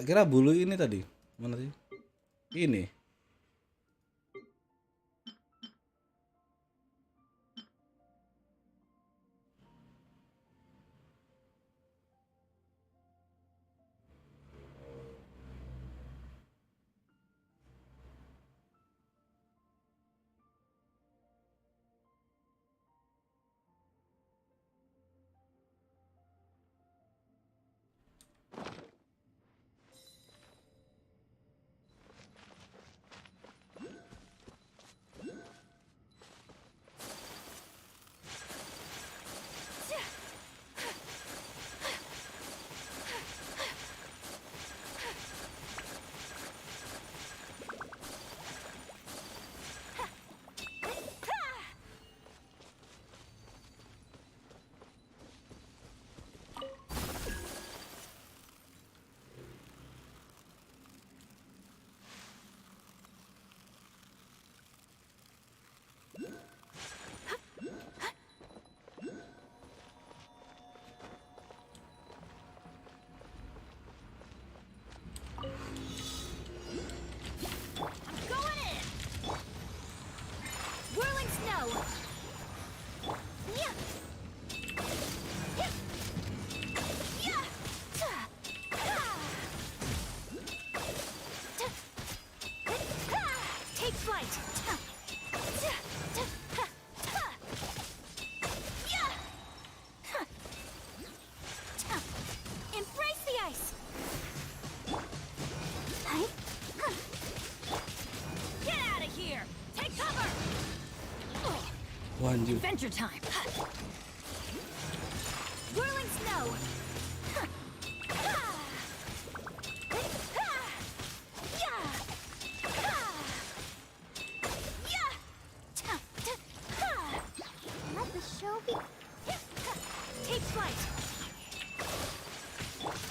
Kira bulu ini tadi. Mana sih? Ini. Anjir. Adventure time. Whirling snow. Let the show be. Take flight.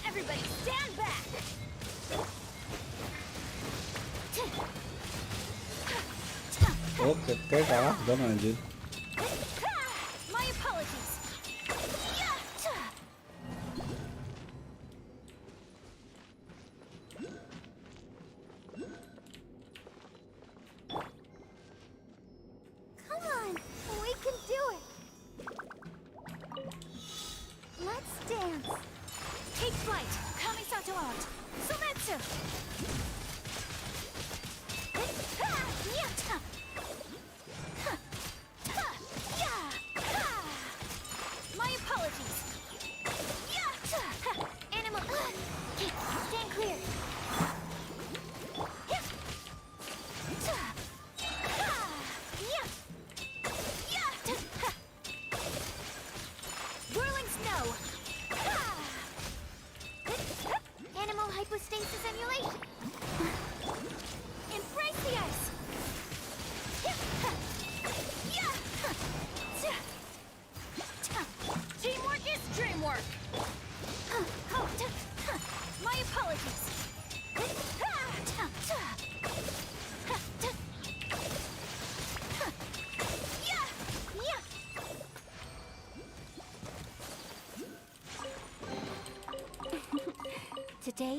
Everybody stand back. Oke, kalah dong anjir. My apologies. Come on, we can do it. Let's dance. Take flight. Kamisato out. Sumetsu.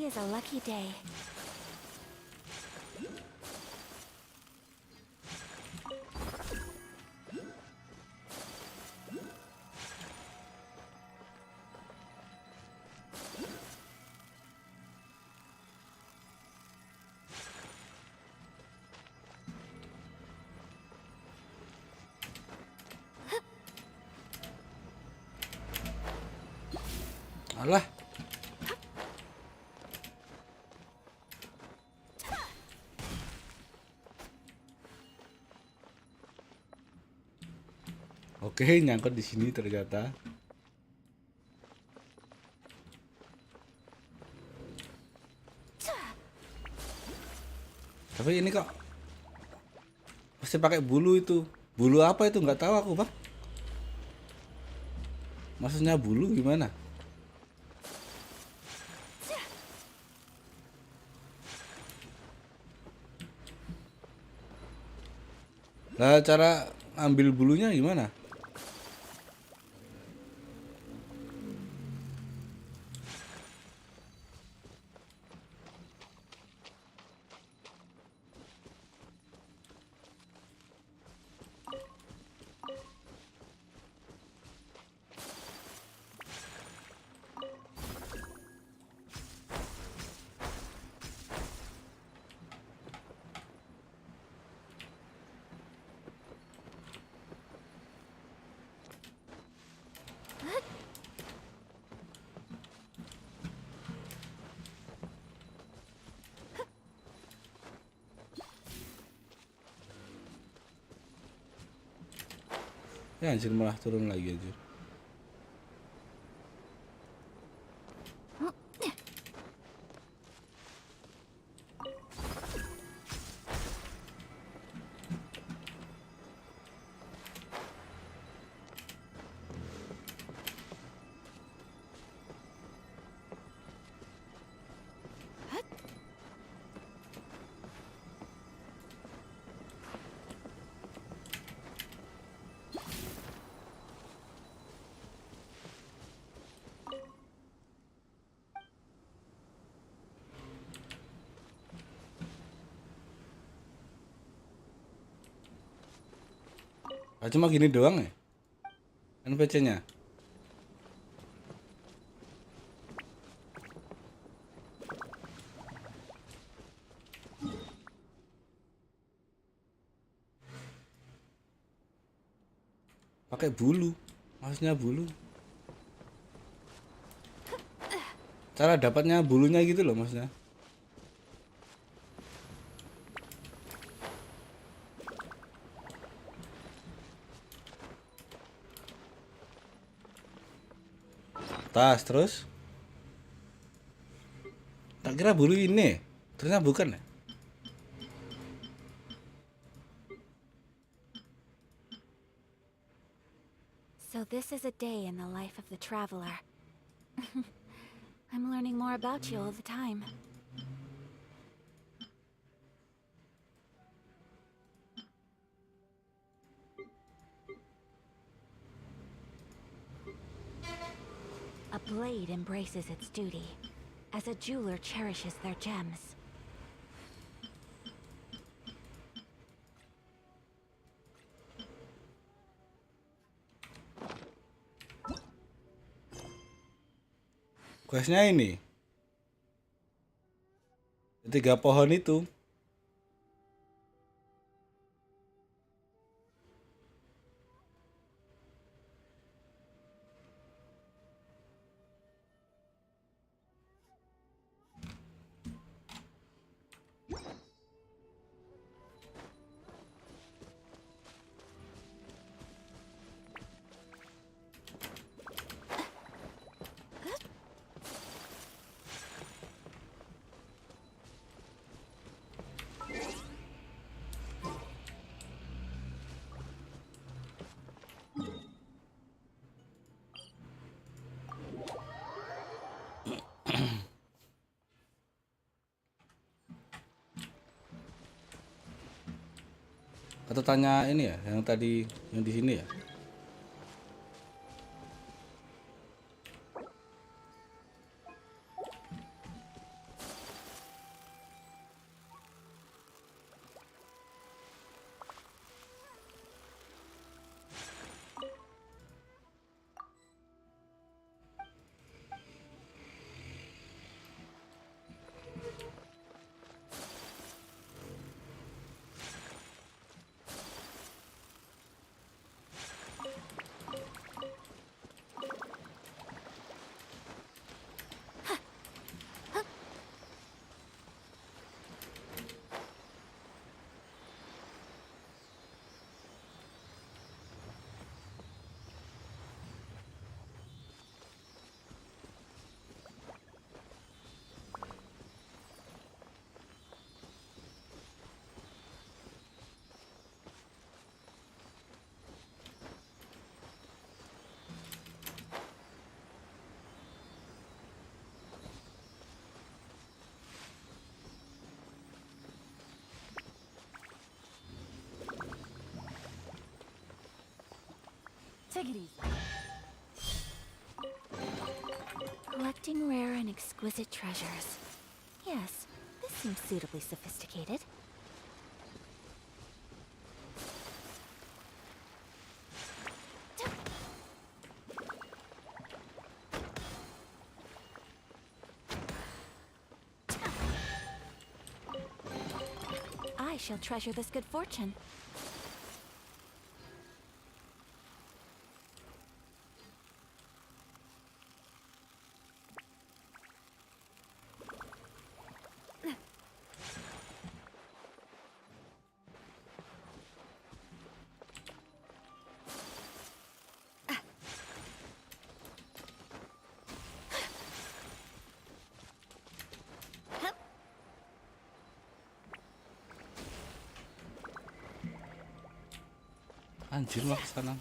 is a lucky day. Alah. Oke, nyangkut di sini ternyata. Tapi ini kok mesti pakai bulu itu. Bulu apa itu? Nggak tahu aku, Bang. Maksudnya bulu gimana? Lah cara ambil bulunya gimana? Ya anjir, malah turun lagi anjir. Ah, cuma gini doang ya NPC-nya. Pakai bulu, maksudnya bulu. Cara dapatnya bulunya gitu loh maksudnya. Tas terus. Tak kira bulu ini, ternyata bukan ya. So this is a day in the life of the traveler. I'm learning more about you all the time. A blade embraces its duty, as a jeweler cherishes their gems. Questnya ini 3 pohon itu. Atau tanya ini ya, yang tadi yang di sini ya. Take it easy. Collecting rare and exquisite treasures. Yes, this seems suitably sophisticated. I shall treasure this good fortune. Anjir lah sana.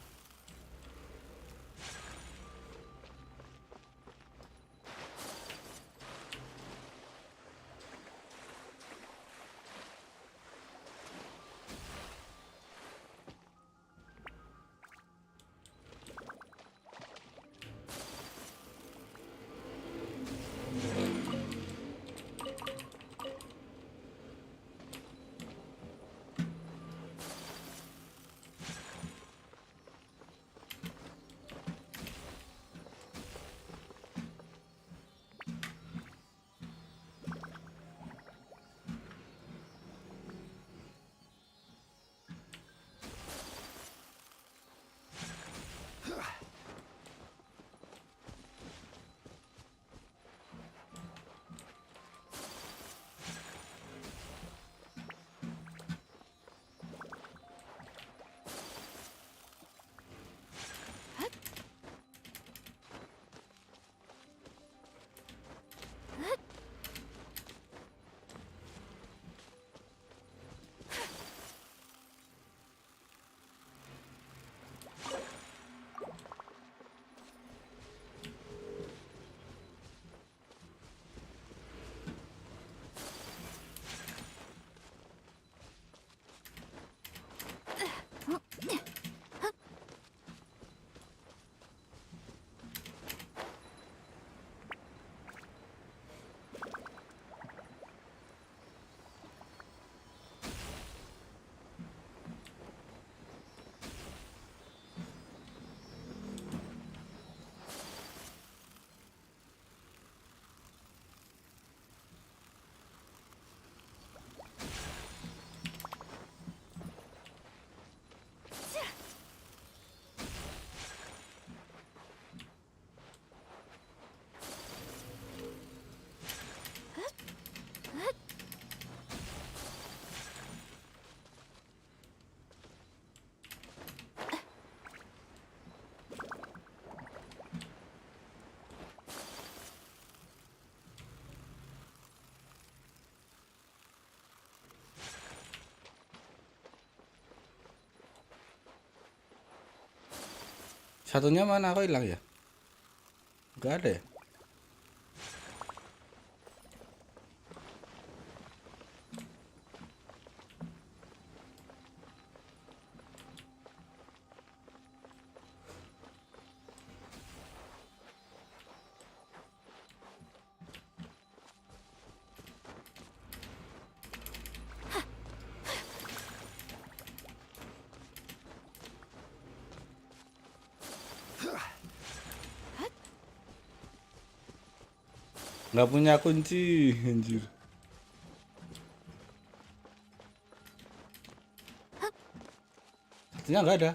Satunya mana, kok hilang ya? Gak ada ya? Nggak punya kunci, anjir. Satunya nggak ada.